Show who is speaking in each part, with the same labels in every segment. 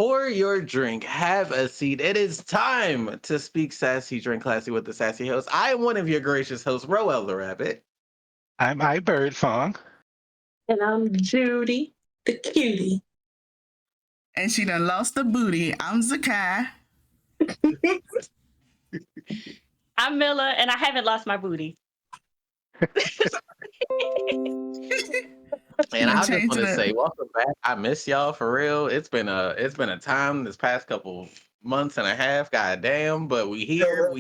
Speaker 1: Pour your drink, have a seat. It is time to speak sassy, drink classy with the sassy host. I am one of your gracious hosts, Roel the Rabbit.
Speaker 2: I'm iBird Song.
Speaker 3: And I'm Judy, the cutie.
Speaker 4: And she done lost the booty. I'm Zakai.
Speaker 5: I'm Milla, and I haven't lost my booty.
Speaker 1: And I just want to say, welcome back. I miss y'all for real. It's been a time this past couple months and a half. God damn, but we here.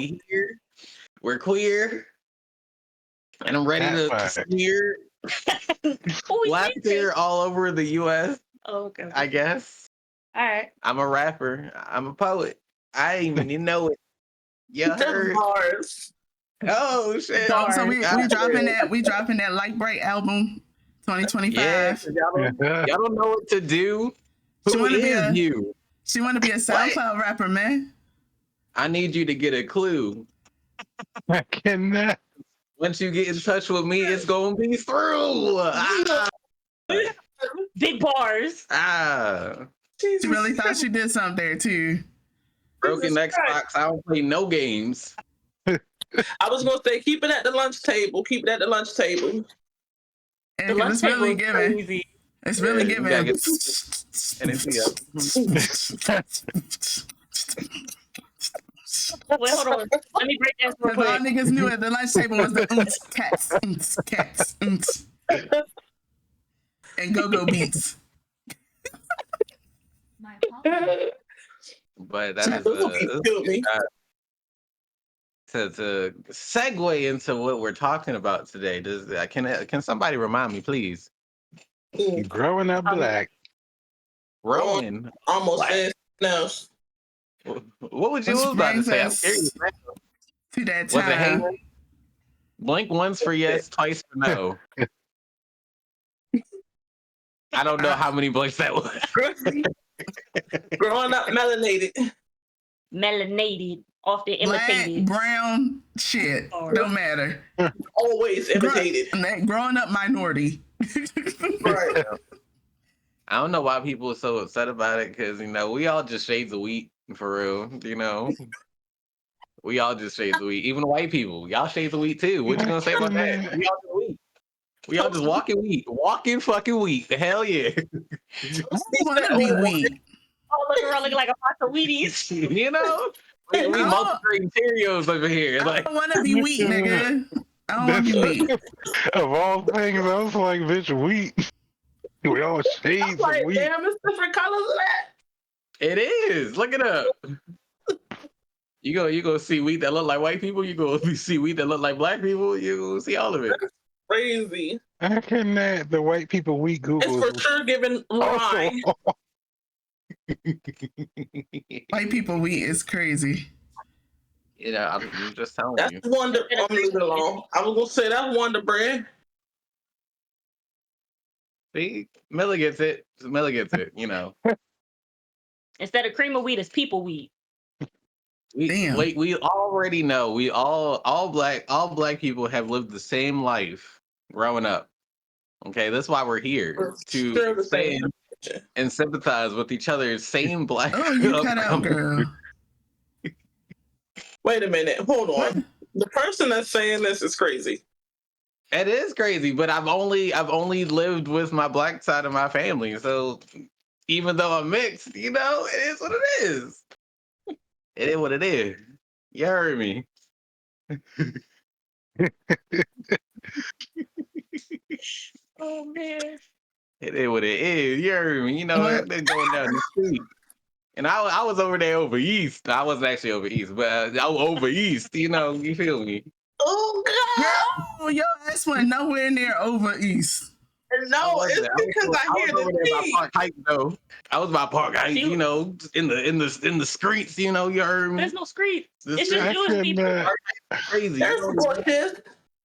Speaker 1: We're queer, and I'm ready to smear black beer all over the U.S.
Speaker 5: Oh, okay.
Speaker 1: I guess.
Speaker 5: All right.
Speaker 1: I'm a rapper. I'm a poet. I ain't even know it. You heard?
Speaker 3: Bars.
Speaker 1: Oh shit!
Speaker 4: So we dropping that. We dropping that Light Bright album, 2025.
Speaker 1: Yeah, y'all don't know what to do. Who is you?
Speaker 4: She want to be a SoundCloud rapper, man.
Speaker 1: I need you to get a clue.
Speaker 2: I cannot.
Speaker 1: Once you get in touch with me, it's gonna be through.
Speaker 5: Big bars.
Speaker 4: She really thought she did something there too.
Speaker 1: Broken Xbox. I don't play no games.
Speaker 3: I was gonna say, keep it at the lunch table. Keep it at the lunch table.
Speaker 4: And it's really giving. It's really giving.
Speaker 5: Wait, hold on. Let me break this real quick.
Speaker 4: All niggas knew at the lunch table was the cats, and go-go beats.
Speaker 1: But that is to segue into what we're talking about today. Can somebody remind me, please?
Speaker 2: Growing up black.
Speaker 1: Growing
Speaker 3: almost
Speaker 1: black.
Speaker 3: said no.
Speaker 1: What would you about to say? I'm curious.
Speaker 4: To that time.
Speaker 1: Was it Hayward? Blink once for yes, twice for no. I don't know how many blinks that was.
Speaker 3: Growing up melanated.
Speaker 5: Melanated. Off the imitated.
Speaker 4: Black, brown, shit. Don't matter.
Speaker 3: Always imitated.
Speaker 4: Growing up minority.
Speaker 3: Right.
Speaker 1: I don't know why people are so upset about it, because we all just shades of wheat, for real. We all just shades of wheat. Even white people, y'all shades of wheat too. What you gonna say about that? We all just wheat. We all just walking wheat. Walking fucking wheat. Hell yeah.
Speaker 4: I want to be wheat.
Speaker 5: Looking like a box of Wheaties.
Speaker 1: We multi-grain Cheerios over here.
Speaker 4: I don't want to be wheat, nigga. I don't want to be wheat.
Speaker 2: Of all things, I was like, bitch, wheat. We all shades of wheat.
Speaker 3: Damn, it's different colors of that.
Speaker 1: It is. Look it up. You go see wheat that look like white people. You go see wheat that look like black people. You go see all of it.
Speaker 3: That's crazy.
Speaker 2: How can the white people wheat Google?
Speaker 3: It's for sure giving lie.
Speaker 4: White people wheat is crazy.
Speaker 1: I'm just telling you.
Speaker 3: That's Wonder. I'm leaving it alone. I was gonna say that's Wonder Bread.
Speaker 1: See, Miller gets it.
Speaker 5: Instead of cream of wheat, it's people wheat.
Speaker 1: We already know. We all black people have lived the same life growing up. Okay, that's why we're here to stand and sympathize with each other's same black.
Speaker 4: Oh, you cut out, girl.
Speaker 3: Wait a minute. Hold on. What? The person that's saying this is crazy.
Speaker 1: It is crazy, but I've only lived with my black side of my family, so even though I'm mixed, it is what it is. It is what it is. You heard me.
Speaker 5: Oh man.
Speaker 1: It is what it is. You heard me. I've been going down the street. And I was over there over east. I wasn't actually over east, but I was over east. You feel me?
Speaker 3: Oh God!
Speaker 4: Yo, your ass went nowhere near over east.
Speaker 3: No, it's because I hear the beat.
Speaker 1: Park Heights, though. I was by Park Heights, in the streets. You heard me.
Speaker 5: There's no street. It's just Jewish people.
Speaker 1: Park Heights is crazy.
Speaker 3: There's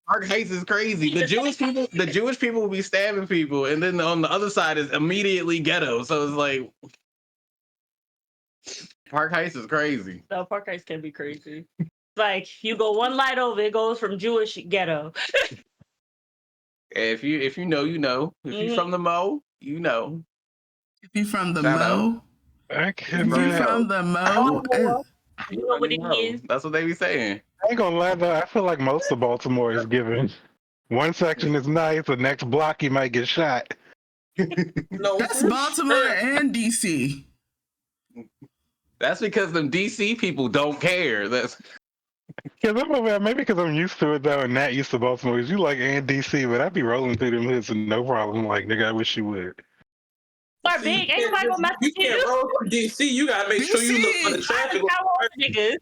Speaker 1: Park Heights is crazy. The Jewish people will be stabbing people, and then on the other side is immediately ghetto. So it's like Park Heights is crazy.
Speaker 5: No, Park Heights can be crazy. Like you go one light over, it goes from Jewish ghetto.
Speaker 1: If you know, you know. If you're from the Mo, you know.
Speaker 4: If you're from the Mo,
Speaker 2: I
Speaker 1: From
Speaker 2: cannot.
Speaker 4: You
Speaker 1: Mo.
Speaker 4: from the Mo?
Speaker 5: Baltimore. You know what it
Speaker 1: Mo.
Speaker 5: is.
Speaker 1: That's what they be saying.
Speaker 2: I ain't gonna lie though. I feel like most of Baltimore is given. One section is nice. The next block you might get shot.
Speaker 3: No,
Speaker 4: That's
Speaker 3: for
Speaker 4: Baltimore
Speaker 3: sure.
Speaker 4: and DC.
Speaker 1: That's because them DC people don't care. That's
Speaker 2: Cause I'm over, maybe because I'm used to it though, and not used to Baltimore. Cause you like and DC, but I be rolling through them hoods and no problem. Like nigga, I wish you would.
Speaker 5: Are
Speaker 3: See,
Speaker 5: big. Ain't nobody gonna mess
Speaker 3: you
Speaker 5: with
Speaker 3: can't
Speaker 5: you.
Speaker 3: roll from DC. You gotta make sure you look for the
Speaker 4: DC.
Speaker 3: traffic.
Speaker 5: How old niggas?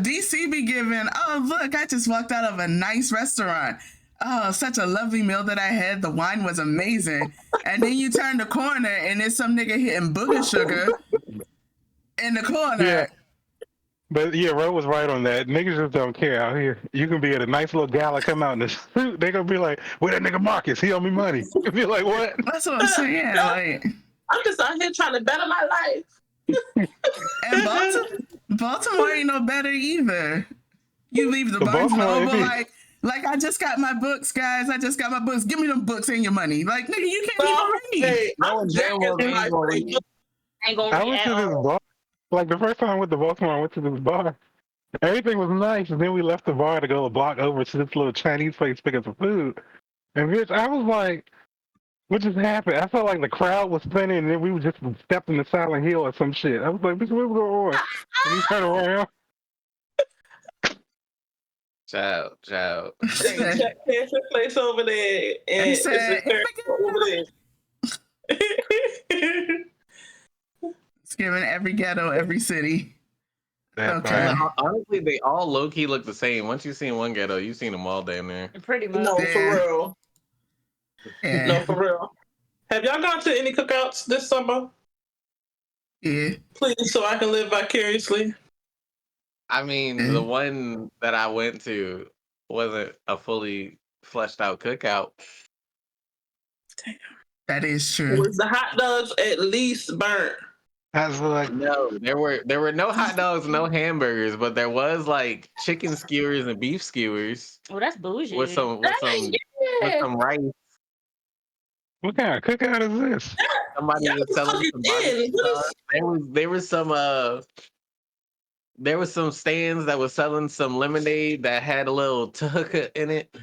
Speaker 4: DC be giving, oh, look, I just walked out of a nice restaurant. Oh, such a lovely meal that I had. The wine was amazing. And then you turn the corner and there's some nigga hitting booger sugar in the corner.
Speaker 2: Yeah. But yeah, Ro was right on that. Niggas just don't care out here. You can be at a nice little gala, come out in the suit. They gonna be like, "Where that nigga Marcus? He owe me money." You be like, "What?"
Speaker 4: That's what I'm saying. Like,
Speaker 3: I'm just out here trying to better my life.
Speaker 4: and Baltimore ain't no better either. You leave the
Speaker 2: But
Speaker 4: Barnes and
Speaker 2: Baltimore,
Speaker 4: Noble
Speaker 2: it
Speaker 4: like I just got my books, guys. I just got my books. Give me them books and your money. Like, nigga, you can't even read.
Speaker 3: Hey,
Speaker 1: No
Speaker 3: I'm
Speaker 1: one damn well
Speaker 3: jacking
Speaker 1: ain't
Speaker 3: my
Speaker 1: gonna
Speaker 3: free
Speaker 1: read.
Speaker 3: book.
Speaker 5: Ain't gonna
Speaker 2: I
Speaker 5: read
Speaker 2: went
Speaker 5: at
Speaker 2: to this
Speaker 5: all.
Speaker 2: bar. Like the first time I went to Baltimore, I went to this bar. Everything was nice, and then we left the bar to go a block over to this little Chinese place to pick up some food. And bitch, I was like, "What just happened?" I felt like the crowd was spinning, and then we were just stepping the Silent Hill or some shit. I was like, "Bitch, what's going on?" And he turned around.
Speaker 1: Child.
Speaker 3: Hey, check this place over there, and
Speaker 4: He
Speaker 3: it's
Speaker 4: said,
Speaker 3: a character over there.
Speaker 4: it's giving every ghetto, every city.
Speaker 2: That
Speaker 4: Okay.
Speaker 2: part.
Speaker 1: Honestly, they all low key look the same. Once you've seen one ghetto, you've seen them all damn near.
Speaker 5: Pretty much.
Speaker 3: No, for
Speaker 4: Yeah.
Speaker 3: real.
Speaker 4: Yeah.
Speaker 3: No, for real. Have y'all gone to any cookouts this summer?
Speaker 4: Yeah.
Speaker 3: Please, so I can live vicariously.
Speaker 1: I mean, the one that I went to wasn't a fully fleshed out cookout.
Speaker 4: That is true.
Speaker 3: Was the hot dogs at least burnt?
Speaker 2: I was like,
Speaker 1: No, there were no hot dogs, no hamburgers, but there was like chicken skewers and beef skewers
Speaker 5: Oh, that's bougie.
Speaker 1: with some
Speaker 3: Yeah.
Speaker 1: rice.
Speaker 2: "What kind of cookout is this?"
Speaker 1: Somebody
Speaker 3: Y'all
Speaker 1: was
Speaker 3: was
Speaker 1: selling
Speaker 3: fucking
Speaker 1: some
Speaker 3: in.
Speaker 1: barbecue
Speaker 3: What
Speaker 1: sauce.
Speaker 3: is-
Speaker 1: There was some stands that was selling some lemonade that had a little tuhuka in it.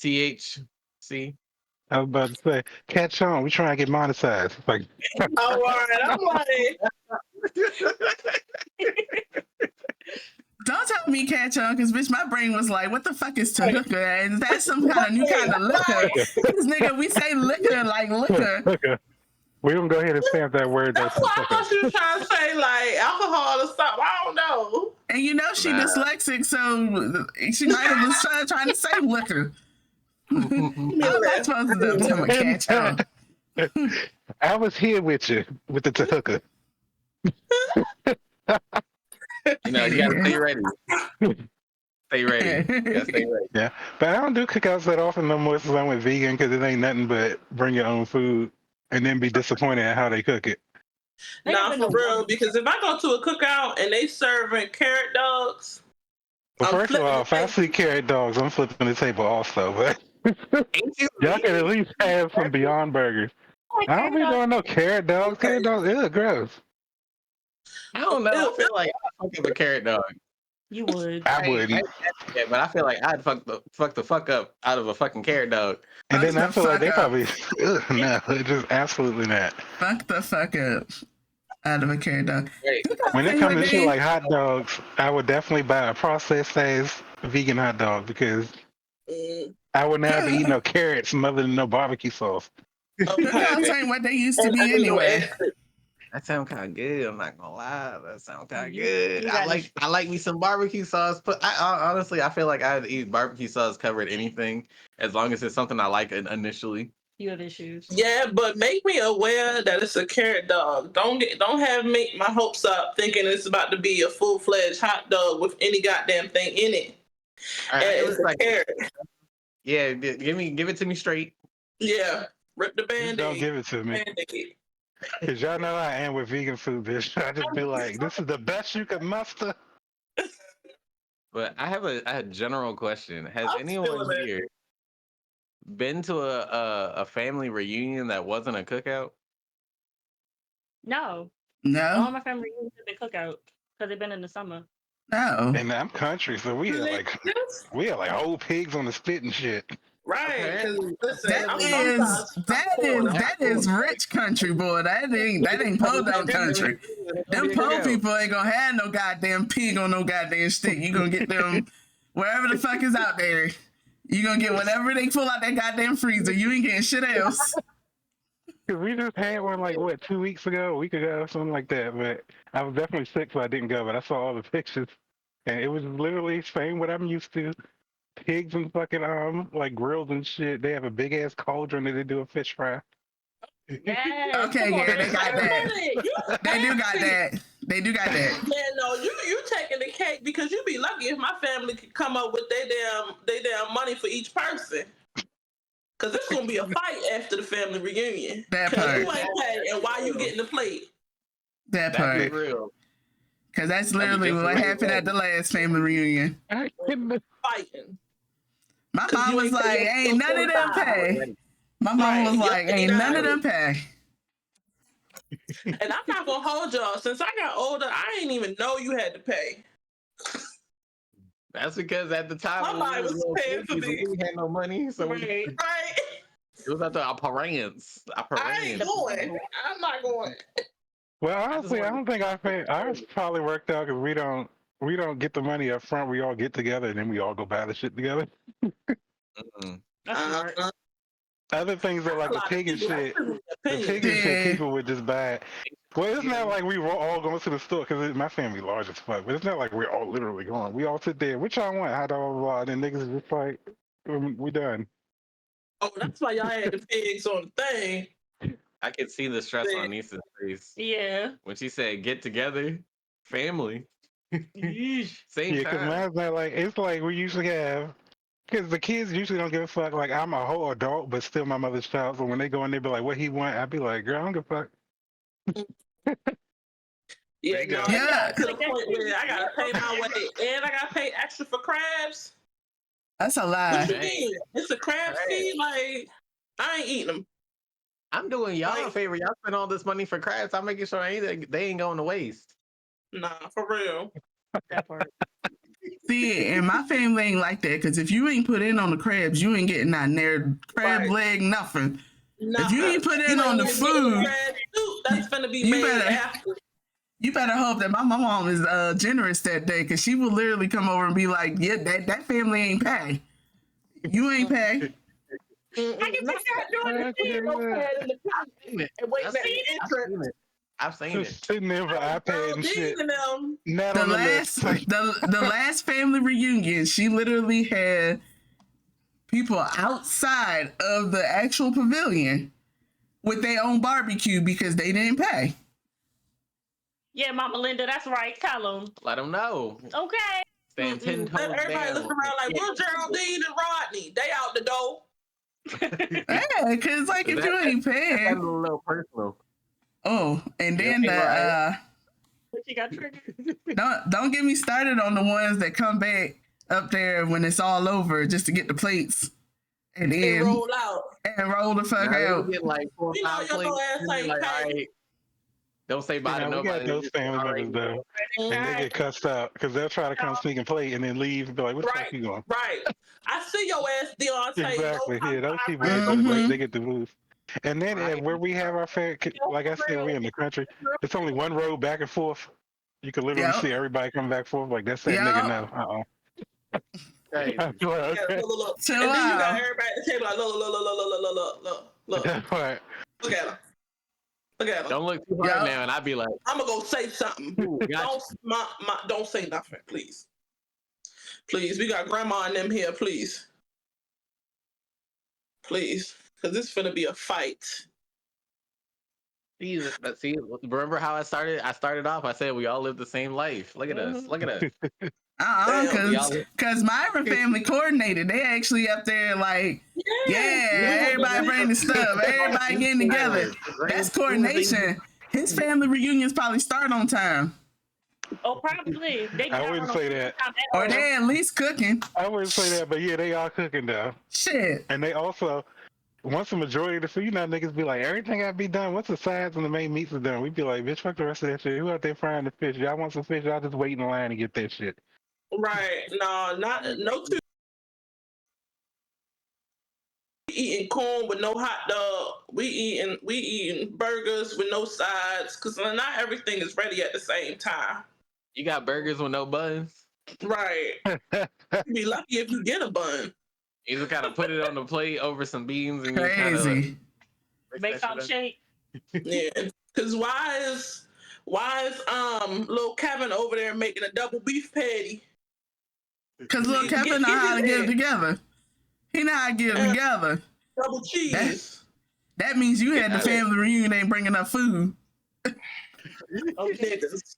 Speaker 1: THC.
Speaker 2: I was about to say, "Catch on, we trying to get monetized." Like,
Speaker 3: Oh, all right. I'm like,
Speaker 4: Don't tell me catch on, because bitch, my brain was like, what the fuck is Tahuka? And that's some kind of new kind of liquor. Because nigga, we say liquor like liquor.
Speaker 2: okay, we gonna go ahead and stamp that word.
Speaker 3: that's why I thought you were trying to say like alcohol or something. I don't know.
Speaker 4: And you know she
Speaker 1: Nah.
Speaker 4: dyslexic, so she might have was trying to say liquor. How am I supposed to tell me catch on?
Speaker 2: I was here with you with the Tahuka.
Speaker 1: You know, you gotta stay ready. Stay ready. You gotta stay ready.
Speaker 2: Yeah, but I don't do cookouts that often no more since I went vegan because it ain't nothing but bring your own food and then be disappointed at how they cook it.
Speaker 5: They
Speaker 3: Nah,
Speaker 5: don't
Speaker 3: for
Speaker 5: know
Speaker 3: real.
Speaker 5: what-
Speaker 3: Because if I go to a cookout and they serving carrot dogs,
Speaker 2: Well,
Speaker 3: I'm
Speaker 2: first of all, if I
Speaker 3: flipping
Speaker 2: see carrot dogs, I'm flipping the table also. But
Speaker 1: Ain't you
Speaker 2: y'all can at least have some Beyond Burgers. I don't be doing no carrot dogs. Carrot dogs, ew, gross.
Speaker 1: I don't know. I feel like I'd fuck up a carrot dog.
Speaker 5: You would.
Speaker 2: I wouldn't.
Speaker 1: Yeah, but I feel like I'd fuck the fuck up out of a fucking carrot dog.
Speaker 2: And then I
Speaker 4: Fuck
Speaker 2: feel
Speaker 4: the
Speaker 2: like they
Speaker 4: fuck
Speaker 2: probably, ugh, no, just absolutely not.
Speaker 4: Fuck the fuck up out of a carrot dog.
Speaker 1: Right.
Speaker 2: When it comes to shit like hot dogs, I would definitely buy a processed size vegan hot dog because I would not be eating no carrots other than no barbecue sauce.
Speaker 4: Cookouts ain't what they used to
Speaker 3: And
Speaker 4: be
Speaker 3: I didn't know
Speaker 4: anyway.
Speaker 3: it.
Speaker 1: That sounds kind of good. I'm not gonna lie. That sounds kind of
Speaker 5: You-
Speaker 1: good.
Speaker 5: you
Speaker 1: I
Speaker 5: gotta-
Speaker 1: like me some barbecue sauce. But honestly, I feel like I'd eat barbecue sauce covered anything as long as it's something I like initially.
Speaker 5: You have issues.
Speaker 3: Yeah, but make me aware that it's a carrot dog. Don't have me my hopes up thinking it's about to be a full-fledged hot dog with any goddamn thing in it.
Speaker 1: I
Speaker 3: And
Speaker 1: was
Speaker 3: it's a
Speaker 1: like,
Speaker 3: carrot.
Speaker 1: yeah, give it to me straight.
Speaker 3: Yeah. Rip the
Speaker 2: Just don't
Speaker 3: band-aid.
Speaker 2: give it to me.
Speaker 3: Band-aid.
Speaker 2: Because y'all know I am with vegan food, bitch. I just be like, this is the best you could muster.
Speaker 1: But I have a general question. Has
Speaker 3: I'm
Speaker 1: anyone
Speaker 3: feeling it.
Speaker 1: here been to a family reunion that wasn't a cookout?
Speaker 5: No.
Speaker 4: No,
Speaker 5: All my family reunions have been cookout because they've been in the summer.
Speaker 4: no.
Speaker 2: And I'm country, so we had like whole pigs on the spit and shit.
Speaker 3: Right, because
Speaker 1: Apparently,
Speaker 3: listen,
Speaker 4: That
Speaker 3: I'm
Speaker 4: is
Speaker 3: sometimes
Speaker 4: that is rich country, boy. That ain't po down country. Them po people ain't gonna have no goddamn pig on no goddamn stick. You gonna get them wherever the fuck is out there. You gonna get whatever they pull out that goddamn freezer. You ain't getting shit else.
Speaker 2: Cause we just had one like what 2 weeks ago, a week ago, something like that. But I was definitely sick, so I didn't go. But I saw all the pictures, and it was literally same what I'm used to. Pigs and fucking like grills and shit. They have a big ass cauldron that they do a fish fry.
Speaker 5: Yes.
Speaker 4: Okay,
Speaker 5: Come on,
Speaker 4: yeah, they got that.
Speaker 3: You
Speaker 4: They do got
Speaker 3: fancy.
Speaker 4: that. They do got that.
Speaker 3: Yeah, no, you taking the cake because you be lucky if my family could come up with they damn money for each person. Cause it's gonna be a fight after the family reunion.
Speaker 4: That
Speaker 3: Cause
Speaker 4: part.
Speaker 3: you ain't paid, and why you getting the plate?
Speaker 4: That
Speaker 1: that'd be
Speaker 4: part.
Speaker 1: real.
Speaker 4: Because that's
Speaker 1: That'd be
Speaker 4: literally
Speaker 1: just
Speaker 4: what
Speaker 1: the way
Speaker 4: happened
Speaker 1: it
Speaker 4: at the last family reunion.
Speaker 3: Fighting.
Speaker 4: My
Speaker 3: 'Cause
Speaker 4: mom
Speaker 3: you
Speaker 4: was
Speaker 3: ain't
Speaker 4: like,
Speaker 3: pay your
Speaker 4: ain't none of them pay. My mom
Speaker 3: Right.
Speaker 4: was like,
Speaker 3: Your
Speaker 4: ain't none of
Speaker 3: $89.
Speaker 4: them pay.
Speaker 3: And I'm not gonna hold y'all. Since I got older, I didn't even know you had to pay.
Speaker 1: That's because at the time when
Speaker 3: Somebody
Speaker 1: we was
Speaker 3: was
Speaker 1: little
Speaker 3: paying for
Speaker 1: kids,
Speaker 3: me.
Speaker 1: we had no money, so
Speaker 5: Right.
Speaker 3: Right?
Speaker 1: it was at the parents.
Speaker 3: I ain't going. I'm not going.
Speaker 2: Well,
Speaker 1: just
Speaker 2: honestly, I
Speaker 1: wanted
Speaker 2: don't think ours probably worked out because we don't get the money up front. We all get together and then we all go buy the shit together.
Speaker 1: Mm-mm.
Speaker 5: That's smart.
Speaker 2: Other things are like
Speaker 3: A
Speaker 2: the
Speaker 3: lot of
Speaker 2: pig and
Speaker 3: people have
Speaker 2: shit.
Speaker 3: different
Speaker 2: The
Speaker 3: opinions.
Speaker 2: pig and shit,
Speaker 4: Yeah.
Speaker 2: people would just buy it. Well, it's not like we were all going to the store because my family large as fuck. But it's not like we're all literally going. We all sit there. Which y'all want? Hot dog, blah, blah. And then niggas is just like, we done.
Speaker 3: Oh, that's why y'all had the pigs on the thing.
Speaker 1: I could see the stress on Nisa's face
Speaker 5: Yeah.
Speaker 1: when she said get together, family.
Speaker 5: Yeesh.
Speaker 1: Same
Speaker 2: Yeah, because
Speaker 1: time.
Speaker 2: mine's not like, it's like we usually have, because the kids usually don't give a fuck. Like, I'm a whole adult, but still my mother's child. So when they go in there, be like, what he want? I'd be like, girl, I don't give a fuck.
Speaker 3: Yeah,
Speaker 2: There you
Speaker 3: no,
Speaker 2: go.
Speaker 3: it
Speaker 4: Yeah.
Speaker 3: got to the point where I gotta pay my way and I gotta pay extra for crabs.
Speaker 4: That's a
Speaker 3: What
Speaker 4: lie.
Speaker 3: you mean? It's a crab feed? Like, I ain't eating them.
Speaker 1: I'm doing y'all a
Speaker 3: Like-
Speaker 1: favor. Y'all spend all this money for crabs. I'm making sure they ain't going to waste.
Speaker 3: Nah, for real.
Speaker 5: That part.
Speaker 4: See, and my family ain't like that because if you ain't put in on the crabs, you ain't getting nothing there. Crab
Speaker 3: Right.
Speaker 4: leg, nothing.
Speaker 3: Nah,
Speaker 4: If you ain't put in
Speaker 3: you
Speaker 4: on
Speaker 3: ain't
Speaker 4: the
Speaker 3: even getting
Speaker 4: food,
Speaker 3: crab soup that's gonna be
Speaker 4: you
Speaker 3: made
Speaker 4: better-
Speaker 3: after.
Speaker 4: you better hope that my mom is generous that day because she will literally come over and be like, yeah, that family ain't pay. You ain't pay.
Speaker 5: I can
Speaker 3: Not
Speaker 5: see that doing
Speaker 3: the kid notepad in the
Speaker 1: Seen it.
Speaker 3: and waiting
Speaker 1: I've
Speaker 3: at
Speaker 1: seen
Speaker 3: the
Speaker 1: it.
Speaker 3: entrance.
Speaker 1: I've seen it.
Speaker 2: Just sitting there for iPad
Speaker 3: Girl,
Speaker 2: and
Speaker 3: these
Speaker 2: shit.
Speaker 3: and them.
Speaker 2: Not
Speaker 4: The
Speaker 2: on the
Speaker 4: last
Speaker 2: list.
Speaker 4: the last family reunion, she literally had people outside of the actual pavilion with their own barbecue because they didn't pay.
Speaker 5: Yeah, Mama Linda, that's right. Tell them.
Speaker 1: Let them know.
Speaker 5: Okay.
Speaker 1: Stand 10 toes
Speaker 3: Everybody
Speaker 1: down.
Speaker 3: looking around like, where's Geraldine and Rodney? They out the door.
Speaker 4: Yeah, because like if you ain't
Speaker 1: That's a
Speaker 4: paying,
Speaker 1: little personal.
Speaker 4: oh, and then
Speaker 1: Yeah, right.
Speaker 5: But you got triggered.
Speaker 4: don't get me started on the ones that come back up there when it's all over just to get the plates and
Speaker 3: They
Speaker 4: then
Speaker 3: roll out.
Speaker 4: roll the fuck
Speaker 1: Now they
Speaker 4: out.
Speaker 1: get like 4 or
Speaker 3: You know
Speaker 1: 5
Speaker 3: your little
Speaker 1: plates.
Speaker 3: ass
Speaker 1: and they're
Speaker 3: ain't
Speaker 1: like,
Speaker 3: paid.
Speaker 1: all right, don't say bye to
Speaker 2: We got
Speaker 1: nobody.
Speaker 2: those
Speaker 1: Just,
Speaker 2: family
Speaker 1: all
Speaker 2: members
Speaker 1: right.
Speaker 2: though, and they get cussed out because they'll try to come sneak and play and then leave and be like, "What the fuck you going?"
Speaker 3: Right. I see your ass, Deontay.
Speaker 2: Exactly.
Speaker 3: No
Speaker 2: Yeah, those
Speaker 3: time
Speaker 2: people
Speaker 3: for
Speaker 2: get
Speaker 3: no
Speaker 2: the they get the move. And then
Speaker 1: Right.
Speaker 2: where we have our fair, like I said, we in the country. It's only one road back and forth. You can literally
Speaker 4: Yep.
Speaker 2: see everybody coming back and forth. Like that's that
Speaker 4: Yep.
Speaker 2: nigga now.
Speaker 1: Crazy.
Speaker 2: Okay.
Speaker 3: Look.
Speaker 4: Chill
Speaker 3: And then you got
Speaker 4: out.
Speaker 3: everybody at the table like, look.
Speaker 2: That's right.
Speaker 3: Look at him. Look at him.
Speaker 1: Don't look too hard
Speaker 4: Yup.
Speaker 1: now, and I'd be like,
Speaker 3: I'm gonna go say something.
Speaker 1: ooh, got
Speaker 3: Don't say nothing, please. Please, we got grandma and them here, please. Please, because this is finna be a fight.
Speaker 1: you. See, remember how I started? I started off. I said we all live the same life. Look at us. Look at us.
Speaker 3: Damn,
Speaker 4: Cause Myra family coordinated. They actually up there like, yeah, everybody bring the stuff, everybody getting together. That's coordination. His family reunions probably start on time.
Speaker 5: Oh, probably. They
Speaker 2: I
Speaker 5: not
Speaker 2: wouldn't
Speaker 5: on
Speaker 2: say
Speaker 5: a
Speaker 2: that.
Speaker 5: time at
Speaker 4: Or
Speaker 5: all.
Speaker 4: they at least cooking.
Speaker 2: I wouldn't say that, but yeah, they are cooking though.
Speaker 4: Shit.
Speaker 2: And they also, once the majority of the food, you know, niggas be like, everything gotta be done. Once the sides and the main meats are done, we be like, bitch, fuck the rest of that shit. Who out there frying the fish? Y'all want some fish? Y'all just wait in line and get that shit.
Speaker 3: Right. No, no two eating corn with no hot dog. We eating burgers with no sides because not everything is ready at the same time.
Speaker 1: You got burgers with no buns.
Speaker 3: Right. You be lucky if you get a bun.
Speaker 1: You just gotta put it on the plate over some beans and you kind of
Speaker 4: Crazy.
Speaker 1: like,
Speaker 5: Make out shake.
Speaker 3: Yeah. Because why is little Kevin over there making a double beef patty?
Speaker 4: Because little Kevin know how to get it together. He know how to get it together.
Speaker 3: Double cheese.
Speaker 4: That means you had the family reunion ain't bringing enough food.
Speaker 3: Niggas.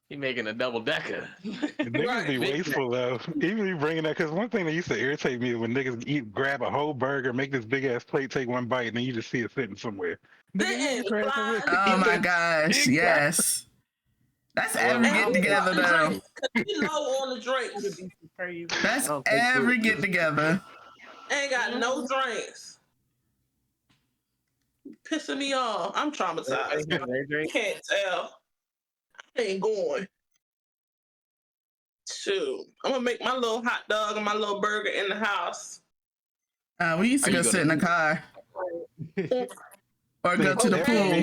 Speaker 1: He making a double decker.
Speaker 2: Niggas be wasteful though. Even you bringing that, because one thing that used to irritate me is when niggas grab a whole burger, make this big ass plate, take one bite, and then you just see it sitting somewhere.
Speaker 4: Oh my gosh, yes. That's every get together though.
Speaker 3: We low on the drinks.
Speaker 4: That's every get together.
Speaker 3: Ain't got no drinks. Pissing me off. I'm traumatized. Can't tell. I ain't going. Shoot. I'm gonna make my little hot dog and my little burger in the house.
Speaker 4: We used to go sit in the car. Or go to the pool.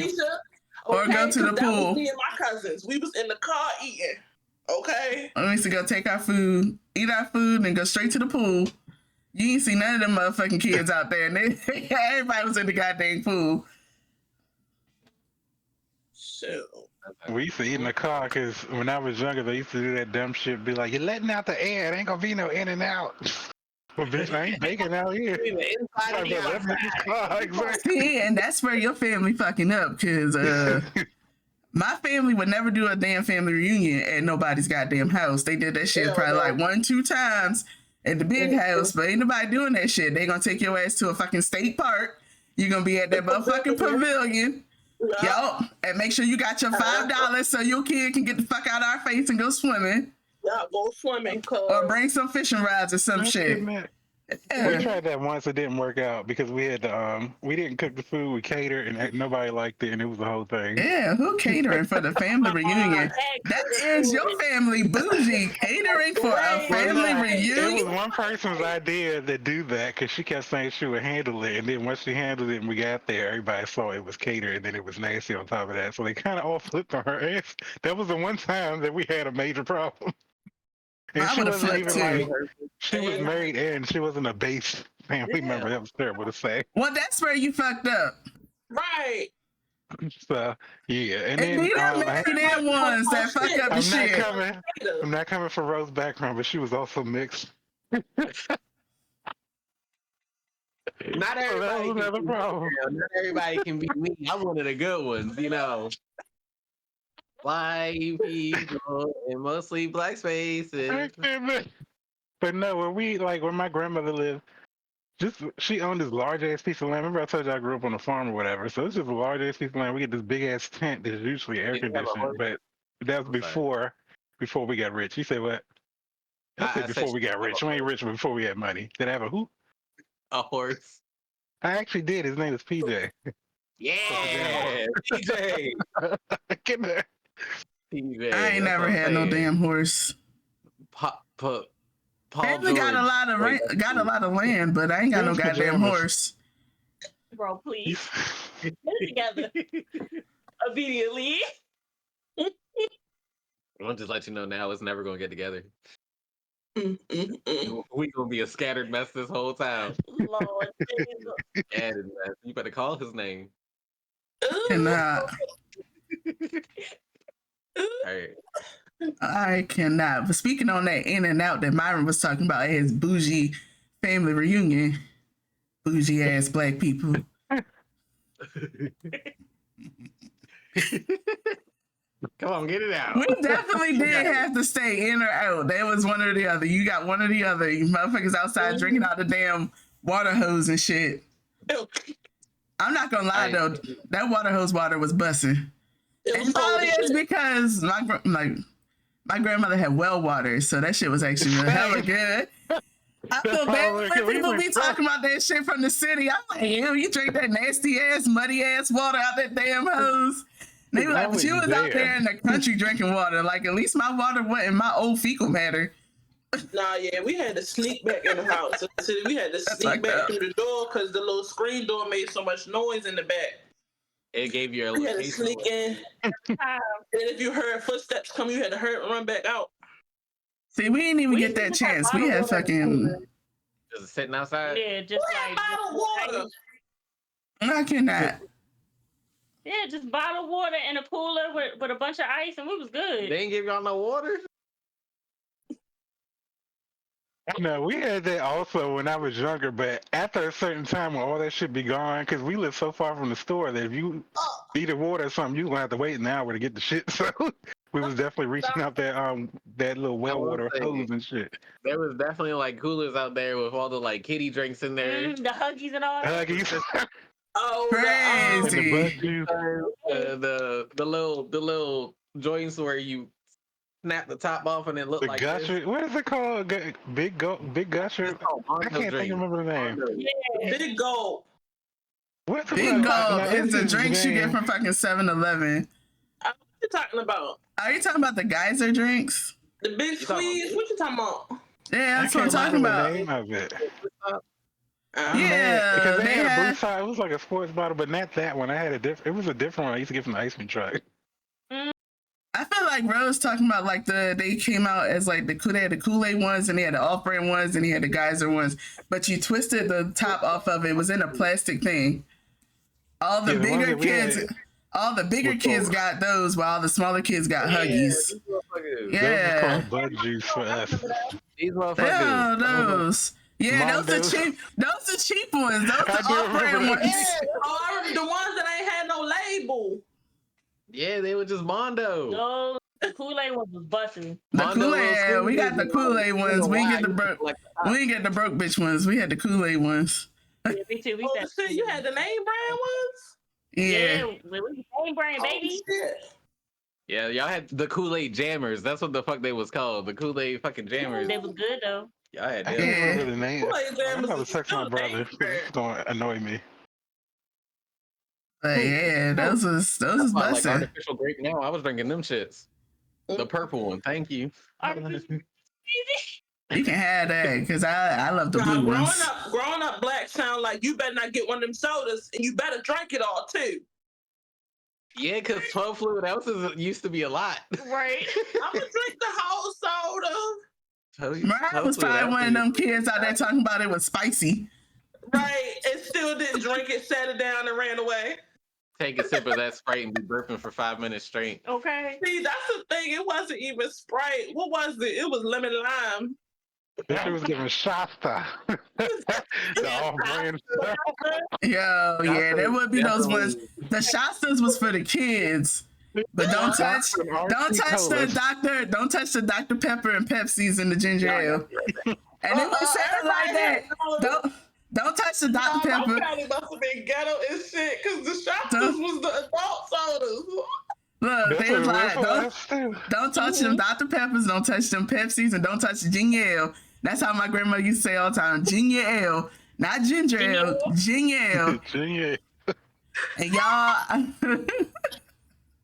Speaker 4: Or go to the pool.
Speaker 3: Me and my cousins. We was in the car eating. Okay.
Speaker 4: We used to go take our food, eat our food, and go straight to the pool. You ain't see none of them motherfucking kids out there. And everybody was in the goddamn pool.
Speaker 3: Shoot.
Speaker 2: We used to eat in the car because when I was younger, they used to do that dumb shit. Be like, you're letting out the air. It ain't gonna be no in and out. Well, bitch, I ain't baking out here.
Speaker 4: See, and that's where your family fucking up, because my family would never do a damn family reunion at nobody's goddamn house. They did that shit probably like 1-2 times at the big house, but ain't nobody doing that shit. They gonna take your ass to a fucking state park. You're gonna be at that motherfucking pavilion. Yo, and make sure you got your $5 so your kid can get the fuck out of our face and go swimming.
Speaker 3: Yeah, go swimming.
Speaker 4: Or bring some fishing rods or some shit.
Speaker 2: We tried that once. It didn't work out because we had we didn't cook the food. We catered and nobody liked it, and it was the whole thing.
Speaker 4: Yeah, who catering for the family reunion? That is your family bougie catering for a family reunion.
Speaker 2: It was one person's idea to do that because she kept saying she would handle it, and then once she handled it and we got there, everybody saw it was catered, and then it was nasty on top of that. So they kind of all flipped on her ass. That was the one time that we had a major problem. And she wasn't even like, she was married and she wasn't a base family member. That was terrible to say.
Speaker 4: Well, that's where you fucked up.
Speaker 3: Right.
Speaker 2: So, yeah. And
Speaker 4: then
Speaker 2: then
Speaker 4: them ones that fuck up the shit.
Speaker 2: I'm not coming for Rose's background, but she was also mixed.
Speaker 1: Not everybody, not everybody can be me. I'm one of the good ones, you know. White people and mostly black spaces.
Speaker 2: But no, where my grandmother lived, she owned this large ass piece of land. Remember I told you I grew up on a farm or whatever. So it's just a large ass piece of land. We get this big ass tent that's usually air conditioned, but that was before we got rich. You say what? I said before we got rich. We ain't rich before we had money. Did I have a who?
Speaker 1: A horse.
Speaker 2: I actually did. His name is PJ.
Speaker 1: Yeah, PJ.
Speaker 2: Get there.
Speaker 1: PJ.
Speaker 4: I ain't never had no damn horse. Family got a lot of land, but I ain't got no goddamn horse.
Speaker 5: Bro, please. Get it together. Immediately.
Speaker 1: I'll just let you know now it's never gonna get together. We gonna be a scattered mess this whole time.
Speaker 5: Lord,
Speaker 1: Scattered mess. You better call his name.
Speaker 4: Cannot.
Speaker 1: Right.
Speaker 4: I cannot. But speaking on that in and out that Myron was talking about his bougie family reunion, bougie ass black people.
Speaker 1: Come on, get it out.
Speaker 4: We definitely did have to stay in or out. That was one or the other. You got one or the other. You motherfuckers outside drinking out the damn water hose and shit. I'm not gonna lie though, that water hose water was busting. And probably it's because My grandmother had well water, so that shit was actually hella good. I feel bad when people be talking about that shit from the city. I'm like, ew, you drink that nasty ass, muddy ass water out that damn hose. And they be like, but you was out there in the country drinking water. Like, at least my water wasn't my old fecal matter.
Speaker 3: Nah, yeah, we had to sneak back in the house. We had to sneak back through the door because the little screen door made so much noise in the back.
Speaker 1: It gave you a
Speaker 3: You had to sneak in. And if you heard footsteps come, you had to hurry run back out.
Speaker 4: See, we didn't even get that chance. We had fucking...
Speaker 1: Just sitting outside?
Speaker 5: Yeah, just like...
Speaker 3: bottled water.
Speaker 4: I cannot.
Speaker 5: Yeah, just bottled water in a cooler with a bunch of ice, and we was good.
Speaker 1: They didn't give y'all no water?
Speaker 2: No, we had that also when I was younger, but after a certain time when all that shit be gone, because we live so far from the store that if you needed water or something, you gonna have to wait an hour to get the shit. So we was definitely reaching out that little well water hose and shit.
Speaker 1: There was definitely like coolers out there with all the like kitty drinks in there.
Speaker 5: The Huggies and all that.
Speaker 2: Huggies.
Speaker 3: Oh,
Speaker 4: crazy.
Speaker 1: The little joints where you snap the top off and it looked like
Speaker 2: gusher.
Speaker 1: this.
Speaker 2: What is it called? Big gusher. I can't remember the name.
Speaker 3: Yeah. Big Gold.
Speaker 2: What the
Speaker 4: Big Gold is the drinks you get from fucking 7-Eleven.
Speaker 3: What you talking about?
Speaker 4: Are you talking about the geyser drinks?
Speaker 3: The big squeeze? What you talking about?
Speaker 4: Yeah, that's what I'm talking about.
Speaker 2: The name of it.
Speaker 4: Yeah,
Speaker 2: because they had a blue side. It was like a sports bottle, but not that one. I had a different. It was a different one I used to get from the ice cream truck.
Speaker 4: I feel like Rose talking about like they came out as like they had the Kool-Aid ones and they had the off-brand ones and he had the geyser ones, but you twisted the top off of it. It was in a plastic thing. All the bigger kids got those, while the smaller kids got Huggies. Yeah,
Speaker 2: those bud juice for us.
Speaker 1: These motherfuckers.
Speaker 4: Yeah, those. Yeah, those are cheap. Those are cheap ones. Those are off-brand ones.
Speaker 3: Yeah, the ones that ain't had no label.
Speaker 1: Yeah, they were just Mondo.
Speaker 5: No, the Kool-Aid one was busting.
Speaker 4: The Kool-Aid, we got the Kool-Aid ones. We didn't get the broke. We didn't get the broke bitch ones. We had the Kool-Aid ones.
Speaker 5: Yeah, me too.
Speaker 3: You had the name brand ones?
Speaker 4: Yeah,
Speaker 5: name brand, baby.
Speaker 1: Yeah, y'all had the Kool-Aid Jammers. That's what the fuck they was called. The Kool-Aid fucking Jammers.
Speaker 5: They was good though.
Speaker 1: Y'all had
Speaker 2: I
Speaker 1: them.
Speaker 2: can't remember the name. I'm about to text my
Speaker 3: Kool-Aid
Speaker 2: brother. It's gonna annoy me.
Speaker 4: but yeah, those was
Speaker 1: Like
Speaker 4: busting.
Speaker 1: artificial grape now. I was drinking them shits. The purple one. Thank you.
Speaker 4: You can have that because I love the blue ones.
Speaker 3: Growing up black sound like you better not get one of them sodas and you better drink it all too.
Speaker 1: Yeah, because 12 fluid ounces used to be a lot.
Speaker 5: Right.
Speaker 3: I'm gonna drink the whole soda.
Speaker 4: Mariah was probably one of them kids out there talking about it was spicy.
Speaker 3: Right, and still didn't drink it, sat it down, and ran away.
Speaker 1: Take a sip of that Sprite and be burping for 5 minutes straight.
Speaker 5: Okay.
Speaker 3: See, that's the thing. It wasn't even Sprite. What was it? It was lemon lime.
Speaker 2: That shit was giving Shasta. The off-brand stuff.
Speaker 4: Yo, yeah, there would be those ones. The Shastas was for the kids. But don't touch the Dr. Pepper and Pepsis and the ginger ale. And if you say it like that, don't touch the Dr. Pepper.
Speaker 3: My family must have been ghetto and shit because the Shastas was the adult sodas.
Speaker 4: Look, they was like, don't touch them Dr. Peppers, don't touch them Pepsis, and don't touch the ginger ale. That's how my grandma used to say all the time, ginger ale, not ginger ale, ginger ale.
Speaker 2: Ginger.
Speaker 4: And y'all...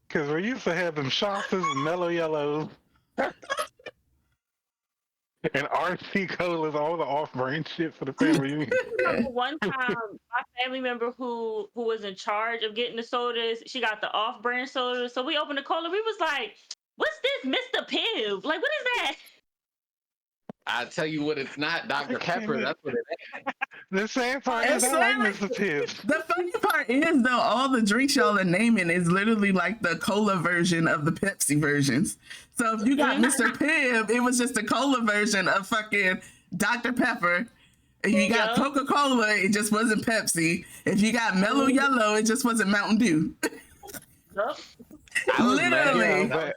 Speaker 2: Because we used to have them Shastas and Mellow Yellows. And RC Colas, all the off-brand shit for the family reunion.
Speaker 5: One time, my family member who was in charge of getting the sodas, she got the off-brand sodas. So we opened the cola. We was like, "What's this, Mr. Pibb? Like, what is that?"
Speaker 1: I tell you what, it's not Dr. Pepper. That's what it is.
Speaker 2: The sad part is I like Mr. Pibb.
Speaker 4: The funny part is, though, all the drinks y'all are naming is literally like the cola version of the Pepsi versions. So if you got Mr. Pibb, it was just a cola version of fucking Dr. Pepper. If you got Coca-Cola, it just wasn't Pepsi. If you got Mellow Yellow, it just wasn't Mountain Dew. Literally.
Speaker 1: Mr.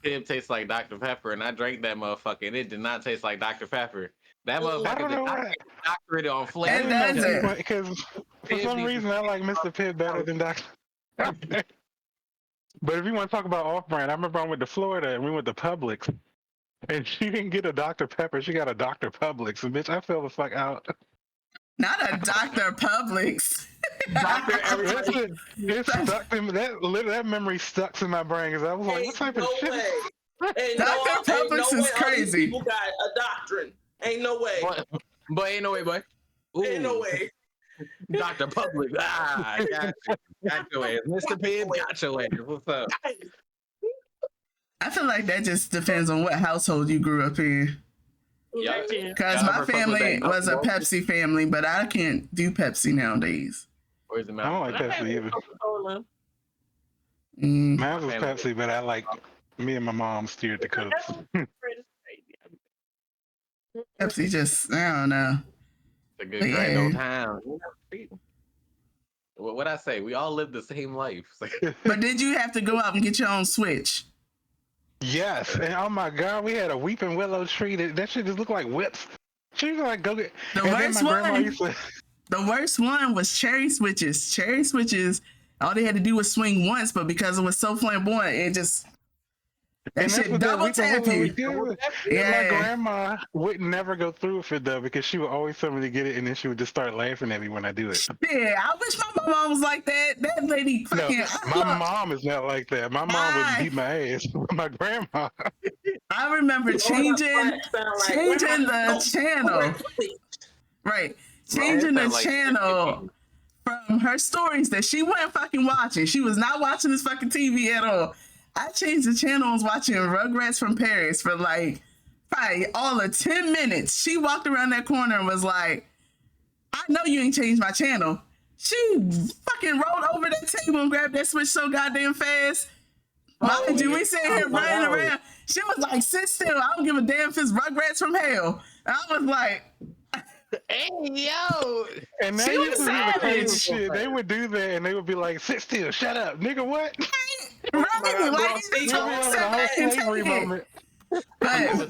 Speaker 1: Pibb tastes like Dr. Pepper, and I drank that motherfucker, and it did not taste like Dr. Pepper. That motherfucker doctored on flavor.
Speaker 2: Because for some reason I like Mr. Pibb better than Dr. Pepper. But if you want to talk about off-brand, I remember I went to Florida and we went to Publix, and she didn't get a Dr. Pepper. She got a Dr. Publix, and bitch, I fell the fuck out.
Speaker 4: Not a Dr. Publix.
Speaker 1: Doctor, everybody.
Speaker 2: It stuck in that memory stuck in my brain because I was like, what type of shit?
Speaker 3: Ain't
Speaker 4: Dr. Publix is crazy.
Speaker 3: People got a doctrine. Ain't no way.
Speaker 1: Boy, ain't no way, boy. Ooh.
Speaker 3: Ain't no way.
Speaker 1: Dr. Public. Ah, got you. Got your ass. Mr. Pibb, got your ass. What's up?
Speaker 4: I feel like that just depends on what household you grew up in.
Speaker 1: Yeah.
Speaker 4: Because my family was a Pepsi family, but I can't do Pepsi nowadays.
Speaker 1: Where's the
Speaker 2: I don't like Pepsi either.
Speaker 5: Coca-Cola.
Speaker 4: Mm.
Speaker 2: Mine was Pepsi, but I like me and my mom steered the Cokes.
Speaker 4: Pepsi just, I don't know.
Speaker 1: It's a good grand old time. What I say? We all live the same life.
Speaker 4: But did you have to go out and get your own Switch?
Speaker 2: Yes, and oh my God, we had a weeping willow tree. That shit just looked like whips. She was like, go get.
Speaker 4: The
Speaker 2: and
Speaker 4: worst
Speaker 2: then my grandma
Speaker 4: one.
Speaker 2: used to,
Speaker 4: The worst one was cherry switches. Cherry switches, all they had to do was swing once, but because it was so flamboyant, it just that
Speaker 2: and that's
Speaker 4: shit
Speaker 2: what that
Speaker 4: double
Speaker 2: weeping
Speaker 4: tap
Speaker 2: willow
Speaker 4: you.
Speaker 2: would do.
Speaker 4: Yeah.
Speaker 2: My grandma would never go through with it though because she would always tell me to get it, and then she would just start laughing at me when I do it.
Speaker 4: Yeah, I wish my mom was like that. That lady
Speaker 2: No,
Speaker 4: fucking.
Speaker 2: my mom is not like that. My mom would beat my ass. My grandma.
Speaker 4: I remember changing the channel. Right. Changing the channel from her stories that she wasn't fucking watching. She was not watching this fucking TV at all. I changed the channel and was watching Rugrats from Paris for like probably all of 10 minutes. She walked around that corner and was like, I know you ain't changed my channel. She fucking rolled over that table and grabbed that switch so goddamn fast. Mind you, we sitting here running around. She was like, sit still. I don't give a damn if it's Rugrats from hell. And I was like,
Speaker 1: hey, yo.
Speaker 2: And they
Speaker 4: She
Speaker 2: used
Speaker 4: was
Speaker 2: to do the crazy
Speaker 4: savage.
Speaker 2: shit. They would do that and they would be like, sit still, shut up, nigga, what?
Speaker 4: right, like, you just told me to sit back and take it.
Speaker 2: moment.
Speaker 4: But,
Speaker 1: I give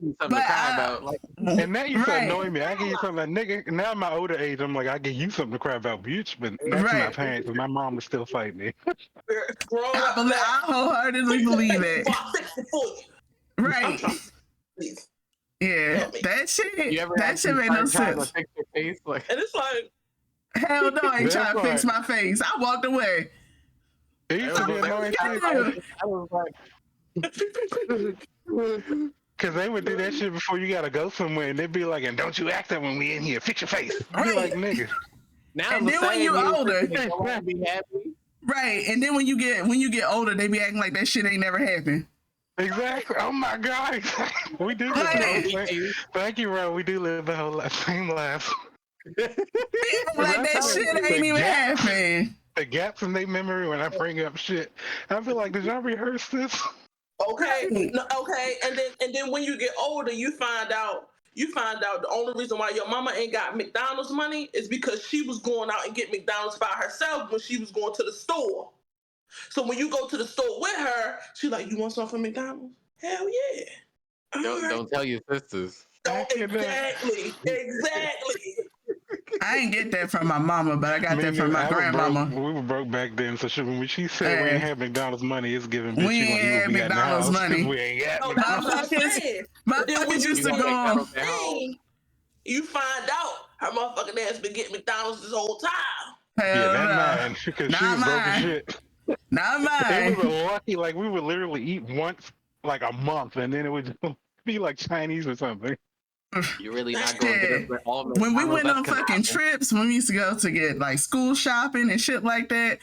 Speaker 1: you something to cry about. Like,
Speaker 2: And that used to
Speaker 4: Right.
Speaker 2: annoy me. I give you something like, nigga, now at my older age, I'm like, I give you something to cry about, bitch. But that's my
Speaker 4: Right.
Speaker 2: parents, and my mom would still fight me.
Speaker 4: I wholeheartedly believe it. Right. Yeah, that shit made no sense.
Speaker 1: Fix your face? Like,
Speaker 3: And it's like,
Speaker 4: Hell no, I ain't
Speaker 2: That's
Speaker 4: trying to fix
Speaker 2: right.
Speaker 4: my face. I walked away.
Speaker 2: It used to be annoying too.
Speaker 1: I was like,
Speaker 2: Because they would do that shit before you gotta go somewhere, and they'd be like, and don't you act up when we in here, fix your face. I'd be
Speaker 4: Right.
Speaker 2: like, nigga.
Speaker 1: now
Speaker 4: And
Speaker 1: the
Speaker 4: then when
Speaker 1: same
Speaker 4: you
Speaker 1: music,
Speaker 4: older-
Speaker 1: they don't wanna be happy.
Speaker 4: Right, and then when you get older, they be acting like that shit ain't never happened.
Speaker 2: Exactly. Oh my God. We do live the whole thing. Thank you, Ron. We do live the whole same life.
Speaker 4: Like that shit ain't even happened.
Speaker 2: The gaps in their memory when I bring up shit. I feel like, did y'all rehearse this?
Speaker 3: okay,
Speaker 4: Right.
Speaker 3: no, okay, and then when you get older, you find out the only reason why your mama ain't got McDonald's money is because she was going out and get McDonald's by herself when she was going to the store. So when you go to the store with her, she like, you want something from McDonald's? Hell yeah.
Speaker 1: Don't tell your sisters.
Speaker 3: Exactly.
Speaker 4: I ain't get that from my mama, but I got
Speaker 2: Me
Speaker 4: that from
Speaker 2: neither.
Speaker 4: my
Speaker 2: I was
Speaker 4: grandmama.
Speaker 2: broke. We were broke back then, so when she said we
Speaker 4: Hey.
Speaker 2: ain't have McDonald's money, it's giving bitch
Speaker 4: We
Speaker 2: you
Speaker 4: ain't
Speaker 2: gonna
Speaker 4: had
Speaker 2: be at the
Speaker 4: McDonald's
Speaker 2: house,
Speaker 4: money.
Speaker 2: 'cause we ain't got
Speaker 3: No,
Speaker 2: McDonald's.
Speaker 3: that's what I'm saying. But then when
Speaker 4: Motherfuckers
Speaker 3: you
Speaker 4: used to
Speaker 3: get
Speaker 4: go on.
Speaker 3: McDonald's, you find out her motherfucking ass been getting McDonald's this whole time.
Speaker 2: Yeah,
Speaker 4: Hell
Speaker 2: that
Speaker 4: no.
Speaker 2: mine, because she
Speaker 4: Not
Speaker 2: was broke as
Speaker 4: mine.
Speaker 2: shit.
Speaker 4: Not
Speaker 2: It was
Speaker 4: mine.
Speaker 2: lucky, like we would literally eat once, like a month, and then it would be like Chinese or something.
Speaker 1: You're really not going to get us with all
Speaker 4: When we went on
Speaker 1: McDonald's, that's
Speaker 4: fucking
Speaker 1: canonical.
Speaker 4: trips, when we used to go to get like school shopping and shit like that,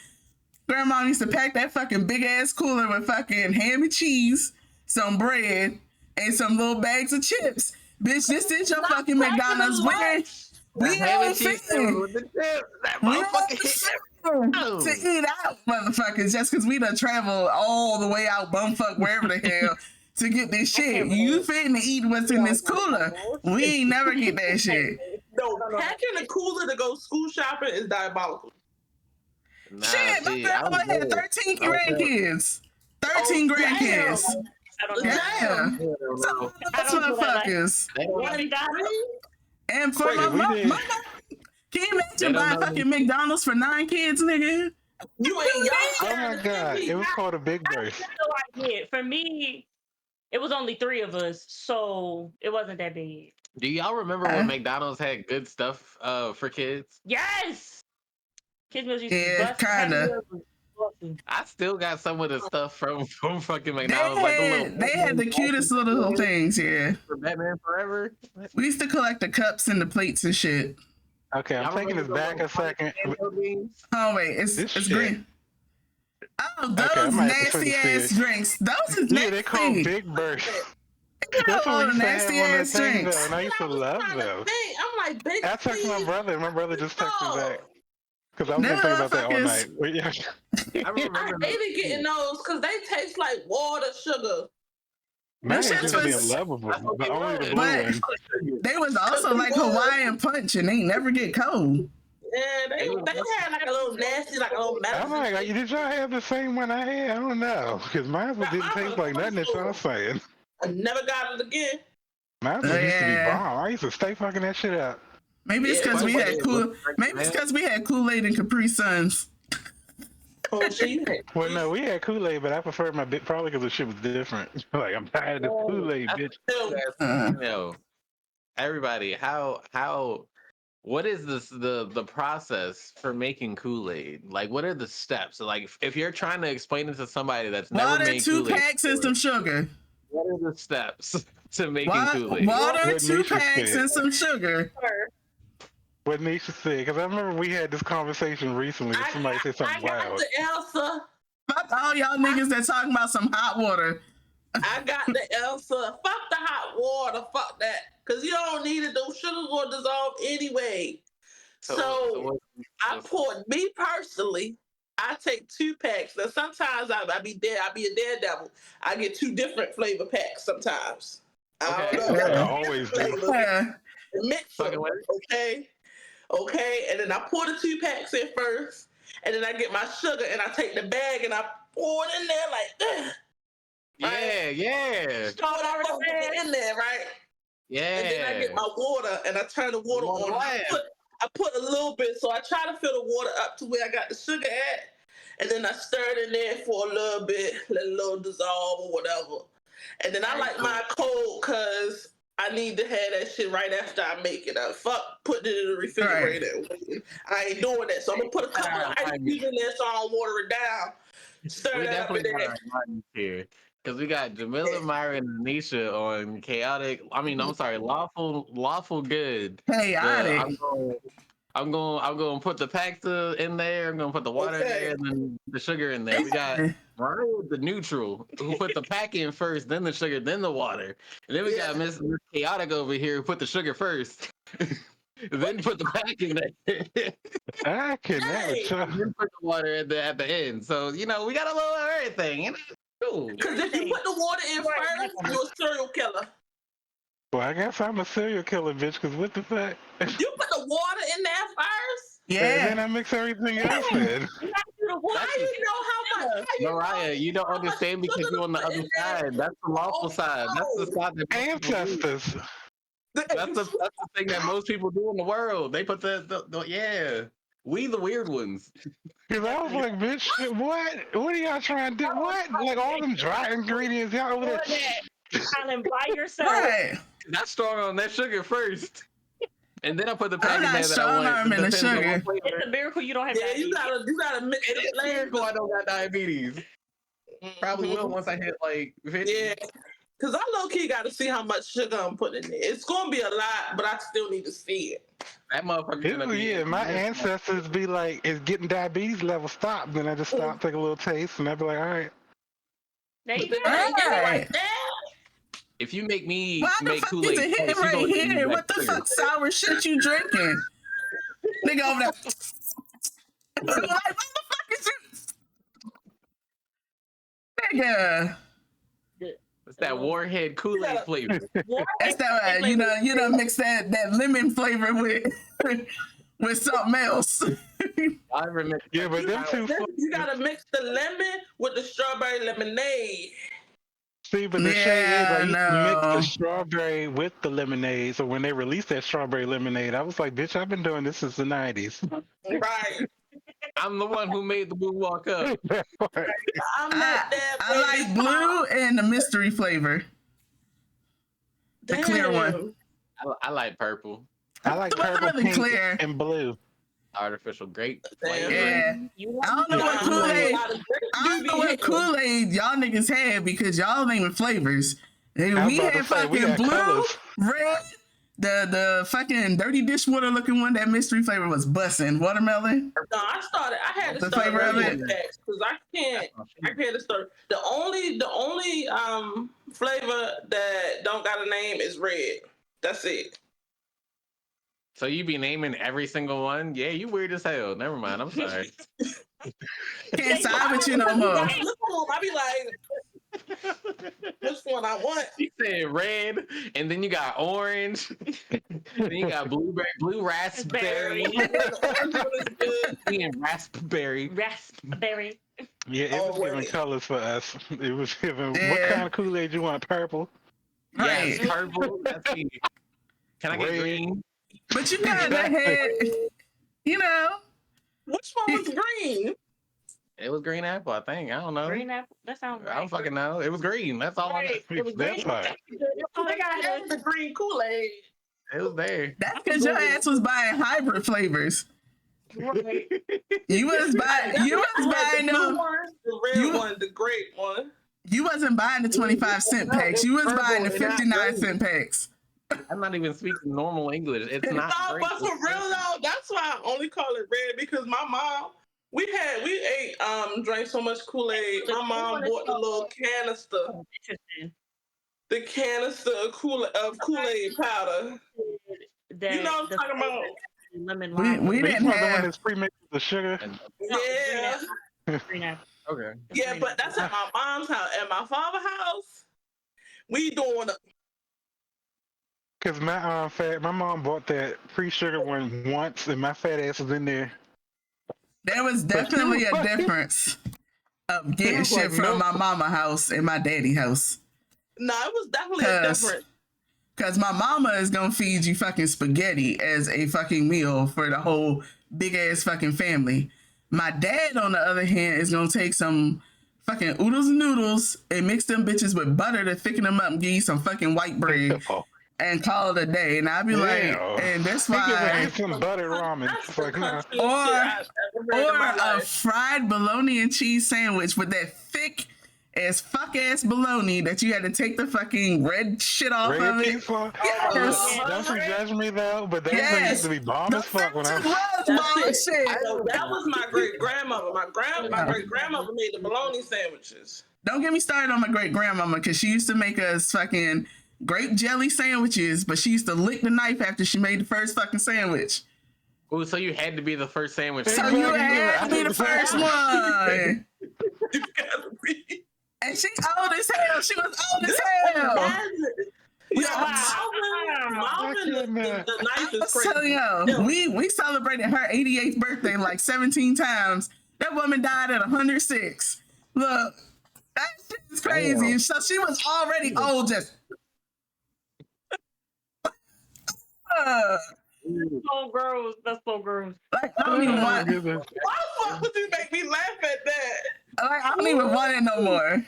Speaker 4: grandma used to pack that fucking big ass cooler with fucking ham and cheese, some bread, and some little bags of chips. Bitch, this is your fucking McDonald's. We
Speaker 1: Ham
Speaker 4: ain't
Speaker 1: and cheese
Speaker 4: fitting.
Speaker 1: with the chips. That
Speaker 4: We
Speaker 1: motherfucker
Speaker 4: ain't
Speaker 1: hit
Speaker 4: fitting
Speaker 1: Oh.
Speaker 4: to eat out, motherfuckers, just because we done traveled all the way out bumfuck wherever the hell to get this shit. You fitting to eat what's in this cooler. We ain't never get that shit.
Speaker 3: No, packing a cooler to go school shopping is diabolical.
Speaker 1: Nah,
Speaker 4: Shit, my
Speaker 1: see, I
Speaker 4: grandma
Speaker 1: was
Speaker 4: had
Speaker 1: good.
Speaker 4: 13
Speaker 1: I was good.
Speaker 4: grandkids. 13
Speaker 3: Oh,
Speaker 4: grandkids.
Speaker 5: I don't know.
Speaker 4: Yeah.
Speaker 1: Hell
Speaker 4: So,
Speaker 1: no.
Speaker 4: those motherfuckers.
Speaker 1: They don't
Speaker 5: What
Speaker 1: know.
Speaker 5: McDonald's?
Speaker 4: And for
Speaker 2: Crazy,
Speaker 4: my
Speaker 2: we
Speaker 4: mom,
Speaker 2: did.
Speaker 4: can you
Speaker 1: They
Speaker 4: imagine
Speaker 1: don't
Speaker 4: buying
Speaker 1: know
Speaker 4: fucking McDonald's for 9 kids, nigga?
Speaker 3: You ain't y'all
Speaker 2: Oh
Speaker 3: sharing
Speaker 2: my
Speaker 3: the
Speaker 2: god,
Speaker 3: same
Speaker 2: it was called a big burst.
Speaker 5: No idea. For me, it was only 3 of us, so it wasn't that big.
Speaker 1: Do y'all remember when McDonald's had good stuff for kids?
Speaker 5: Yes, kids meals used to be
Speaker 4: Yeah,
Speaker 5: busted. Happy
Speaker 4: kinda.
Speaker 5: Meals was busting.
Speaker 1: I still got some of the stuff from fucking
Speaker 4: They
Speaker 1: McDonald's, like the little
Speaker 4: had the cutest little things here.
Speaker 1: for Batman Forever.
Speaker 4: We used to collect the cups and the plates and shit.
Speaker 2: Okay, I'm
Speaker 1: Y'all
Speaker 2: taking
Speaker 1: remember
Speaker 2: this
Speaker 1: the
Speaker 2: back
Speaker 1: little
Speaker 2: a second.
Speaker 1: Oreo beans?
Speaker 4: Oh wait,
Speaker 2: This
Speaker 4: it's
Speaker 2: shit.
Speaker 4: green. Oh,
Speaker 2: Okay, I
Speaker 4: those
Speaker 2: might have to
Speaker 4: nasty
Speaker 2: see
Speaker 4: ass
Speaker 2: it.
Speaker 4: drinks. Those is
Speaker 2: Yeah, they call
Speaker 4: nasty.
Speaker 2: big burst.
Speaker 4: Look
Speaker 2: That's
Speaker 4: at
Speaker 2: what we
Speaker 4: all
Speaker 2: used to have
Speaker 4: nasty
Speaker 2: on that
Speaker 4: ass
Speaker 2: thing though,
Speaker 4: drinks.
Speaker 2: and I used to love
Speaker 3: trying to
Speaker 2: them.
Speaker 3: think. I'm like, bitch,
Speaker 2: I texted my
Speaker 3: please.
Speaker 2: brother, and my brother just texted me back.
Speaker 3: No.
Speaker 2: Because I was
Speaker 4: Them
Speaker 2: gonna think about that all
Speaker 4: motherfuckers.
Speaker 2: night. But yeah.
Speaker 1: I
Speaker 3: I
Speaker 1: remember those
Speaker 3: hated getting
Speaker 1: too.
Speaker 3: those because they taste like water sugar.
Speaker 2: Mine
Speaker 4: shits
Speaker 2: used to be
Speaker 4: was-
Speaker 2: unlovable,
Speaker 1: That's what
Speaker 2: but
Speaker 1: they
Speaker 2: only the
Speaker 1: was.
Speaker 2: blue
Speaker 4: But
Speaker 2: one.
Speaker 4: they was also like Hawaiian punch and they never get cold.
Speaker 3: Yeah, they had like a little nasty, like a little
Speaker 2: I'm
Speaker 3: medicine.
Speaker 2: like, did y'all have the same one I had? I don't know. Because mine didn't taste like nothing that y'all saying.
Speaker 3: I never got it again.
Speaker 2: Mine used to be
Speaker 4: Yeah.
Speaker 2: bomb. I used to stay fucking that shit up.
Speaker 4: Maybe it's
Speaker 3: Yeah,
Speaker 4: because
Speaker 3: but
Speaker 4: we
Speaker 3: what
Speaker 4: had
Speaker 3: it
Speaker 4: cool. Maybe it's because we had Kool-Aid and Capri Suns.
Speaker 3: Oh, she
Speaker 2: Well, no, we had Kool-Aid, but I preferred my bit probably because the shit was different. Like, I'm tired of this Kool-Aid, bitch.
Speaker 4: Uh,
Speaker 1: You know, everybody, what is the process for making Kool-Aid? Like, what are the steps? Like, if you're trying to explain it to somebody that's never
Speaker 4: water,
Speaker 1: made
Speaker 4: 2
Speaker 1: Kool-Aid,
Speaker 4: packs, and some sugar.
Speaker 1: what are the steps to making Kool-Aid?
Speaker 4: Water,
Speaker 2: What
Speaker 4: 2
Speaker 2: Nisha
Speaker 4: packs,
Speaker 2: said.
Speaker 4: and some sugar.
Speaker 2: What Nisha said, because I remember we had this conversation recently. With somebody said
Speaker 3: I
Speaker 2: something
Speaker 3: got
Speaker 2: wild.
Speaker 3: the Elsa.
Speaker 4: Fuck all y'all niggas that talking about some hot water.
Speaker 3: I got the Elsa. Fuck the hot water. Fuck that. Because you don't need it. Those sugars will dissolve anyway. So I poured, me personally, I take 2 packs. Now sometimes I be a daredevil. I get 2 different flavor packs sometimes. I don't know.
Speaker 2: I always do.
Speaker 4: Yeah.
Speaker 3: Mix them, okay? Okay, and then I pour the 2 packs in first, and then I get my sugar and I take the bag and I pour it in there like that.
Speaker 1: Yeah.
Speaker 3: Pour it in there, right?
Speaker 1: Yeah.
Speaker 3: And then I get my water and I turn the water on. I put a little bit, so I try to fill the water up to where I got the sugar at, and then I stir it in there for a little bit, let it a little dissolve or whatever. And then I like mine cold because I need to have that shit right after I make it. Fuck putting it in the refrigerator. Right. I ain't doing that, so I'm gonna put a couple of ice cubes in there so I don't water it down. Stir that up in there.
Speaker 1: Here. Because we got Jamila, Myra, and Anisha on chaotic. I'm sorry, lawful good.
Speaker 4: Chaotic.
Speaker 1: I'm going to put the packs in there. I'm going to put the water in there, and then the sugar in there. We got Mariah, the neutral, who put the pack in first, then the sugar, then the water, and then we got Miss Chaotic over here who put the sugar first. Then put the pack in there.
Speaker 2: I can never tell.
Speaker 1: Then put the water at the end. So we got a little of everything. Cool.
Speaker 3: Because if you put the water in first, you're a serial killer.
Speaker 2: Well, I guess I'm a serial killer, bitch. Because what the fuck?
Speaker 3: You put the water in there first.
Speaker 4: Yeah.
Speaker 2: And then I mix everything else in.
Speaker 3: Why do you know how much?
Speaker 1: Mariah, you don't understand because you're on the other side. That's the lawful side. That's the side that
Speaker 2: Ancestors.
Speaker 1: That's the thing that most people do in the world. They put we the weird ones.
Speaker 2: Because I was like, bitch, what are y'all trying to do? What? Like all them dry ingredients, y'all over there.
Speaker 5: Kind of by yourself.
Speaker 4: Right.
Speaker 1: Not strong on that sugar first. And then I put the pack
Speaker 4: I'm
Speaker 1: in there
Speaker 4: not
Speaker 1: that
Speaker 4: strong
Speaker 1: I
Speaker 4: arming the sugar.
Speaker 5: It's a miracle you don't have
Speaker 3: Yeah, you gotta mix
Speaker 1: It is a miracle I don't got diabetes. Probably will once I hit like 50.
Speaker 3: Yeah. Because I low-key got to see how much sugar I'm putting in there. It's going to be a lot, but I still need to see it.
Speaker 1: That motherfucker's gonna be.
Speaker 2: My ancestors be like, it's getting diabetes level stopped. Then I just stop, take a little taste, and I'd be like, all right.
Speaker 5: There you go.
Speaker 4: Right.
Speaker 1: If you make me
Speaker 4: Why the
Speaker 1: make
Speaker 4: fuck
Speaker 1: Kool-Aid,
Speaker 4: is it hitting right here? What the fuck sour shit you drinking? Nigga over there. Like, what the fuck is it? Nigga.
Speaker 1: It's that Warhead Kool-Aid flavor.
Speaker 4: That's that you know mix that lemon flavor with something else.
Speaker 1: I remember.
Speaker 2: Yeah, but them two.
Speaker 3: You gotta mix the lemon with the strawberry lemonade.
Speaker 2: See, but the shade is I used to mix the strawberry with the lemonade. So when they released that strawberry lemonade, I was like, bitch, I've been doing this since the 90s.
Speaker 3: Right.
Speaker 1: I'm the one who made the boo walk up.
Speaker 3: I'm that dad.
Speaker 4: I like blue and the mystery flavor. The clear one.
Speaker 1: I like purple.
Speaker 2: I like
Speaker 4: It wasn't
Speaker 2: purple,
Speaker 4: really
Speaker 2: pink,
Speaker 4: clear.
Speaker 2: and blue.
Speaker 1: Artificial grape
Speaker 3: Damn.
Speaker 1: flavor.
Speaker 4: Yeah. I don't know what Kool-Aid. I don't know what Kool-Aid y'all niggas had because y'all naming flavors. And
Speaker 2: I was
Speaker 4: we
Speaker 2: about to
Speaker 4: had
Speaker 2: say, we
Speaker 4: fucking
Speaker 2: got
Speaker 4: blue,
Speaker 2: colors.
Speaker 4: red, the fucking dirty dishwater looking one. That mystery flavor was bussin'. Watermelon.
Speaker 3: No, I had to
Speaker 4: The
Speaker 3: start
Speaker 4: flavor of
Speaker 3: regular
Speaker 4: it?
Speaker 3: packs because I can't start. The only flavor that don't got a name is red. That's it.
Speaker 1: So you be naming every single one? Yeah, you weird as hell. Never mind. I'm sorry.
Speaker 4: Can't side with you no more.
Speaker 3: I be like, which one I want?
Speaker 1: You said red, and then you got orange, then you got blueberry, blue raspberry, and raspberry.
Speaker 5: Raspberry.
Speaker 2: Yeah, it was giving colors for us. It was giving. What
Speaker 4: Yeah.
Speaker 2: kind of Kool-Aid you want? Purple.
Speaker 1: Yes,
Speaker 4: Right.
Speaker 1: purple. That's me. Can I get
Speaker 2: Red.
Speaker 1: green?
Speaker 4: But you got that head, you know.
Speaker 3: Which one was green?
Speaker 1: It was green apple, I think. I don't know.
Speaker 5: Green apple. That sounds right.
Speaker 1: I don't fucking know. It was green. That's all I know.
Speaker 5: Right. It was
Speaker 2: That's
Speaker 5: green.
Speaker 2: right.
Speaker 3: Oh my God, that was the green Kool-Aid.
Speaker 1: It was there.
Speaker 4: That's because your ass was buying hybrid flavors.
Speaker 5: Right.
Speaker 4: You was buying
Speaker 3: the blue
Speaker 4: them.
Speaker 3: one, the red
Speaker 4: You-
Speaker 3: one, the grape one.
Speaker 4: You wasn't buying the 25-cent packs. You was buying the 59-cent packs.
Speaker 1: I'm not even speaking normal English. It's not
Speaker 3: No,
Speaker 1: great.
Speaker 3: but for real though, that's why I only call it red because my mom, we ate drank so much Kool-Aid. My mom bought the little canister,
Speaker 5: Interesting.
Speaker 3: the canister of Kool-Aid powder. You know what I'm talking about?
Speaker 5: Lemon
Speaker 4: We
Speaker 5: lime.
Speaker 4: we
Speaker 2: But you
Speaker 4: didn't
Speaker 2: want the one
Speaker 4: have.
Speaker 2: that's pre-mixed with the sugar?
Speaker 3: Yeah.
Speaker 5: Green apple.
Speaker 1: Okay.
Speaker 3: Yeah, but that's at my mom's house. At my father's house, we doing
Speaker 2: Because my mom bought that pre-sugar one once, and my fat ass was in there.
Speaker 4: There was definitely a difference of getting
Speaker 2: was
Speaker 4: shit
Speaker 2: like
Speaker 4: from
Speaker 2: milk.
Speaker 4: my mama house and my daddy house.
Speaker 3: no, it was definitely a difference.
Speaker 4: Because my mama is going to feed you fucking spaghetti as a fucking meal for the whole big ass fucking family. My dad, on the other hand, is going to take some fucking oodles and noodles and mix them bitches with butter to thicken them up and give you some fucking white bread and call it a day. And I'd be like, and that's
Speaker 2: He giving
Speaker 4: why.
Speaker 2: me some buttered ramen. It's like, nah.
Speaker 4: Or a fried bologna and cheese sandwich with that thick as fuck ass bologna that you had to take the fucking red shit off
Speaker 2: Red
Speaker 4: of it.
Speaker 2: pizza?
Speaker 4: Yes.
Speaker 2: Don't you judge me though, but that thing
Speaker 4: Yes.
Speaker 2: used to be bomb as fuck when I was.
Speaker 4: Bullshit.
Speaker 3: That was my great grandmother. My great grandmother made the bologna sandwiches.
Speaker 4: Don't get me started on my great grandmama because she used to make us fucking grape jelly sandwiches, but she used to lick the knife after she made the first fucking sandwich.
Speaker 1: Oh, so you had to be the first sandwich.
Speaker 4: So you had to be the first one.
Speaker 3: You gotta be.
Speaker 4: And she old as hell. She was old as hell.
Speaker 3: Marvin, the knife is
Speaker 4: So
Speaker 3: crazy.
Speaker 4: yo, we celebrated her 88th birthday like 17 times. That woman died at 106. Look, that shit is crazy.
Speaker 1: Damn.
Speaker 4: So she was already old. Just
Speaker 5: So gross. That's so gross.
Speaker 4: like I don't even want.
Speaker 3: Why the fuck would you make me laugh at that?
Speaker 4: Like I don't even want it no more.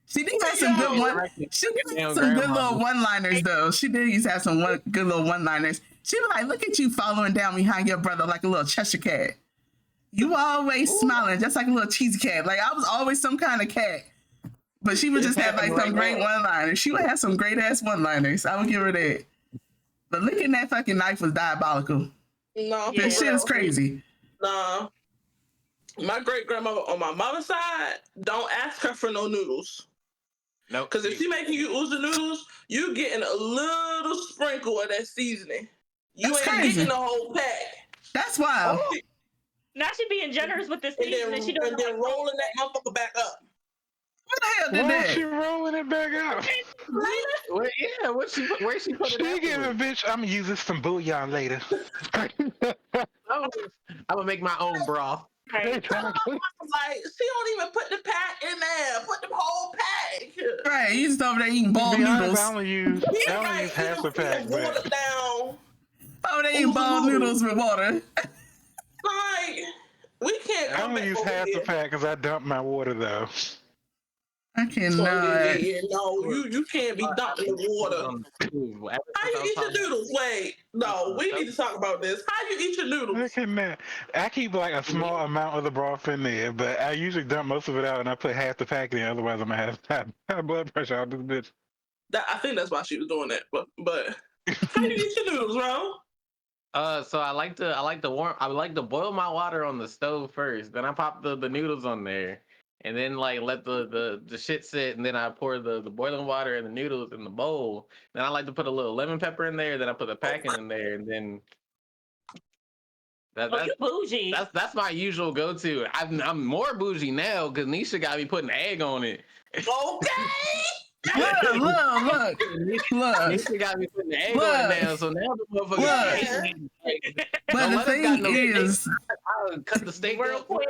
Speaker 4: She did have some good one. She did have some good little one-liners though. She did used to have some good little one-liners. She was like, "Look at you following down behind your brother like a little Cheshire cat. You always smiling, just like a little cheesy cat. Like I was always some kind of cat." But she would just have like some great one-liners. She would have some great ass one-liners. I would give her that. But licking that fucking knife was diabolical.
Speaker 3: No,
Speaker 4: This shit is crazy.
Speaker 3: No. My great grandmother on my mama's side, don't ask her for no noodles.
Speaker 1: No,
Speaker 3: Because if she making you ooze the noodles, you getting a little sprinkle of that seasoning. You
Speaker 4: That's
Speaker 3: ain't
Speaker 4: crazy.
Speaker 3: getting the whole pack.
Speaker 4: That's wild.
Speaker 5: Now she being generous with this
Speaker 3: And
Speaker 5: season, and she
Speaker 3: then,
Speaker 5: doing
Speaker 3: and then rolling that motherfucker back up.
Speaker 4: What the hell did
Speaker 2: Why
Speaker 4: that?
Speaker 2: is she rolling it back up?
Speaker 1: Well, yeah, where she put
Speaker 2: She
Speaker 1: it?
Speaker 2: giving a bitch, I'm gonna use this some bouillon later.
Speaker 1: I'm gonna make my own broth.
Speaker 5: right.
Speaker 3: Like, she don't even put the pack in there. Put the whole pack.
Speaker 4: Right, you just over there eating ball
Speaker 2: To be honest,
Speaker 4: noodles.
Speaker 2: I only use half the pack, but
Speaker 3: Water down.
Speaker 4: Over there eating ball noodles with water.
Speaker 3: Like, We can't
Speaker 2: I
Speaker 3: come
Speaker 2: only
Speaker 3: back
Speaker 2: use
Speaker 3: over
Speaker 2: half the
Speaker 3: here.
Speaker 2: pack because I dumped my water though.
Speaker 4: I
Speaker 3: Oh,
Speaker 4: cannot.
Speaker 3: no, you can't be dumping the water. How you eat your noodles? Wait, no, we need to talk about this. How you eat your
Speaker 2: I
Speaker 3: noodles?
Speaker 2: cannot. I keep like a small amount of the broth in there, but I usually dump most of it out and I put half the pack in. Otherwise, I'm gonna have high blood pressure out this bitch.
Speaker 3: I think that's why she was doing that. But how you eat your noodles, bro?
Speaker 1: So I like to boil my water on the stove first. Then I pop the noodles on there, and then like let the shit sit, and then I pour the boiling water and the noodles in the bowl. Then I like to put a little lemon pepper in there. Then I put the packing in there, and then
Speaker 5: Oh, you bougie.
Speaker 1: that's my usual go to. I'm more bougie now because Nisha got me putting egg on it.
Speaker 3: Okay.
Speaker 4: Look.
Speaker 1: Nisha got me putting egg on it now, so now the motherfucker.
Speaker 4: But the thing is,
Speaker 1: I'll cut the steak
Speaker 5: Real
Speaker 1: up.
Speaker 5: quick.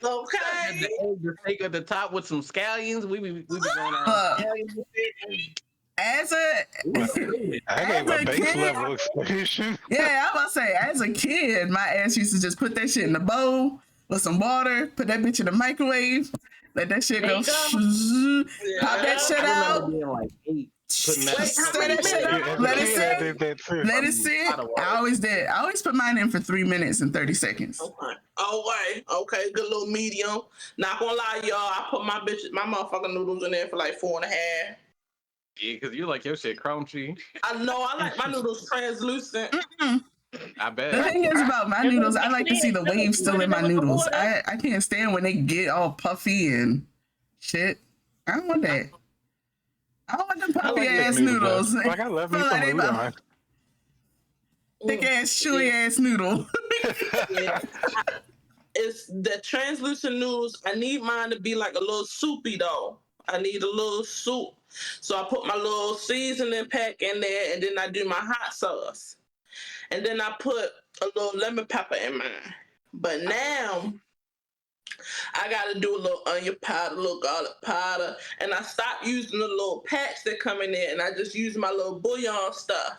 Speaker 3: Okay.
Speaker 1: The steak at the top with some scallions. We be going around
Speaker 4: Look.
Speaker 1: scallions.
Speaker 4: as a
Speaker 2: I gave
Speaker 4: As
Speaker 2: a
Speaker 4: a
Speaker 2: base
Speaker 4: kid-
Speaker 2: level explanation.
Speaker 4: yeah, I'm about to say, as a kid, my ass used to just put that shit in a bowl with some water, put that bitch in the microwave, let that shit
Speaker 5: There
Speaker 4: go,
Speaker 5: you go.
Speaker 4: pop that shit
Speaker 1: I remember
Speaker 4: out,
Speaker 1: being like 8, putting that.
Speaker 4: stir that shit
Speaker 2: Yeah,
Speaker 4: up,
Speaker 2: as a
Speaker 4: let it
Speaker 2: kid, I
Speaker 4: sit.
Speaker 2: did that too.
Speaker 4: Let it sit. I always did. I always put mine in for 3 minutes and 30 seconds.
Speaker 3: Okay. All right. Okay. Good little medium. Not gonna lie, y'all. I put my motherfucking noodles in there for like 4.5.
Speaker 1: Yeah, because you like your shit crunchy.
Speaker 3: I know. I like my noodles translucent.
Speaker 4: Mm-mm.
Speaker 1: I
Speaker 4: The
Speaker 1: bet.
Speaker 4: thing is about my noodles, I like to see the waves still in my noodles. I can't stand when they get all puffy and shit. I don't want that. I don't want them
Speaker 2: I
Speaker 4: puffy
Speaker 2: like thick
Speaker 4: ass
Speaker 2: noodles.
Speaker 4: noodles.
Speaker 2: Like I love me
Speaker 4: Feel
Speaker 2: some
Speaker 4: like they
Speaker 2: udon.
Speaker 4: thick ass, chewy ass noodle.
Speaker 3: Yeah. It's the translucent noodles. I need mine to be like a little soupy though. I need a little soup. So I put my little seasoning pack in there and then I do my hot sauce. And then I put a little lemon pepper in mine. But now I gotta do a little onion powder, a little garlic powder, and I stopped using the little packs that come in there and I just use my little bouillon stuff.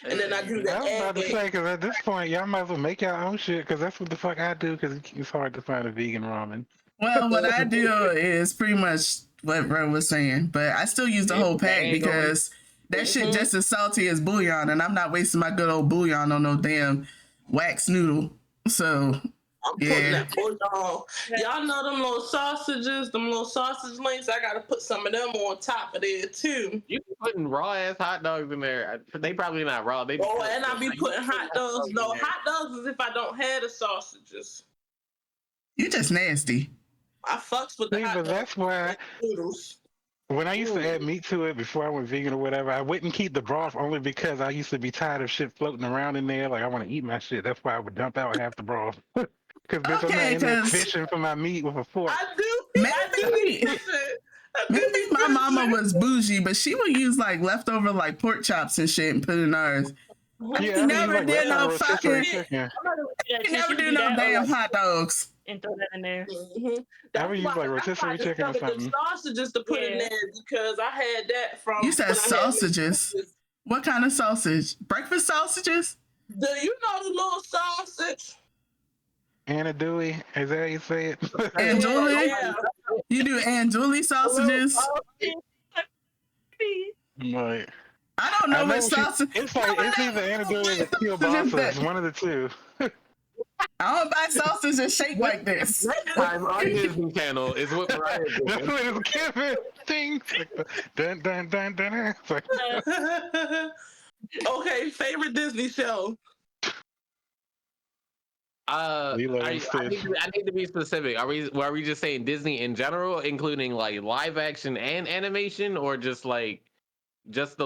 Speaker 3: And then I do the
Speaker 2: I was about to
Speaker 3: egg.
Speaker 2: say, because at this point, y'all might as well make your own shit, because that's what the fuck I do, because it's hard to find a vegan ramen.
Speaker 4: Well, what I do is pretty much what Bro was saying, but I still use the whole pack because that shit just as salty as bouillon, and I'm not wasting my good old bouillon on no damn wax noodle. So
Speaker 3: I'm putting that bouillon. Y'all know them little sausages, them little sausage links. I gotta put some of them on top of there too.
Speaker 1: You be putting raw ass hot dogs in there. They probably not raw. They be
Speaker 3: and I be putting hot dogs. No, hot dogs is if I don't have the sausages.
Speaker 4: you just nasty.
Speaker 3: I fucks with the
Speaker 2: See,
Speaker 3: hot
Speaker 2: but
Speaker 3: dogs.
Speaker 2: that's why
Speaker 3: Noodles.
Speaker 2: when I used to add meat to it before I went vegan or whatever, I wouldn't keep the broth only because I used to be tired of shit floating around in there. Like I want to eat my shit. That's why I would dump out half the broth. Because bitch, I'm not
Speaker 4: Okay,
Speaker 2: in there
Speaker 4: 'cause-
Speaker 2: fishing for my meat with a fork.
Speaker 3: I do.
Speaker 4: Maybe my mama was bougie, but she would use like leftover like pork chops and shit and put in ours.
Speaker 2: Yeah,
Speaker 4: You never did no fucking.
Speaker 2: chicken.
Speaker 4: You never do no damn hot dogs.
Speaker 5: And throw that in there.
Speaker 2: I would use like rotisserie chicken or
Speaker 3: The
Speaker 2: something.
Speaker 3: sausages to put in there because I had that from.
Speaker 4: You said
Speaker 3: when I had
Speaker 4: sausages. What kind of sausage? Breakfast sausages?
Speaker 3: Do you know the little sausage?
Speaker 2: Andouille, is that how you say it?
Speaker 4: Andouille?
Speaker 3: Yeah.
Speaker 4: You do andouille sausages?
Speaker 2: Like,
Speaker 4: I don't know which
Speaker 2: what
Speaker 4: sausage.
Speaker 2: it's like it's either andouille or kielbasa. It's one of the two.
Speaker 4: I don't buy sausages shaped like this.
Speaker 1: time on Disney Channel is what Mariah
Speaker 2: That's
Speaker 1: did.
Speaker 2: what it's giving. Thing. Dun dun dun dun. It's like,
Speaker 3: Okay, favorite Disney show.
Speaker 2: Lilo
Speaker 1: I
Speaker 2: and Stitch.
Speaker 1: need to be specific. Are we just saying Disney in general, including like live action and animation, or just the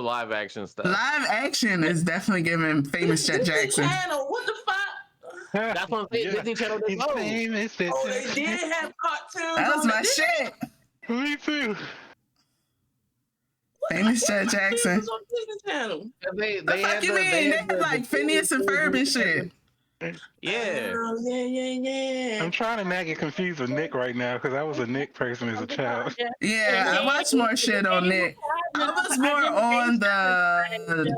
Speaker 1: live action stuff?
Speaker 4: Live action is definitely giving famous Chet
Speaker 3: Disney
Speaker 4: Jackson.
Speaker 3: Channel. What the fuck?
Speaker 1: That's what I'm saying.
Speaker 2: Yeah.
Speaker 1: Disney Channel did
Speaker 2: He's
Speaker 1: both.
Speaker 2: famous.
Speaker 3: Oh, they did have cartoons.
Speaker 4: That was
Speaker 3: on
Speaker 4: my
Speaker 3: it.
Speaker 4: shit.
Speaker 2: Me too.
Speaker 4: Famous Chet Jackson.
Speaker 3: Cartoons on Disney Channel.
Speaker 1: They
Speaker 4: The fuck you mean? They had like Phineas and Ferb and shit.
Speaker 1: Yeah.
Speaker 3: Oh, yeah.
Speaker 2: I'm trying to not get confused with Nick right now because I was a Nick person as a child.
Speaker 4: Yeah, I watched more shit on Nick. I was more on the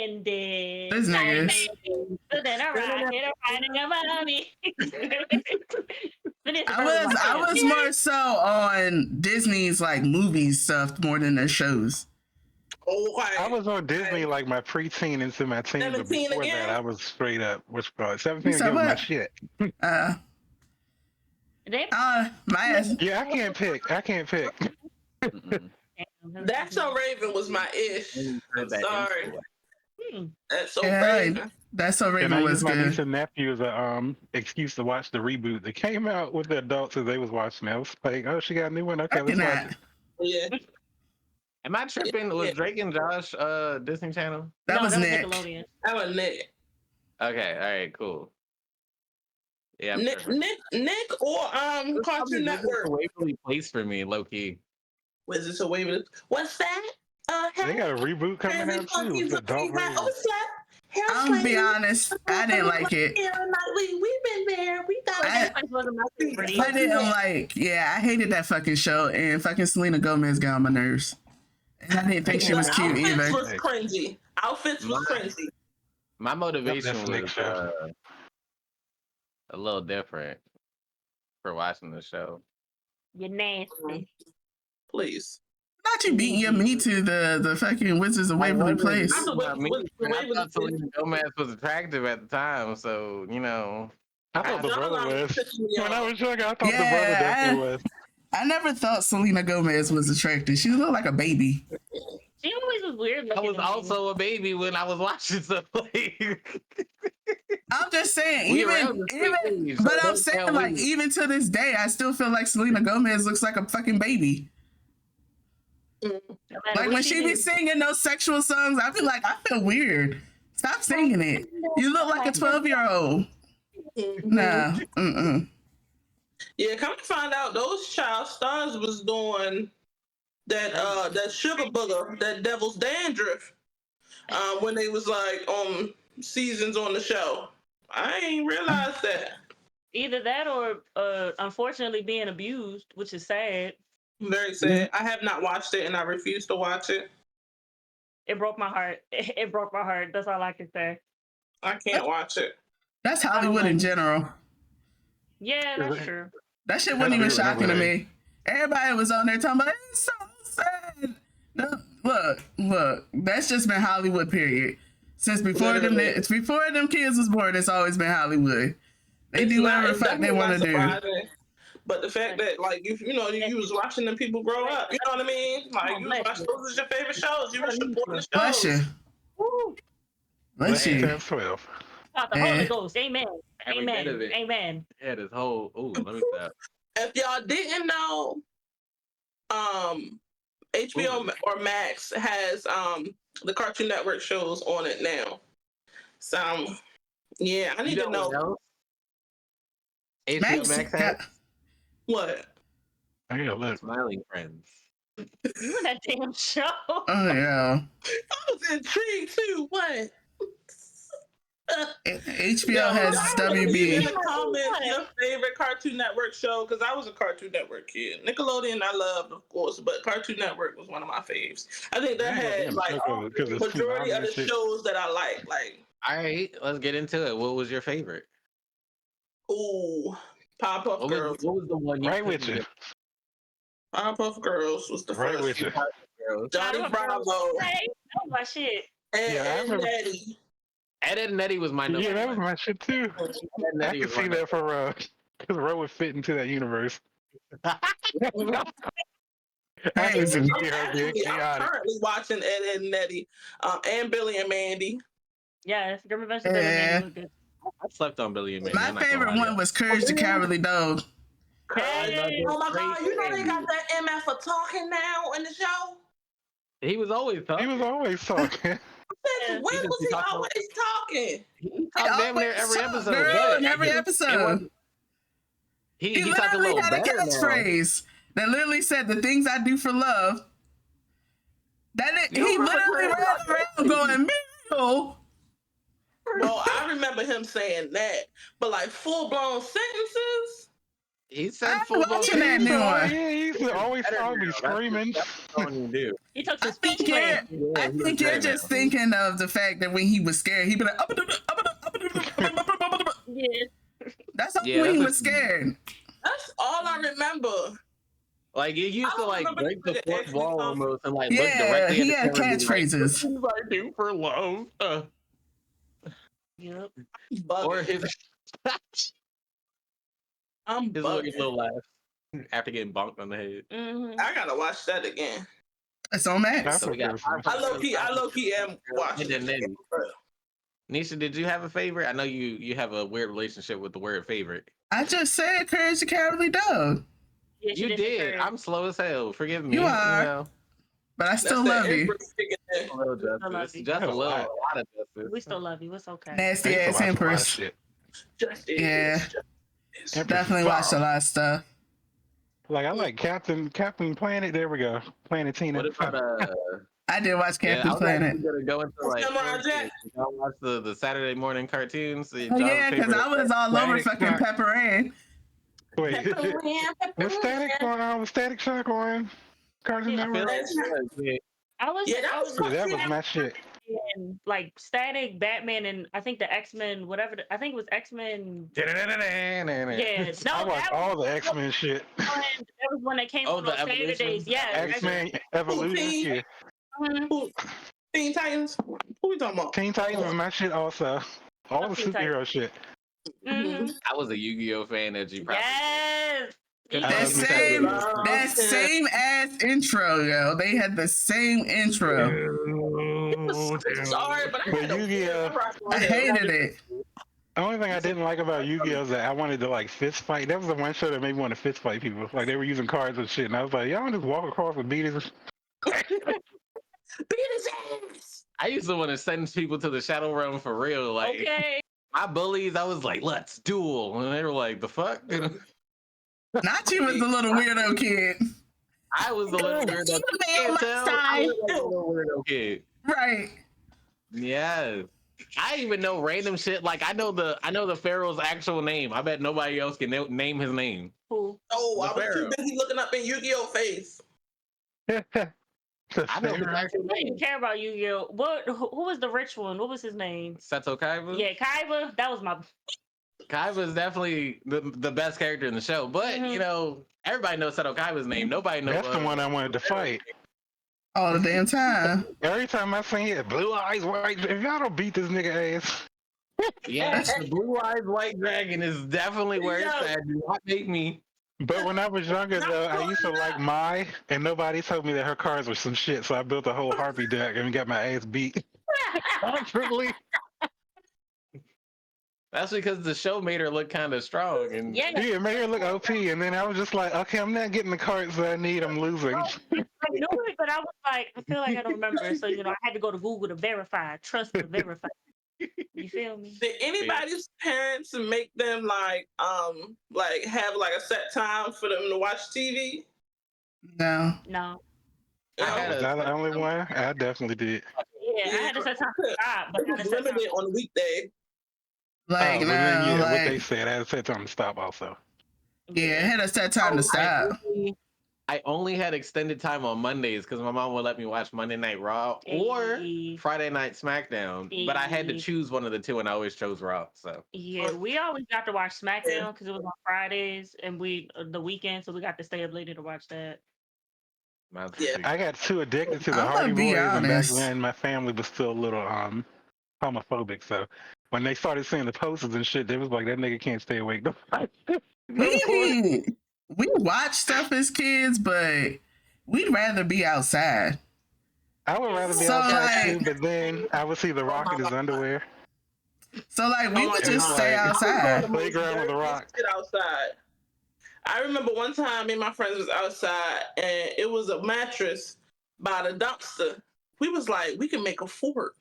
Speaker 5: ended.
Speaker 4: This nigga.
Speaker 5: So then I rocket a finding a mommy.
Speaker 4: I was more so on Disney's like movie stuff more than their shows.
Speaker 3: Okay.
Speaker 2: I was on Disney like my preteen into my teen, but
Speaker 3: 17
Speaker 2: before
Speaker 3: again?
Speaker 2: that, I was straight up. What's it called? 17
Speaker 4: So
Speaker 2: again was my
Speaker 4: what?
Speaker 2: shit.
Speaker 4: My ass.
Speaker 2: Yeah, I can't pick.
Speaker 3: That's So Raven was my ish. I'm sorry. That's So
Speaker 4: Yeah,
Speaker 3: Raven.
Speaker 4: That's So
Speaker 2: And I
Speaker 4: Raven was
Speaker 2: used my niece
Speaker 4: good.
Speaker 2: and nephew as a excuse to watch the reboot that came out with the adults as they was watching it. I was like, oh, she got a new one. Okay, let's watch it.
Speaker 3: Yeah.
Speaker 1: Am I tripping? Was Drake and Josh Disney Channel?
Speaker 4: That was Nick.
Speaker 5: Nickelodeon.
Speaker 3: That was Nick.
Speaker 1: Okay, all right, cool. Yeah, I'm
Speaker 3: Nick or Cartoon Network.
Speaker 1: A Waverly Place for me, low key.
Speaker 3: Was this a Waverly? What's that?
Speaker 2: They got a reboot coming out too. With adult version.
Speaker 4: I'm gonna be honest, I didn't like it.
Speaker 3: We've been there. We thought
Speaker 4: I didn't like. Yeah, I hated that fucking show, and fucking Selena Gomez got on my nerves. And I didn't think she was cute either.
Speaker 3: Outfits was cringy.
Speaker 1: My motivation was a little different for watching the show.
Speaker 5: You're nasty.
Speaker 3: Please.
Speaker 4: Not you beating your meat to the fucking Wizards of Waverly Place.
Speaker 1: I thought Selena Gomez was attractive at the time, so you know.
Speaker 2: I thought the brother was. When I was younger, I thought the brother definitely was.
Speaker 4: I never thought Selena Gomez was attractive. She looked like a baby.
Speaker 5: She always was weird.
Speaker 1: I was also a baby when I was watching stuff.
Speaker 4: I'm just saying, but I'm saying, like, even to this day, I still feel like Selena Gomez looks like a fucking baby. Like when she be singing those sexual songs, I feel like I feel weird. Stop singing it. You look like a 12-year-old. Nah.
Speaker 3: Yeah, come to find out, those child stars was doing that sugar booger, that devil's dandruff, when they was like on seasons on the show. I ain't realized that.
Speaker 5: Either that or unfortunately being abused, which is sad.
Speaker 3: Very sad. I have not watched it and I refuse to watch it.
Speaker 5: It broke my heart. It broke my heart. That's all I can say.
Speaker 3: I can't watch it.
Speaker 4: That's Hollywood in general.
Speaker 5: Yeah, that's true.
Speaker 4: That shit wasn't even shocking to me. Everybody was on there talking about it's so sad. No, look, that's just been Hollywood, period. Since before them kids was born, it's always been Hollywood. They do whatever the fuck they want to do.
Speaker 3: But the fact that, like, you was watching them people grow up, you know what I mean? Like, you was watching, those was your favorite shows. You were supporting the shows.
Speaker 4: Bless you. Bless you.
Speaker 2: 12.
Speaker 5: The Holy Ghost. Amen. Amen. Amen.
Speaker 1: Yeah, this whole. Ooh, let me stop.
Speaker 3: If y'all didn't know, HBO or Max has the Cartoon Network shows on it now. So, yeah, I need to know.
Speaker 1: HBO Max has
Speaker 3: what?
Speaker 2: I gotta look.
Speaker 1: Smiling Friends.
Speaker 5: You in that damn show?
Speaker 4: Oh yeah.
Speaker 3: I was intrigued too. What?
Speaker 4: HBO has WB.
Speaker 3: In the comments, your favorite Cartoon Network show, because I was a Cartoon Network kid. Nickelodeon I loved, of course, but Cartoon Network was one of my faves. I think that had like majority of the shows that I like. Like,
Speaker 1: all right, let's get into it. What was your favorite?
Speaker 3: Ooh, Powerpuff Girls.
Speaker 1: What was the one you
Speaker 2: right with you?
Speaker 3: Powerpuff Girls was the first.
Speaker 2: Right with you.
Speaker 3: Johnny Bravo.
Speaker 5: Hey, that was my shit.
Speaker 3: And Nettie.
Speaker 1: Ed and Nettie was my number.
Speaker 2: Yeah, that was my shit too. I can see that for because Ro would fit into that universe.
Speaker 3: I'm currently watching Ed and Nettie, and Billy and Mandy.
Speaker 5: Yes, Grim Adventures of Billy and Mandy was good.
Speaker 1: I slept on Billy and Mandy.
Speaker 4: My favorite one was Courage the Cowardly Dog.
Speaker 3: Hey. Oh my God! You know they got that MF for talking now in the show.
Speaker 1: He was always talking.
Speaker 3: When was he always talking?
Speaker 1: He talked damn near every episode.
Speaker 4: Girl, in every episode.
Speaker 1: He talked a little
Speaker 4: had a catchphrase that literally said, "The things I do for love." He literally ran around going, "Miracle."
Speaker 3: Well, I remember him saying that, but like full blown sentences.
Speaker 1: He said
Speaker 4: I'm
Speaker 1: full
Speaker 4: watching that new one.
Speaker 2: Yeah, he used to always saw me screaming.
Speaker 1: That's what you do.
Speaker 5: He took
Speaker 4: I
Speaker 5: some speech
Speaker 4: think you're,
Speaker 5: class.
Speaker 1: Yeah,
Speaker 4: I
Speaker 1: he
Speaker 4: think
Speaker 1: was
Speaker 4: you're
Speaker 1: great
Speaker 4: just
Speaker 1: now.
Speaker 4: thinking of the fact that when he was scared, he'd be like,
Speaker 5: Yeah.
Speaker 4: that's only
Speaker 1: Yeah,
Speaker 4: when
Speaker 1: that's
Speaker 4: he
Speaker 1: what
Speaker 4: was scared.
Speaker 3: That's all I remember.
Speaker 1: like it used
Speaker 3: I
Speaker 1: to
Speaker 3: don't
Speaker 1: like
Speaker 3: remember
Speaker 1: break
Speaker 3: this
Speaker 1: the
Speaker 3: nigga
Speaker 1: fourth
Speaker 3: actually
Speaker 1: wall
Speaker 3: talking.
Speaker 1: almost and like look
Speaker 4: Yeah,
Speaker 1: directly at
Speaker 4: he
Speaker 1: the
Speaker 4: had
Speaker 1: camera and be like,
Speaker 4: catchphrases.
Speaker 1: "What do I do for love?"
Speaker 5: Yep.
Speaker 1: Or
Speaker 3: Bugging.
Speaker 1: his
Speaker 3: I'm
Speaker 1: his weird
Speaker 3: bugging.
Speaker 1: little laugh after getting bonked on the head.
Speaker 5: Mm-hmm.
Speaker 3: I gotta watch that again.
Speaker 4: It's on Max.
Speaker 2: That's
Speaker 1: So we got
Speaker 2: okay.
Speaker 3: I low key am watching
Speaker 1: and
Speaker 3: it.
Speaker 1: then Nisha, did you have a favorite? I know you have a weird relationship with the word favorite.
Speaker 4: I just said Courage the Cowardly Dog.
Speaker 5: Yeah, she
Speaker 1: You
Speaker 5: did say
Speaker 1: did.
Speaker 5: Courage.
Speaker 1: I'm slow as hell. Forgive me.
Speaker 4: You
Speaker 1: You
Speaker 4: are,
Speaker 1: know,
Speaker 4: but I
Speaker 3: That's
Speaker 4: still
Speaker 3: the
Speaker 4: love you.
Speaker 3: Empress kicking in.
Speaker 1: a little
Speaker 5: We still love
Speaker 1: justice,
Speaker 5: you.
Speaker 1: just a
Speaker 2: That's a
Speaker 1: little,
Speaker 2: lot.
Speaker 1: a lot of justice.
Speaker 5: We still love you. It's okay.
Speaker 2: I
Speaker 4: Nasty
Speaker 2: used to
Speaker 4: ass
Speaker 2: watch a lot of
Speaker 4: Empress.
Speaker 2: shit.
Speaker 3: Just is.
Speaker 4: Yeah.
Speaker 3: Just is.
Speaker 2: Empress
Speaker 4: Definitely
Speaker 2: is
Speaker 4: watched a
Speaker 2: bomb.
Speaker 4: lot of stuff.
Speaker 2: Like I like Captain Planet. There we go. Planet Tina.
Speaker 1: What about
Speaker 4: I did watch
Speaker 1: Yeah, I
Speaker 4: Captain
Speaker 1: was
Speaker 4: Planet.
Speaker 1: actually gonna go into like
Speaker 3: Samurai Jack.
Speaker 1: y'all watch the Saturday morning cartoons.
Speaker 4: Oh yeah, because I was all over
Speaker 2: Static
Speaker 4: fucking
Speaker 2: Shock.
Speaker 4: Pepper Ann.
Speaker 2: Wait, was Static Shock on Cartoon
Speaker 5: Yeah,
Speaker 1: I feel
Speaker 2: Network?
Speaker 1: like yeah.
Speaker 5: I was
Speaker 3: Yeah, that
Speaker 5: I
Speaker 3: was
Speaker 5: was
Speaker 2: Yeah, that was my shit.
Speaker 5: in, like Static, Batman, and I think the X-Men, whatever. I think it was X-Men. Yeah, no,
Speaker 2: I watched
Speaker 5: that
Speaker 2: all the X-Men shit.
Speaker 5: that was when they came
Speaker 1: Oh,
Speaker 5: on
Speaker 1: the
Speaker 5: those
Speaker 1: Evolution?
Speaker 5: Saturdays. Yeah,
Speaker 2: X-Men Evolution. Yeah.
Speaker 5: Mhm.
Speaker 3: Teen Titans. Who we talking about?
Speaker 2: Teen Titans was my shit also. All the
Speaker 5: Teen Titans.
Speaker 2: superhero shit.
Speaker 5: Mhm.
Speaker 1: I was a Yu-Gi-Oh fan as you probably
Speaker 5: Yes.
Speaker 4: That same ass intro, yo. They had the same intro.
Speaker 3: Sorry, but I
Speaker 2: But
Speaker 3: had a
Speaker 2: Yu-Gi-Oh!
Speaker 4: I hated it.
Speaker 2: The only thing I didn't like about Yu-Gi-Oh! Is that I wanted to like fist fight. That was the one show that made me want to fist fight people. Like they were using cards and shit, and I was like, y'all just walk across and beat his.
Speaker 3: beat his ass.
Speaker 1: I used to want to send people to the Shadow Realm for real. Like
Speaker 5: Okay.
Speaker 1: my bullies, I was like, let's duel. And they were like, the fuck?
Speaker 4: Not you was the little weirdo kid.
Speaker 1: I was the little weirdo.
Speaker 4: You
Speaker 1: You
Speaker 4: made
Speaker 1: can't
Speaker 4: my
Speaker 1: tell. I
Speaker 4: side.
Speaker 1: was like the little weirdo kid.
Speaker 4: Right.
Speaker 1: Yes. I even know random shit. Like I know the Pharaoh's actual name. I bet nobody else can name his name.
Speaker 5: Who?
Speaker 3: Oh,
Speaker 1: The
Speaker 3: I was too
Speaker 1: Pharaoh.
Speaker 3: busy looking up in Yu-Gi-Oh face.
Speaker 1: I know his actual
Speaker 5: I didn't
Speaker 1: name.
Speaker 5: care about Yu-Gi-Oh. What? Who was the rich one? What was his name?
Speaker 1: Seto Kaiba.
Speaker 5: Yeah, Kaiba. That was my.
Speaker 1: Kaiba is definitely the best character in the show. But you know, everybody knows Seto Kaiba's name. Nobody knows.
Speaker 2: That's the one I wanted to fight.
Speaker 4: All the damn time.
Speaker 2: Every time I seen it, blue eyes, white. If y'all don't beat this nigga ass,
Speaker 1: Yes, the blue-eyed white dragon is definitely where it's at. Do not make me.
Speaker 2: but when I was younger though, I used to like Mai, and nobody told me that her cards were some shit. So I built a whole Harpy deck and got my ass beat. Constantly.
Speaker 1: That's because the show made her look kind of strong. And
Speaker 5: Yeah,
Speaker 2: Yeah, it made her look OP, and then I was just like, okay, I'm not getting the cards that I need. I'm losing.
Speaker 5: I knew it, but I was like, I feel like I don't remember. So I had to go to Google to verify. Trust to verify. You feel me?
Speaker 3: Did anybody's parents make them like have like a set time for them to watch TV?
Speaker 4: No.
Speaker 5: No.
Speaker 3: You know?
Speaker 1: had
Speaker 2: Was I the only one? I definitely did.
Speaker 5: Yeah, I had to set time to stop, but
Speaker 3: It
Speaker 5: I
Speaker 3: was
Speaker 5: had to set time.
Speaker 3: limited on the weekday.
Speaker 4: Like,
Speaker 2: But
Speaker 4: no,
Speaker 2: then, yeah, what they
Speaker 4: like,
Speaker 2: said, I had to set time to stop also.
Speaker 4: yeah, it had a set time to stop.
Speaker 1: I only had extended time on Mondays because my mom would let me watch Monday Night Raw or
Speaker 5: Hey.
Speaker 1: Friday Night SmackDown. But I had to
Speaker 5: Hey.
Speaker 1: choose one of the two, and I always chose Raw. So
Speaker 5: Yeah, we always got to watch SmackDown because it was on Fridays and the weekend, so we got to stay up later to watch that.
Speaker 3: Yeah.
Speaker 2: I got too addicted to the
Speaker 4: I'm gonna
Speaker 2: Hardy
Speaker 4: be
Speaker 2: Boys, and back
Speaker 4: honest.
Speaker 2: then my family was still a little homophobic. So when they started seeing the posters and shit, they was like, that nigga can't stay awake.
Speaker 4: We watch stuff as kids, but we'd rather be outside.
Speaker 2: I would rather be
Speaker 4: So,
Speaker 2: outside
Speaker 4: like-
Speaker 2: too, but then I would see The Rock in his underwear.
Speaker 4: So like we
Speaker 3: Oh,
Speaker 4: would
Speaker 3: my
Speaker 4: just
Speaker 2: God.
Speaker 4: stay
Speaker 2: Like-
Speaker 4: outside.
Speaker 2: Playground with The Rock.
Speaker 3: Sit outside. I remember one time me and my friends was outside and it was a mattress by the dumpster. We was like, we can make a fort.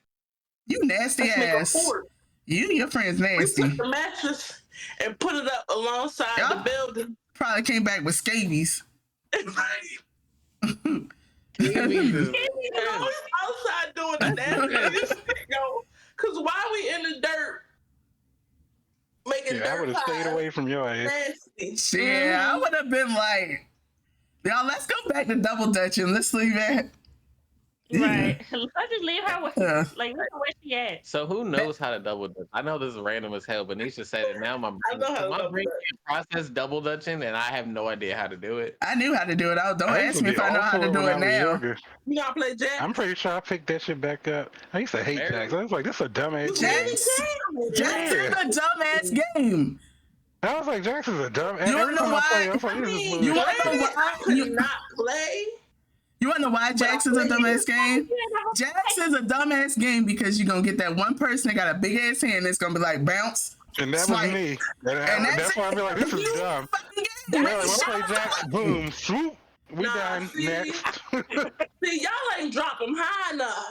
Speaker 4: You nasty
Speaker 3: Let's make a
Speaker 4: ass.
Speaker 3: fort.
Speaker 4: You and your friends
Speaker 3: We
Speaker 4: nasty.
Speaker 3: took the mattress and put it up alongside
Speaker 4: Yeah.
Speaker 3: the building.
Speaker 4: Probably came back with scabies.
Speaker 3: And I was outside doing the damn thing. Yo, because while we in the dirt, making
Speaker 2: Yeah, I
Speaker 3: dirt
Speaker 2: would have stayed
Speaker 3: pies.
Speaker 2: away from your ass.
Speaker 3: Nasty.
Speaker 4: Yeah, I would have been like, y'all, let's go back to double dutching. Let's leave it.
Speaker 5: Right. Let's just leave her
Speaker 4: Yeah.
Speaker 5: leave her where she at.
Speaker 1: So who knows how to double dutch? I know this is random as hell, but Nisha said it now.
Speaker 3: I know how to
Speaker 1: My
Speaker 3: double
Speaker 1: brain
Speaker 3: dutch.
Speaker 1: can't process double dutching, and I have no idea how to do it.
Speaker 4: I knew how to do it. Don't
Speaker 2: I used
Speaker 4: ask
Speaker 2: to
Speaker 4: me
Speaker 2: be
Speaker 4: if I know
Speaker 2: all
Speaker 4: how
Speaker 2: for
Speaker 4: to
Speaker 2: it
Speaker 4: do
Speaker 2: when I
Speaker 4: it
Speaker 2: was
Speaker 4: now.
Speaker 2: younger.
Speaker 3: You know how to play Jack?
Speaker 2: I'm pretty sure I picked that shit back up. I used to hate
Speaker 1: Very-
Speaker 2: Jacks. I was like, this is a dumbass
Speaker 4: Jacks,
Speaker 2: game.
Speaker 4: Jacks is
Speaker 2: Yeah.
Speaker 4: a dumbass game.
Speaker 2: I was like, Jacks is a dumb.
Speaker 4: You wanna
Speaker 2: Every
Speaker 4: know
Speaker 2: time I play,
Speaker 4: why?
Speaker 2: I was like, this is
Speaker 4: You
Speaker 2: bullshit.
Speaker 4: wanna know why?
Speaker 3: I could not play.
Speaker 4: You wanna know why Jax is a dumbass game? Jax is a dumbass game because you're gonna get that one person that got a big ass hand that's gonna be like bounce.
Speaker 2: And that
Speaker 4: swipe.
Speaker 2: was me.
Speaker 4: And
Speaker 2: That's why I be like, this is dumb.
Speaker 4: Fucking game.
Speaker 2: Yeah, like, when I play Jacks, boom, swoop, we
Speaker 3: Nah,
Speaker 2: done.
Speaker 3: see?
Speaker 2: Next.
Speaker 3: See, y'all ain't drop them high enough.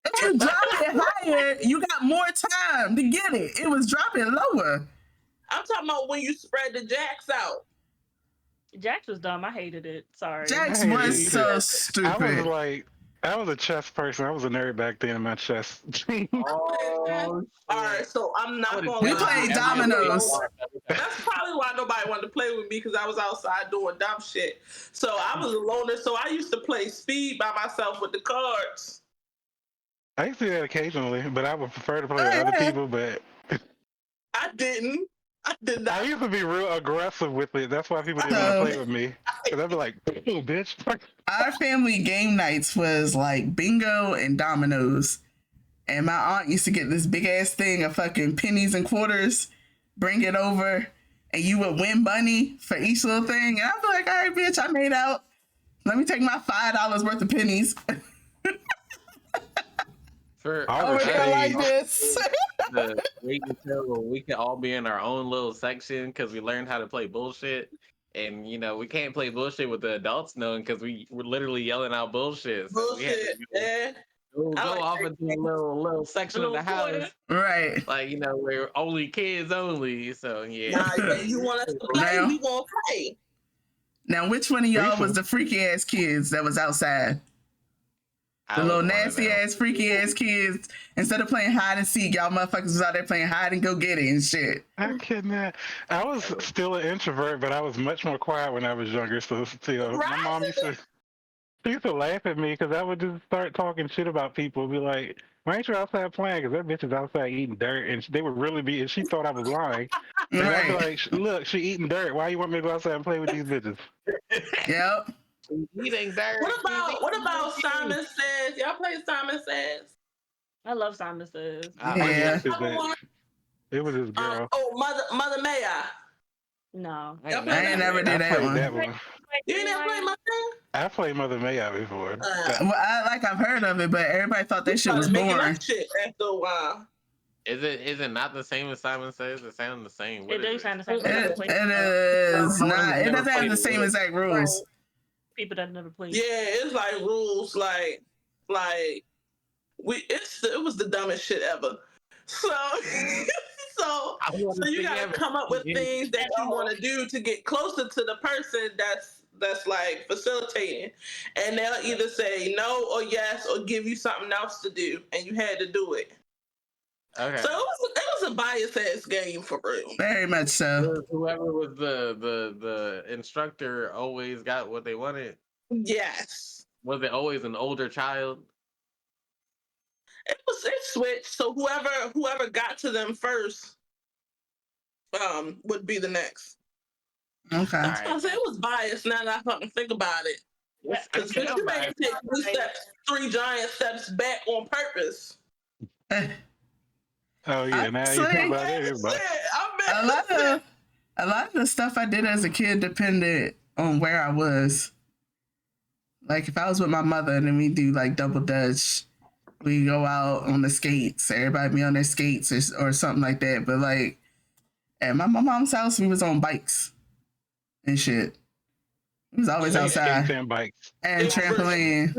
Speaker 4: If you drop it higher, you got more time to get it. It was dropping lower.
Speaker 3: I'm talking about when you spread the jacks out.
Speaker 5: Jax was dumb. I hated it. Sorry.
Speaker 4: Jax
Speaker 2: I hated
Speaker 4: was
Speaker 2: it.
Speaker 4: so
Speaker 2: I was
Speaker 4: stupid.
Speaker 2: like, I was a chess person. I was a nerd back then in my chess.
Speaker 1: Oh,
Speaker 3: All right, so I'm not gonna
Speaker 4: We
Speaker 3: lie.
Speaker 4: played dominoes.
Speaker 3: That's probably why nobody wanted to play with me because I was outside doing dumb shit. So I was a loner. So I used to play speed by myself with the cards.
Speaker 2: I used to do that occasionally, but I would prefer to play with other people. But
Speaker 3: I didn't. I did not.
Speaker 2: I used to be real aggressive with it. That's why people didn't want to play with me. Because I'd be like, oh, bitch.
Speaker 4: Our family game nights was like bingo and dominoes. And my aunt used to get this big ass thing of fucking pennies and quarters, bring it over, and you would win money for each little thing. And I'd be like, all right, bitch, I made out. Let me take my $5 worth of pennies. Over here like this.
Speaker 1: Wait until we can all be in our own little section because we learned how to play bullshit. And, you know, we can't play bullshit with the adults knowing because we were literally yelling out bullshit. So we had
Speaker 3: Bullshit.
Speaker 1: to
Speaker 3: Yeah.
Speaker 1: go
Speaker 3: like
Speaker 1: off into a little section of the house.
Speaker 4: Right.
Speaker 1: Like, you know, we're only kids only. So, yeah.
Speaker 3: Nah, yeah, you want us to play?
Speaker 4: Now-
Speaker 3: We gonna play.
Speaker 4: Now, which one of y'all was the freaky ass kids that was outside? The little nasty ass, freaky ass kids. Instead of playing hide and seek, y'all motherfuckers was out there playing hide and go get it and shit.
Speaker 2: I couldn't. I was still an introvert, but I was much more quiet when I was younger. So, my mom used to laugh at me because I would just start talking shit about people. Be like, why ain't you outside playing? Because that bitch is outside eating dirt. And they would really be, and she thought I was lying. And I'd be like, look, she eating dirt. Why you want me to go outside and play with these bitches?
Speaker 4: Yep.
Speaker 1: Eating dirt.
Speaker 3: What about Simon Says? Y'all play Simon Says?
Speaker 5: I love Simon Says.
Speaker 4: Yeah.
Speaker 2: It was this girl.
Speaker 3: Mother May I?
Speaker 5: No.
Speaker 3: Y'all
Speaker 4: I
Speaker 3: play
Speaker 4: ain't never did that one.
Speaker 3: You ain't never played Mother May?
Speaker 2: I played Mother May I before.
Speaker 4: Well, I've heard of it, but everybody thought that shit was
Speaker 3: Making
Speaker 4: boring.
Speaker 3: up shit after a while.
Speaker 1: Is it not the same as Simon Says? It sounds the same. What
Speaker 5: It
Speaker 1: is
Speaker 5: does sound the same.
Speaker 4: It is not. It doesn't have the same exact rules.
Speaker 5: People that never played.
Speaker 3: Yeah, it's like rules, like it was the dumbest shit ever. So so you gotta come up with things that you want to do to get closer to the person that's like facilitating, and they'll either say no or yes or give you something else to do, and you had to do it.
Speaker 1: Okay.
Speaker 3: So it was a biased ass game for real.
Speaker 4: Very much so.
Speaker 1: Whoever was the instructor always got what they wanted.
Speaker 3: Yes.
Speaker 1: Was it always an older child?
Speaker 3: It switched. So whoever got to them first would be the next.
Speaker 4: Okay.
Speaker 1: All right.
Speaker 3: So it was biased now that I fucking think about it. Because you make take 3 giant steps back on purpose.
Speaker 2: Oh yeah, now you talk about everybody.
Speaker 4: A lot of the stuff I did as a kid depended on where I was. Like if I was with my mother and then we do like double dutch, we go out on the skates. Everybody be on their skates or something like that. But like at my mom's house, we was on bikes and shit. We was always outside.
Speaker 2: Skates and bikes.
Speaker 4: And trampoline.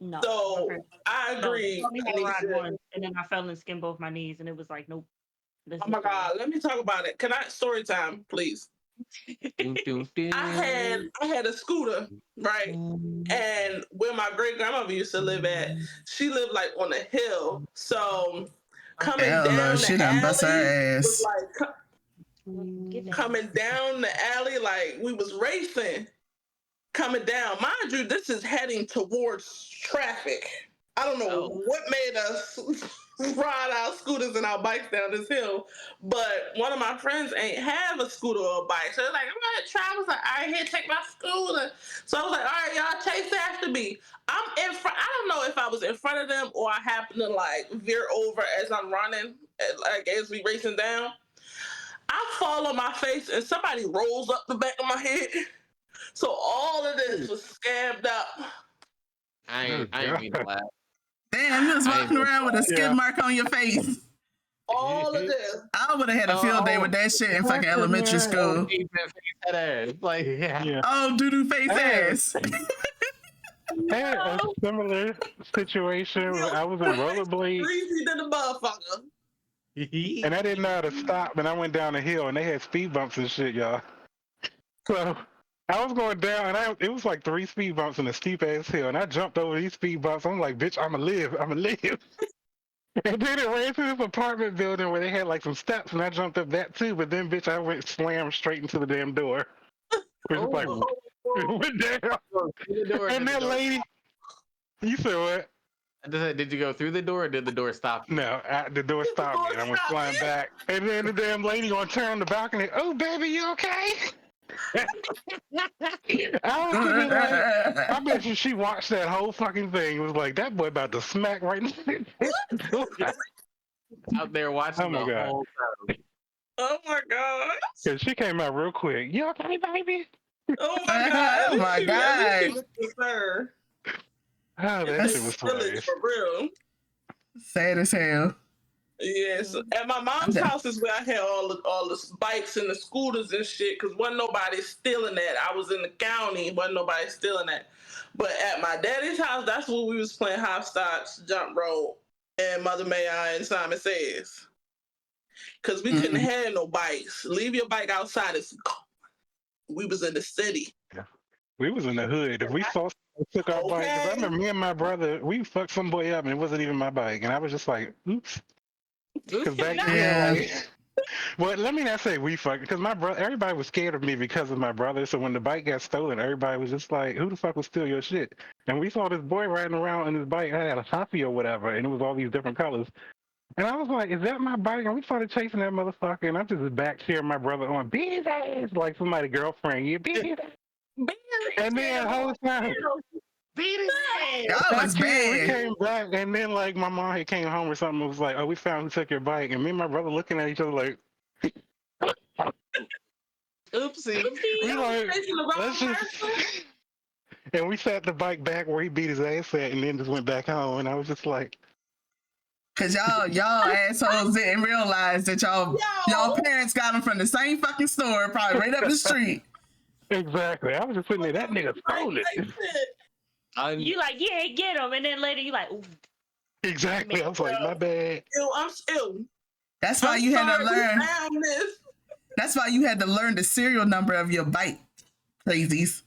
Speaker 5: No.
Speaker 3: So I agree.
Speaker 5: No. I ride one, and then I fell and skinned both my knees, and it was like, nope.
Speaker 3: Oh my God, let me talk about it. Can I story time, please? I had a scooter, right? And where my great grandmother used to live at, she lived like on a hill. So coming
Speaker 4: Hell no,
Speaker 3: down
Speaker 4: she
Speaker 3: the
Speaker 4: done bust her
Speaker 3: alley was
Speaker 4: ass.
Speaker 3: like coming down the alley like we was racing. Coming down, mind you, this is heading towards traffic. I don't know what made us ride our scooters and our bikes down this hill, but one of my friends ain't have a scooter or a bike. So like, I'm gonna try. I was like, all right, here, take my scooter. So I was like, all right, y'all chase after me. I'm in front. I don't know if I was in front of them or I happened to like veer over as I'm running, like as we racing down. I fall on my face and somebody rolls up the back of my head. So all of this was scammed up.
Speaker 1: I ain't mean to laugh.
Speaker 4: Damn, you was walking around with a skid mark on your face.
Speaker 3: All of this.
Speaker 4: I would have had a field day with that shit in fucking elementary school.
Speaker 1: Like, yeah.
Speaker 4: Oh, doo-doo face ass.
Speaker 2: I had a similar situation where I was in rollerblades.
Speaker 3: Greasy than a motherfucker.
Speaker 2: And I didn't know how to stop, and I went down the hill, and they had speed bumps and shit, y'all. So I was going down, and it was like 3 speed bumps in a steep ass hill, and I jumped over these speed bumps. I'm like, bitch, I'ma live. And then it ran through this apartment building where they had like some steps, and I jumped up that too. But then, bitch, I went slammed straight into the damn door. Which is like, went down. And that lady, you said what?
Speaker 1: Did you go through the door or did the door stop you?
Speaker 2: No, the door stopped me and I went flying back. And then the damn lady on turn on the balcony, oh, baby, you okay? I was sitting like, I bet you she watched that whole fucking thing. It was like, that boy about to smack right now.
Speaker 1: Out there watching the whole time.
Speaker 3: Oh my god.
Speaker 2: Cause she came out real quick. You okay, baby?
Speaker 3: Oh my god.
Speaker 4: Oh my god.
Speaker 2: Oh, that shit was hilarious.
Speaker 3: For real.
Speaker 4: Sad as hell.
Speaker 3: Yes, at my mom's house is where I had all the bikes and the scooters and shit. Cause wasn't nobody stealing that. I was in the county, wasn't nobody stealing that. But at my daddy's house, that's where we was playing hopscotch, jump rope, and Mother May I and Simon Says. Cause we couldn't have no bikes. Leave your bike outside. We was in the city.
Speaker 2: Yeah. We was in the hood. If we saw someone took our bike, 'cause I remember me and my brother, we fucked some boy up, and it wasn't even my bike, and I was just like, oops. Because back then, like, well, let me not say we fucked, because my brother, everybody was scared of me because of my brother. So when the bike got stolen, everybody was just like, who the fuck would steal your shit? And we saw this boy riding around on his bike. I had a Sassy or whatever, and it was all these different colors. And I was like, is that my bike? And we started chasing that motherfucker, and I'm just back cheering my brother on, beat his ass, like somebody's girlfriend. You beat his ass. And then the whole time,
Speaker 1: beat his ass.
Speaker 4: That was bad.
Speaker 2: We came back, and then like my mom had came home or something. It was like, oh, we found who took your bike, and me and my brother looking at each other like,
Speaker 1: oopsie.
Speaker 2: We like, let's just. And we sat the bike back where he beat his ass at, and then just went back home. And I was just like,
Speaker 4: cause y'all assholes didn't realize that y'all parents got them from the same fucking store, probably right up the street.
Speaker 2: Exactly. I was just sitting there. That nigga stole it.
Speaker 5: You like, yeah, get him, and then later you like, ooh.
Speaker 2: Exactly. I was like, my bad.
Speaker 3: I'm still.
Speaker 4: That's why you had to learn. That's why you had to learn the serial number of your bike, crazies.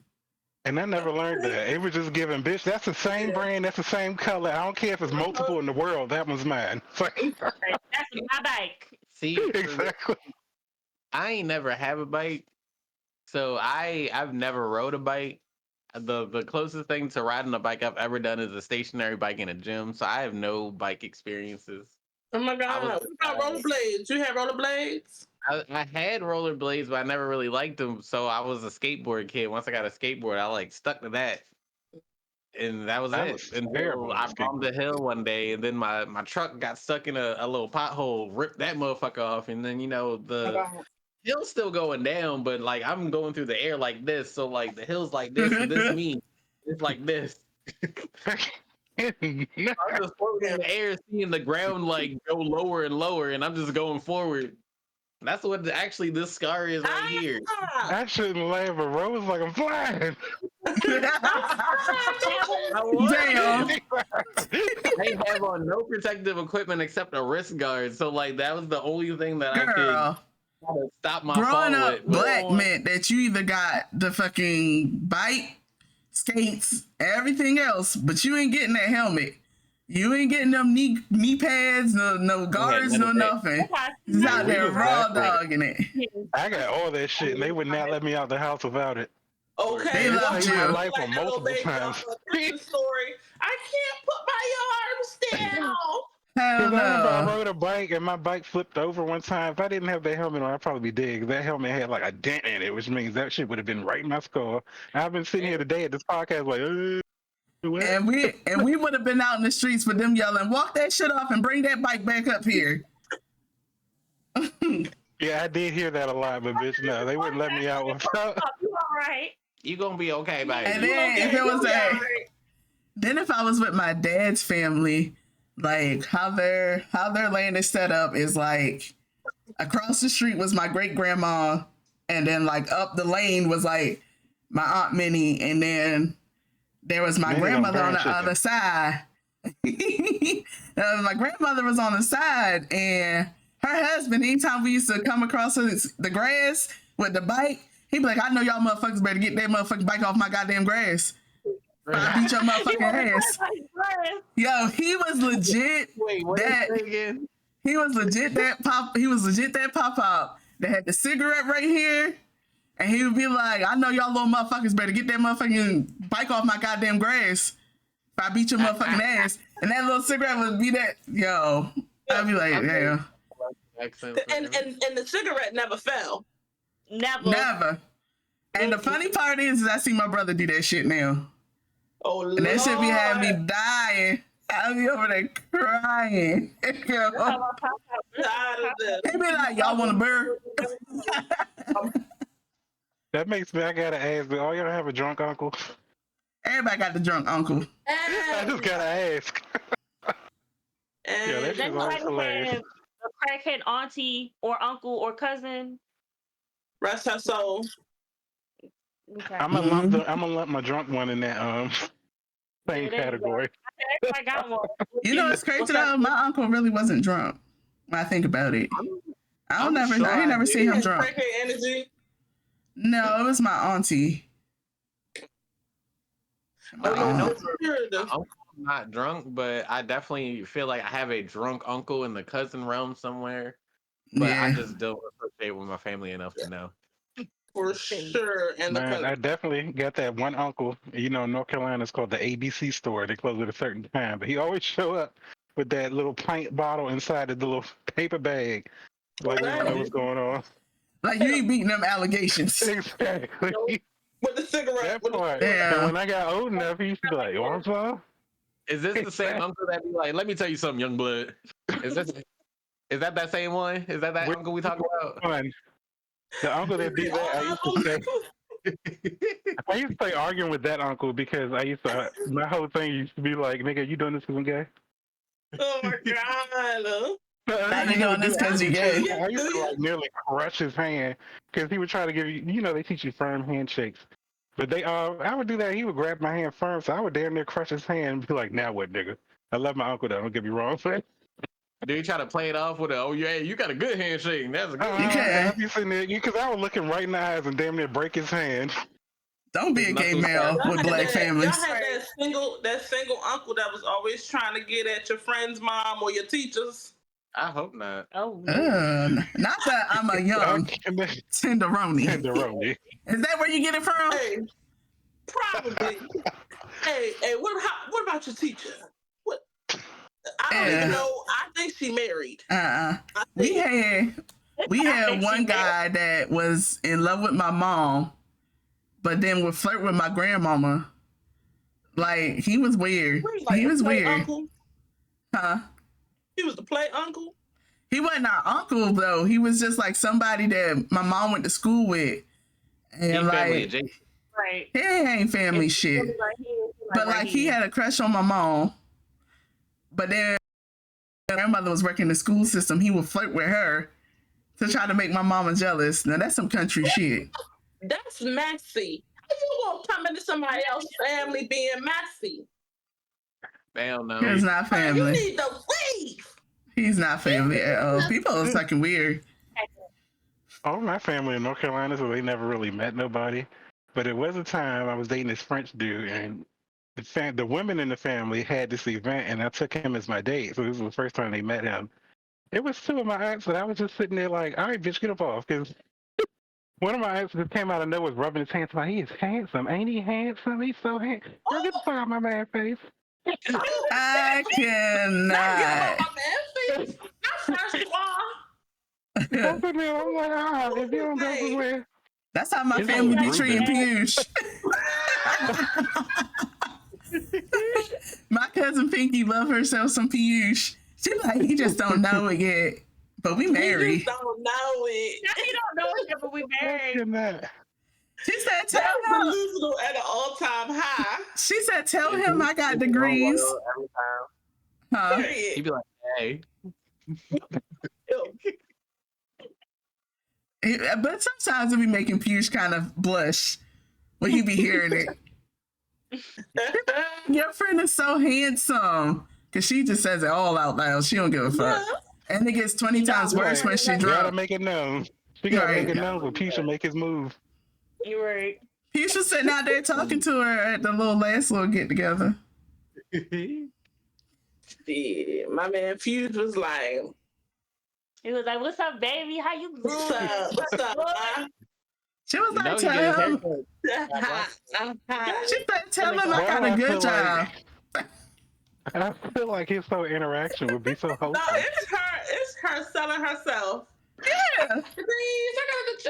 Speaker 2: And I never learned that. It was just given, bitch, that's the same brand, that's the same color. I don't care if it's multiple in the world. That one's mine.
Speaker 5: That's my bike.
Speaker 1: See,
Speaker 2: exactly.
Speaker 1: I ain't never have a bike, so I've never rode a bike. The closest thing to riding a bike I've ever done is a stationary bike in a gym, so I have no bike experiences.
Speaker 3: Oh my god! What about rollerblades? You have rollerblades?
Speaker 1: I had rollerblades, but I never really liked them. So I was a skateboard kid. Once I got a skateboard, I like stuck to that, and that was it. Until I bombed the hill one day, and then my truck got stuck in a little pothole, ripped that motherfucker off, and then the hill's still going down, but like I'm going through the air like this, so like the hill's like this, and this means it's like this. I'm just floating in the air, seeing the ground like go lower and lower, and I'm just going forward. That's what actually this scar is right here.
Speaker 2: I shouldn't laugh, but Rose was like, I'm flying.
Speaker 4: Damn.
Speaker 1: They have on no protective equipment except a wrist guard, so like that was the only thing that I could stop my
Speaker 4: growing
Speaker 1: fall
Speaker 4: up
Speaker 1: with.
Speaker 4: black meant that you either got the fucking bike, skates, everything else, but you ain't getting that helmet. You ain't getting them knee pads, no guards,
Speaker 1: none
Speaker 4: no
Speaker 1: of that.
Speaker 4: nothing.
Speaker 5: That's
Speaker 4: He's
Speaker 5: why
Speaker 4: out
Speaker 2: we
Speaker 4: there
Speaker 2: was
Speaker 4: raw
Speaker 2: that
Speaker 4: dogging it.
Speaker 2: I got all that shit, and they would not let me out the house without it.
Speaker 3: Okay,
Speaker 4: They
Speaker 2: It
Speaker 4: loved
Speaker 2: saved my
Speaker 4: you.
Speaker 2: life
Speaker 3: like
Speaker 2: on
Speaker 3: that little
Speaker 2: multiple
Speaker 3: baby
Speaker 2: times.
Speaker 3: off of Christmas Story. I can't put my arms down.
Speaker 4: Hell
Speaker 2: Because I remember I
Speaker 4: no.
Speaker 2: rode a bike and my bike flipped over one time. If I didn't have that helmet on, I'd probably be dead. 'Cause that helmet had like a dent in it, which means that shit would have been right in my skull. And I've been sitting here today at this podcast like, what?
Speaker 4: And we would have been out in the streets with them yelling, "Walk that shit off and bring that bike back up here."
Speaker 2: Yeah, I did hear that a lot, but bitch, no, they wouldn't let me out without.
Speaker 5: You all right?
Speaker 1: You gonna be okay, baby.
Speaker 4: And
Speaker 3: You
Speaker 4: then
Speaker 3: okay?
Speaker 4: if it was
Speaker 3: You
Speaker 4: a,
Speaker 3: alright?
Speaker 4: then if I was with my dad's family, like how their land is set up is like across the street was my great grandma, and then like up the lane was like my aunt Minnie, and then there was my
Speaker 2: Minnie don't
Speaker 4: grandmother on
Speaker 2: burn
Speaker 4: the
Speaker 2: chicken.
Speaker 4: other side. My grandmother was on the side, and her husband, anytime we used to come across the grass with the bike, he'd be like, "I know y'all motherfuckers better get that motherfucking bike off my goddamn grass. I beat your motherfucking ass." Yo, he was legit.
Speaker 1: Wait, what
Speaker 4: that
Speaker 1: is it again?
Speaker 4: he was legit that pop. He was legit that pop up that had the cigarette right here, and he would be like, "I know y'all little motherfuckers better get that motherfucking bike off my goddamn grass. If I beat your motherfucking ass," and that little cigarette would be that. Yo, I'd be like, "Yeah,
Speaker 1: Accent.
Speaker 3: And the cigarette never fell.
Speaker 5: Never.
Speaker 4: never." And the funny part is I see my brother do that shit now,
Speaker 3: Oh, Lord.
Speaker 4: and that shit be having me dying. I'll be over there crying. Yo.
Speaker 3: Tired of this.
Speaker 4: They be like, "Y'all want a beer?"
Speaker 2: That makes me, I gotta ask, do all y'all have a drunk uncle?
Speaker 4: Everybody got the drunk uncle.
Speaker 2: I just gotta ask. Yeah, that
Speaker 3: And
Speaker 2: shit's always hilarious.
Speaker 5: have a crackhead auntie or uncle or cousin.
Speaker 3: rest her soul.
Speaker 5: Okay.
Speaker 2: I'm gonna lump my drunk one in that same
Speaker 5: there you
Speaker 2: category.
Speaker 5: I got one.
Speaker 4: You know, it's crazy though. My uncle really wasn't drunk. When I think about it, I ain't never seen him drunk.
Speaker 3: Crackhead energy.
Speaker 4: No, it was my auntie. My aunt.
Speaker 1: I'm not drunk, but I definitely feel like I have a drunk uncle in the cousin realm somewhere. But I
Speaker 4: Yeah.
Speaker 1: just don't associate with my family enough to know.
Speaker 3: For sure. And the
Speaker 2: Man, I
Speaker 3: cousin.
Speaker 2: definitely got that one uncle. You know, in North Carolina, it's called the ABC store. They close at a certain time, but he always show up with that little pint bottle inside of the little paper bag. Like, we don't know what's going on.
Speaker 4: Like you ain't beating them allegations.
Speaker 2: Exactly.
Speaker 3: With the cigarette.
Speaker 2: That part.
Speaker 4: Yeah.
Speaker 2: And when I got old enough, he used to be like, "You want some?"
Speaker 1: Is this the same uncle that be like, "Let me tell you something, young blood"? Is that same one? Is that
Speaker 2: Which
Speaker 1: uncle we talking about?
Speaker 2: one? The uncle that did that, I used to say arguing with that uncle because my whole thing used to be like, "Nigga, you doing this because I'm gay?"
Speaker 3: Oh my God.
Speaker 4: Now you doing this because you gay.
Speaker 2: I used to like nearly crush his hand because he would try to give you, you know, they teach you firm handshakes. But I would do that. He would grab my hand firm, so I would damn near crush his hand and be like, "Now what, nigga?" I love my uncle though. Don't get me wrong.
Speaker 1: Do you try to play it off with "Oh yeah, you got a good handshake"? That's a good.
Speaker 2: I'd be sitting there because I would look him right in the eyes and damn near break his hand.
Speaker 4: Don't be a gay male with black families.
Speaker 3: Y'all had that single uncle that was always trying to get at your friend's mom or your teachers.
Speaker 1: I hope not.
Speaker 5: Oh.
Speaker 4: Not that I'm a young tenderoni.
Speaker 2: Tenderoni.
Speaker 4: Is that where you get it from?
Speaker 3: Hey, probably. hey, what about your teacher? What? I don't even know. I think she married.
Speaker 4: We had one guy that was in love with my mom, but then would flirt with my grandmama. Like he was weird.
Speaker 3: Like
Speaker 4: he was weird.
Speaker 3: Uncle?
Speaker 4: Huh?
Speaker 3: He was the play uncle?
Speaker 4: He wasn't our uncle though. He was just like somebody that my mom went to school with. And like
Speaker 5: right.
Speaker 4: He ain't family shit. But like he had a crush on my mom. But then my grandmother was working the school system. He would flirt with her to try to make my mama jealous. Now that's some country shit.
Speaker 3: That's messy. How you won't come into somebody else's family being messy?
Speaker 1: Hell no.
Speaker 4: He's not family.
Speaker 3: You need to leave.
Speaker 4: He's not family at all. People are fucking weird.
Speaker 2: All my family in North Carolina, so they never really met nobody. But it was a time I was dating this French dude, and the women in the family had this event, and I took him as my date. So this was the first time they met him. It was two of my aunts, and I was just sitting there like, all right, bitch, get up off. Because one of my aunts just came out of nowhere, was rubbing his hands like, he is handsome. Ain't he handsome? He's so handsome. Girl, get the fuck out of my man face.
Speaker 4: I
Speaker 3: Get
Speaker 4: cannot.
Speaker 3: my man face. Not first of all.
Speaker 2: I'm sitting there, I'm like, if you don't go somewhere.
Speaker 4: That's how my
Speaker 2: His
Speaker 4: family
Speaker 2: name
Speaker 4: be
Speaker 2: was
Speaker 4: treating
Speaker 2: Ruben.
Speaker 4: Piyush. My cousin Pinky love herself some Piyush. She like, he just don't know it yet. But we
Speaker 3: We
Speaker 4: married.
Speaker 3: just don't know it.
Speaker 5: Now you don't know it, but we married.
Speaker 2: Fucking that.
Speaker 4: She said, tell
Speaker 3: That's
Speaker 4: him.
Speaker 3: delusional at an all-time high.
Speaker 4: She said, tell him I got degrees.
Speaker 1: Every time.
Speaker 4: Huh?
Speaker 3: Period.
Speaker 1: He'd be like, hey.
Speaker 4: But sometimes it be making Piyush kind of blush when he be hearing it. Your friend is so handsome. Because she just says it all out loud. She don't give a fuck.
Speaker 3: Yeah.
Speaker 4: And it gets 20 times worse when she
Speaker 2: You gotta
Speaker 4: drunk.
Speaker 2: make it known. She gotta
Speaker 4: Right.
Speaker 2: make it known so Keisha make his move.
Speaker 5: You right.
Speaker 4: Piyush was sitting out there talking to her at the last little get together.
Speaker 3: Yeah, my man Fuse was like,
Speaker 5: He was like, "What's up, baby? How you
Speaker 3: what's
Speaker 5: doing?"
Speaker 3: up? What's up? Huh?
Speaker 4: She was
Speaker 1: You know
Speaker 4: like,
Speaker 1: he get his
Speaker 4: tell him.
Speaker 1: haircut.
Speaker 4: She said, tell him I got a
Speaker 2: Why do I
Speaker 4: good
Speaker 2: feel
Speaker 4: job.
Speaker 2: I feel like his whole interaction would be so
Speaker 3: No,
Speaker 2: wholesome.
Speaker 3: it's her selling herself.
Speaker 4: Yeah.
Speaker 3: Please, I got a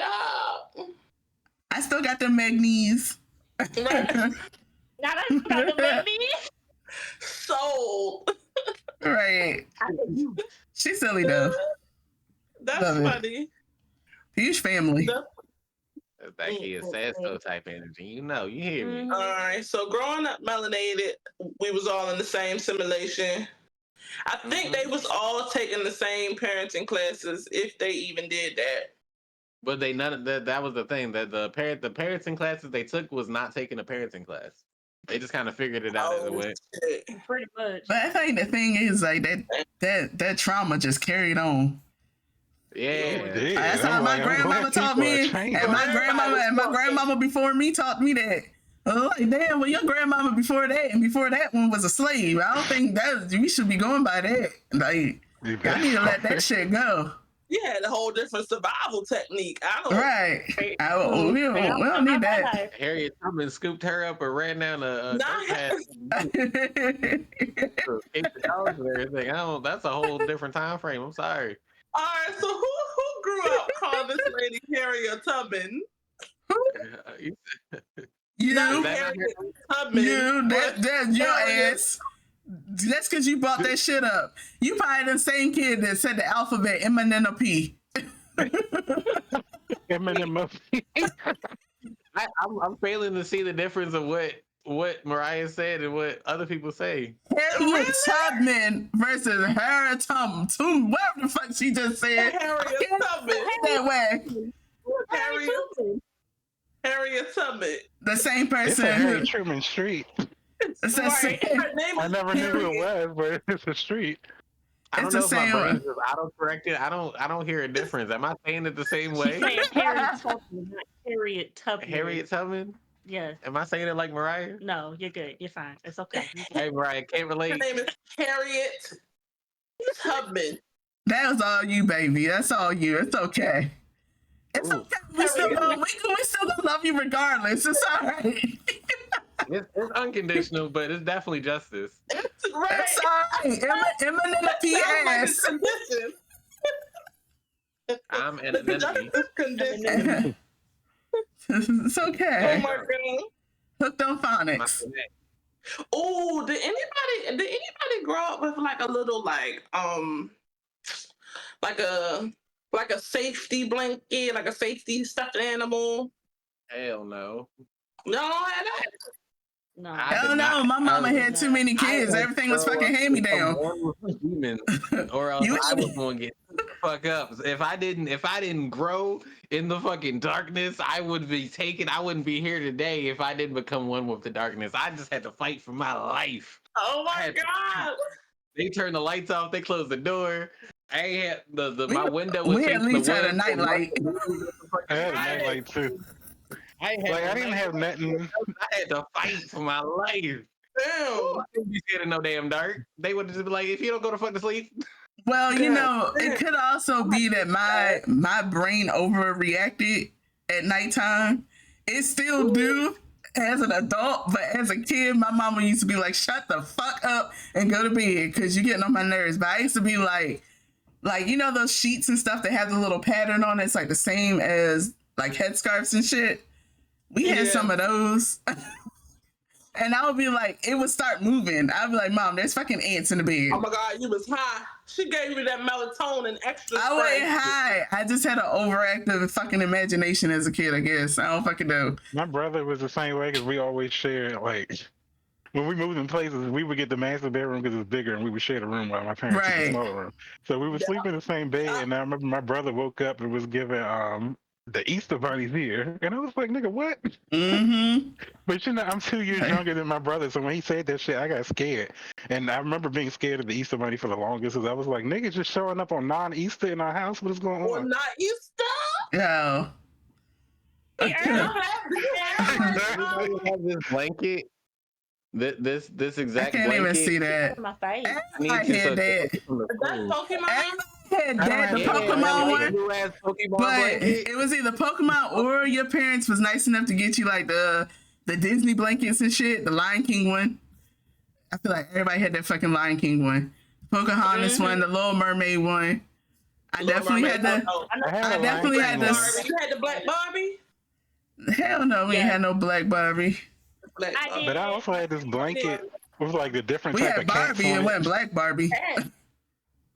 Speaker 3: job.
Speaker 4: I still got the magnes.
Speaker 3: Right.
Speaker 5: Now that's got the baby.
Speaker 3: Sold.
Speaker 4: Right. She's silly though.
Speaker 3: That's
Speaker 4: Love it.
Speaker 3: funny.
Speaker 4: Huge family.
Speaker 1: That kid said so type energy. You know, you hear me.
Speaker 3: All right. So growing up melanated, we was all in the same simulation. I think they was all taking the same parenting classes, if they even did that.
Speaker 1: But they none of that was the thing that the parenting classes they took was not taking a parenting class. They just kind of figured it out as it went.
Speaker 3: Shit.
Speaker 5: Pretty much.
Speaker 4: But I think the thing is like that trauma just carried on.
Speaker 1: Yeah.
Speaker 4: That's how my grandmama taught me, and my grandmama before me taught me that. Like, damn, well, your grandmama before that one was a slave. I don't think that we should be going by that. Like, I need to let that shit go.
Speaker 3: You had a whole different survival technique. I don't.
Speaker 4: Right. We don't need that.
Speaker 1: Harriet Tubman scooped her up and ran down a path. That's a whole different time frame. I'm sorry.
Speaker 3: All right. So who grew up calling this lady Harriet Tubman?
Speaker 4: You,
Speaker 3: Not
Speaker 1: that-
Speaker 3: Harriet Tubman.
Speaker 4: that's your ass. That's because you brought that shit up. You probably the same kid that said the alphabet M-N-N-O-P.
Speaker 1: I'm failing to see the difference of what Mariah said and what other people say.
Speaker 4: Harriet Tubman versus Harriet Tubman. Whatever the fuck she just said.
Speaker 3: Harriet Tubman.
Speaker 4: That way.
Speaker 3: Harriet Tubman.
Speaker 4: The same
Speaker 2: It's a
Speaker 4: person.
Speaker 2: Harry Truman Street.
Speaker 4: It's the same.
Speaker 3: Her name
Speaker 2: I
Speaker 3: is
Speaker 2: never knew who
Speaker 3: Harriet.
Speaker 2: it was, but it's a street.
Speaker 1: I don't
Speaker 4: It's
Speaker 1: know
Speaker 4: the
Speaker 1: if my
Speaker 4: same
Speaker 1: brain
Speaker 4: one.
Speaker 1: is just auto-corrected. I don't hear a difference. Am I saying it the same way?
Speaker 5: Saying Harriet Tubman, not Harriet Tubman.
Speaker 1: Harriet Tubman?
Speaker 5: Yes.
Speaker 1: Am I saying it like Mariah?
Speaker 5: No, you're good. You're fine. It's okay.
Speaker 1: Hey, Mariah, can't
Speaker 3: Her
Speaker 1: relate.
Speaker 3: name is Harriet Tubman.
Speaker 4: That was all you, baby. That's all you. It's okay. It's
Speaker 1: Ooh.
Speaker 4: okay. We still gonna love you regardless. It's all right.
Speaker 1: It's unconditional, but it's definitely justice.
Speaker 3: Right.
Speaker 4: It's all right. M-N-N-O-P ass.
Speaker 3: Condition.
Speaker 1: I'm an
Speaker 3: The
Speaker 1: enemy.
Speaker 3: justice condition.
Speaker 4: It's
Speaker 3: Oh
Speaker 4: okay.
Speaker 3: my god.
Speaker 4: Hooked on phonics.
Speaker 3: Oh, did anybody grow up with like a little like a safety blanket, like a safety stuffed animal?
Speaker 1: Hell no.
Speaker 3: No, I had that.
Speaker 5: No.
Speaker 1: I
Speaker 4: Oh
Speaker 1: did
Speaker 4: no,
Speaker 1: not.
Speaker 4: my mama had too many
Speaker 1: I
Speaker 4: kids.
Speaker 1: was
Speaker 4: Everything was
Speaker 1: so
Speaker 4: fucking hand me down.
Speaker 1: born with a demon, or else
Speaker 4: You-
Speaker 1: I was going to get the fuck up. If I didn't grow in the fucking darkness, I wouldn't be here today if I didn't become one with the darkness. I just had to fight for my life.
Speaker 3: Oh my
Speaker 1: had-
Speaker 3: god.
Speaker 1: They turned the lights off. They closed the door. I ain't had my window was
Speaker 4: we at
Speaker 1: facing
Speaker 4: least
Speaker 1: the
Speaker 4: had a
Speaker 1: west.
Speaker 4: nightlight.
Speaker 2: I had a nightlight too.
Speaker 1: I
Speaker 2: Like I didn't have nothing.
Speaker 1: I had to fight for my life. I wouldn't be scared of no damn dark. They would just be like, if you don't go to fuck to sleep.
Speaker 4: Well, you
Speaker 3: God
Speaker 4: know, it
Speaker 3: damn.
Speaker 4: could also be that my brain overreacted at nighttime. It still do as an adult, but as a kid, my mama used to be like, "Shut the fuck up and go to bed," because you're getting on my nerves. But I used to be like you know those sheets and stuff that have the little pattern on it. It's like the same as like headscarves and shit. We had some of those. And I would be like, it would start moving. I'd be like, Mom, there's fucking ants in the bed.
Speaker 3: Oh my God, you was high. She gave you that melatonin extra.
Speaker 4: I wasn't high. I just had an overactive fucking imagination as a kid, I guess. I don't fucking know.
Speaker 2: My brother was the same way because we always shared, like, when we moved in places, we would get the master bedroom because it was bigger and we would share the room while my parents took the smaller room. So we would sleep in the same bed, and I remember my brother woke up and was given the Easter bunny's ear. And I was like, nigga, what?
Speaker 4: Mm-hmm.
Speaker 2: But you know, I'm 2 years younger than my brother, so when he said that shit, I got scared. And I remember being scared of the Easter bunny for the longest because I was like, niggas just showing up on non-Easter in our house? What is going
Speaker 3: Or
Speaker 2: on?
Speaker 3: not Easter.
Speaker 4: Yo.
Speaker 1: Everybody have this blanket. This
Speaker 4: I
Speaker 1: exact
Speaker 4: can't
Speaker 1: blanket.
Speaker 4: even see that.
Speaker 5: My face.
Speaker 4: I had that.
Speaker 3: That's Pokemon.
Speaker 4: Had that, the Pokemon one.
Speaker 1: Pokemon
Speaker 4: But
Speaker 1: blanket.
Speaker 4: it was either Pokemon or your parents was nice enough to get you like the Disney blankets and shit, the Lion King one. I feel like everybody had that fucking Lion King one. Pocahontas one, the Little Mermaid one. I definitely had the. I definitely had this.
Speaker 3: You had the Black Barbie.
Speaker 4: Hell no, we ain't had no Black Barbie.
Speaker 3: Black
Speaker 5: I
Speaker 3: Barbie.
Speaker 5: did.
Speaker 2: But I also had this blanket with like the different
Speaker 4: We
Speaker 2: type
Speaker 4: had
Speaker 2: of cats
Speaker 4: Barbie,
Speaker 2: on
Speaker 4: it
Speaker 2: it.
Speaker 4: wasn't Black Barbie.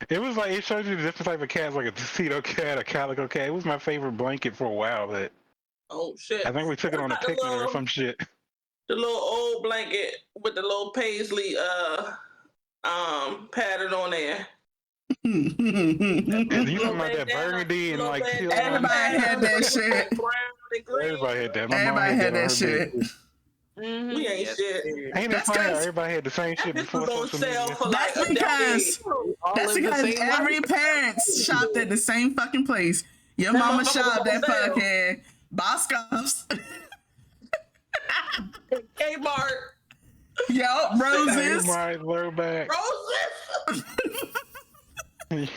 Speaker 2: It was like, it showed you the different type of cats, like a tuxedo cat, a calico cat. It was my favorite blanket for a while, but
Speaker 3: Oh shit!
Speaker 2: I think we took it on a
Speaker 3: What about
Speaker 2: picnic or some shit.
Speaker 3: the little old blanket with the little paisley pattern on there.
Speaker 2: And you talking about that burgundy and like teal?
Speaker 4: Everybody had that shit.
Speaker 3: Brown and green.
Speaker 2: Everybody had that. My mom
Speaker 4: Everybody had
Speaker 2: on
Speaker 4: that
Speaker 2: her
Speaker 4: shit.
Speaker 2: bed.
Speaker 5: Mhm.
Speaker 3: We ain't shit.
Speaker 2: Ain't it
Speaker 4: That's
Speaker 2: funny how
Speaker 4: 'cause-
Speaker 2: everybody had the same shit
Speaker 3: This
Speaker 2: before
Speaker 3: was on
Speaker 2: social
Speaker 3: sale
Speaker 2: media?
Speaker 3: for like
Speaker 4: That's
Speaker 3: a
Speaker 4: because
Speaker 3: decade.
Speaker 4: that's because every parent shopped at the same fucking place. Your
Speaker 3: That
Speaker 4: mama
Speaker 3: motherfucker
Speaker 4: shopped
Speaker 3: was
Speaker 4: at
Speaker 3: on sale.
Speaker 4: fucking Boscov's.
Speaker 3: Kmart.
Speaker 4: Yo, Roses.
Speaker 2: My throwback.
Speaker 3: Roses.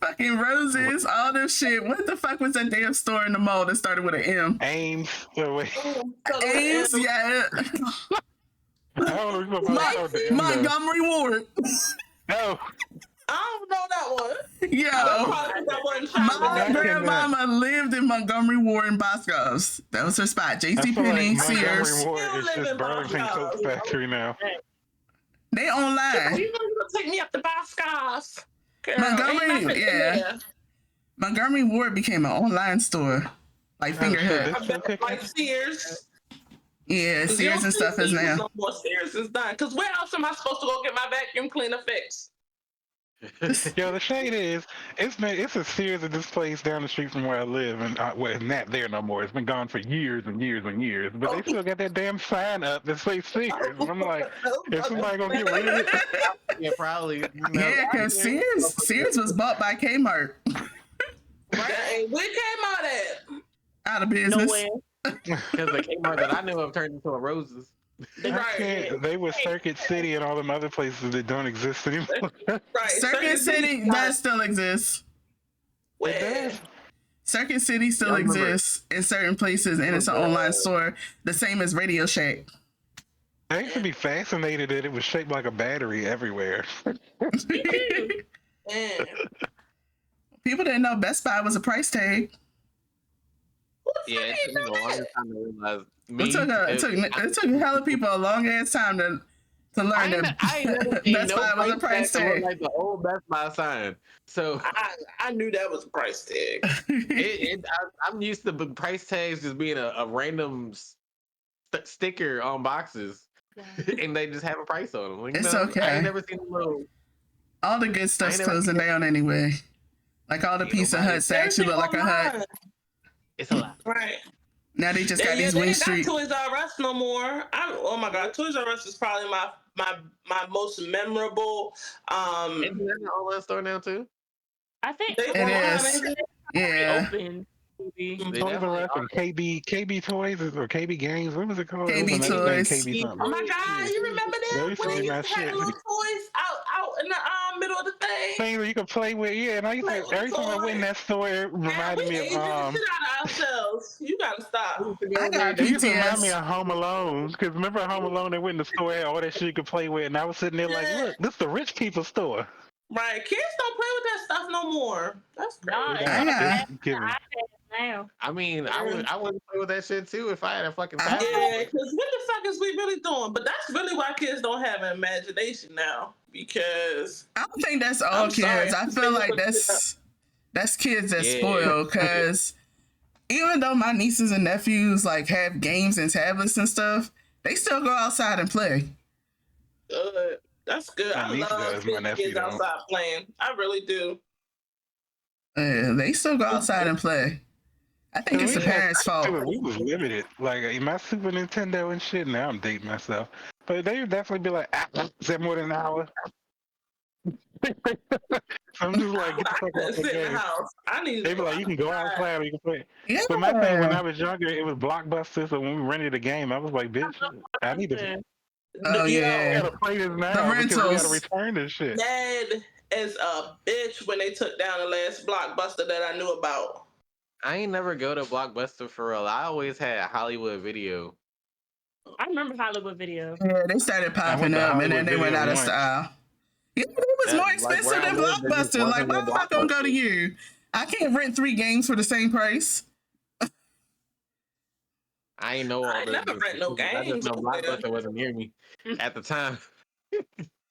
Speaker 4: Fucking Roses, all this shit. What the fuck was that damn store in the mall that started with an M?
Speaker 2: Ames. Oh, wait.
Speaker 4: Ames, yeah.
Speaker 2: I don't know if I saw the M, though.
Speaker 4: Montgomery Ward.
Speaker 2: Oh,
Speaker 3: I don't know that one.
Speaker 4: Yo.
Speaker 3: Probably that one China.
Speaker 4: My grandmama lived in Montgomery Ward in Boscov's. That was her spot.
Speaker 2: I feel
Speaker 4: JCPenney,
Speaker 2: like Montgomery
Speaker 4: Sears.
Speaker 2: Ward
Speaker 3: Still
Speaker 2: is
Speaker 3: live
Speaker 2: just
Speaker 3: in
Speaker 2: Burlington
Speaker 3: Boscov's.
Speaker 2: Coat Factory now.
Speaker 4: They online.
Speaker 3: You gonna take me up to Boscov's? Girl,
Speaker 4: Montgomery,
Speaker 3: ain't nothing
Speaker 4: yeah.
Speaker 3: there.
Speaker 4: Montgomery Ward became an online store. Like
Speaker 2: Oh, shit,
Speaker 4: Fingerhut.
Speaker 2: this-
Speaker 3: I bet like Sears.
Speaker 4: Yeah,
Speaker 3: 'Cause you
Speaker 4: Sears
Speaker 3: don't
Speaker 4: and
Speaker 3: see
Speaker 4: stuff is
Speaker 3: Sears
Speaker 4: now.
Speaker 3: No more Sears is done. Cause where else am I supposed to go get my vacuum cleaner fixed?
Speaker 2: Yo, the shade is, it's a Sears at this place down the street from where I live, and well, it's not there no more. It's been gone for years and years and years, but they still got that damn sign up that says Sears, and I'm like, is somebody gonna get rid of it?
Speaker 1: Yeah, probably.
Speaker 4: Yeah, because Sears was bought by Kmart.
Speaker 3: Right? Where came out at?
Speaker 4: Out of business.
Speaker 5: Nowhere.
Speaker 1: Because the Kmart that I knew of turned into a Roses.
Speaker 3: Right.
Speaker 2: They were Circuit City and all them other places that don't exist anymore.
Speaker 3: Right.
Speaker 4: Circuit City does still exist.
Speaker 2: It does.
Speaker 4: Circuit City still
Speaker 1: Yeah, I remember.
Speaker 4: exists in certain places, and it's an online store, the same as Radio Shack.
Speaker 2: I used to be fascinated that it was shaped like a battery everywhere.
Speaker 3: Man.
Speaker 4: People didn't know Best Buy was a price tag.
Speaker 1: Yeah, it took me a long time to realize.
Speaker 4: It took hella people a long ass time to learn that
Speaker 1: I ain't never seen
Speaker 4: Best
Speaker 1: no
Speaker 4: Buy was a price
Speaker 1: that looked
Speaker 4: tag.
Speaker 1: like the old Best Buy sign. So
Speaker 3: I knew that was a price tag.
Speaker 1: I'm used to the price tags just being a random sticker on boxes, and they just have a price on them. Like,
Speaker 4: It's
Speaker 1: I
Speaker 4: okay.
Speaker 1: ain't never seen a little.
Speaker 4: All the good stuff's
Speaker 1: I ain't never
Speaker 4: closing down anyway. Like all the
Speaker 1: Ain't
Speaker 4: Pizza
Speaker 1: nobody-
Speaker 4: Huts that actually look like a hut.
Speaker 1: It's a lot.
Speaker 3: Right.
Speaker 4: Now they just got
Speaker 3: Yeah,
Speaker 4: these
Speaker 3: they
Speaker 4: Wing
Speaker 3: ain't got
Speaker 4: Street.
Speaker 3: Toys R Us no more. Oh my God, Toys R Us is probably my most memorable.
Speaker 1: Isn't that an online store now too?
Speaker 5: I think
Speaker 3: They
Speaker 4: It is. Yeah.
Speaker 5: open. movie.
Speaker 1: They
Speaker 2: Toys R
Speaker 1: definitely
Speaker 2: Us
Speaker 1: are.
Speaker 2: and KB Toys or KB Games. What was it called? It was
Speaker 4: KB
Speaker 2: another thing,
Speaker 4: Toys.
Speaker 2: KB something.
Speaker 3: Oh my God, you remember
Speaker 2: They
Speaker 3: them
Speaker 2: used
Speaker 3: when
Speaker 2: to
Speaker 3: they
Speaker 2: be
Speaker 3: used
Speaker 2: my
Speaker 3: to have
Speaker 2: shit.
Speaker 3: the little toys out in the middle of the thing?
Speaker 2: Things that you could play with, yeah. And I used
Speaker 3: Play
Speaker 2: to
Speaker 3: with the
Speaker 2: every time I went in
Speaker 3: toys.
Speaker 2: that store, it
Speaker 3: Man,
Speaker 2: reminded
Speaker 3: we
Speaker 2: me of
Speaker 3: aging the shit out of ourselves. You gotta
Speaker 1: I
Speaker 3: stop.
Speaker 1: used to go
Speaker 4: I
Speaker 1: in there.
Speaker 4: got
Speaker 2: It used to remind me
Speaker 4: PTS.
Speaker 2: of Home Alone. Because remember Home Alone, they went in the store, had all that shit you could play with, and I was sitting there like,
Speaker 3: Yeah,
Speaker 2: look, this is the rich people's store.
Speaker 3: right. Kids don't play with that stuff no more. That's
Speaker 5: No,
Speaker 3: crazy.
Speaker 5: it's
Speaker 4: I
Speaker 5: all
Speaker 2: It's
Speaker 4: got.
Speaker 2: giving.
Speaker 5: iPads now.
Speaker 1: I mean,
Speaker 3: Yeah.
Speaker 1: I would play with that shit too if I had a fucking
Speaker 4: I
Speaker 1: tablet.
Speaker 3: Yeah, because what the fuck is we really doing? But that's really why kids don't have an imagination now. Because
Speaker 4: don't think that's all
Speaker 3: I'm sorry,
Speaker 4: kids. I
Speaker 3: they
Speaker 4: feel
Speaker 3: look
Speaker 4: like
Speaker 3: shit up.
Speaker 4: that's kids that
Speaker 1: Yeah.
Speaker 4: spoil. Because even though my nieces and nephews like have games and tablets and stuff, they still go outside and play.
Speaker 3: Good. That's good.
Speaker 2: My
Speaker 3: I
Speaker 2: niece
Speaker 3: love
Speaker 2: does, my
Speaker 3: seeing
Speaker 2: nephew
Speaker 3: kids
Speaker 2: don't.
Speaker 3: outside playing. I really do.
Speaker 4: They still go outside and play. I think
Speaker 2: Cause
Speaker 4: it's
Speaker 2: we
Speaker 4: the
Speaker 2: had
Speaker 4: parents' fault.
Speaker 2: we was limited. Like my Super Nintendo and shit. Now I'm dating myself, but they would definitely be like, is that more than an hour? So I'm just like, get the
Speaker 3: I
Speaker 2: fuck
Speaker 3: couldn't
Speaker 2: off the
Speaker 3: sit in the
Speaker 2: game.
Speaker 3: house. I needed
Speaker 2: They
Speaker 3: to
Speaker 2: be
Speaker 3: go
Speaker 2: like, you can go
Speaker 3: outside.
Speaker 2: outside or you can play.
Speaker 4: Yeah.
Speaker 2: But my thing when I was younger, it was Blockbuster. So when we rented a game, I was like, bitch, I need to.
Speaker 4: Oh
Speaker 3: Yo,
Speaker 2: I
Speaker 4: yeah.
Speaker 2: gotta play this
Speaker 4: The
Speaker 2: now because we gotta
Speaker 4: rentals.
Speaker 2: return this shit.
Speaker 3: Dad is a bitch when they took down the last Blockbuster that I knew about.
Speaker 1: I ain't never go to Blockbuster for real. I always had Hollywood Video.
Speaker 5: I remember Hollywood Video.
Speaker 4: Yeah, they started
Speaker 2: I
Speaker 4: popping
Speaker 2: went to
Speaker 4: up and then
Speaker 2: Hollywood
Speaker 4: they went
Speaker 2: Video
Speaker 4: out of
Speaker 2: once.
Speaker 4: style. Yeah, it was
Speaker 1: That
Speaker 4: more
Speaker 1: like where
Speaker 4: expensive
Speaker 1: I
Speaker 4: than
Speaker 1: lived, there just
Speaker 4: Blockbuster. Like,
Speaker 1: wasn't
Speaker 4: why
Speaker 1: no
Speaker 4: am I gonna go to
Speaker 1: Blockbuster.
Speaker 4: you? I can't rent 3 games for the same price.
Speaker 1: I ain't know all
Speaker 3: I ain't
Speaker 1: the
Speaker 3: never rent no
Speaker 1: I just
Speaker 3: games
Speaker 1: know
Speaker 3: over there.
Speaker 1: Blockbuster wasn't near me at the time.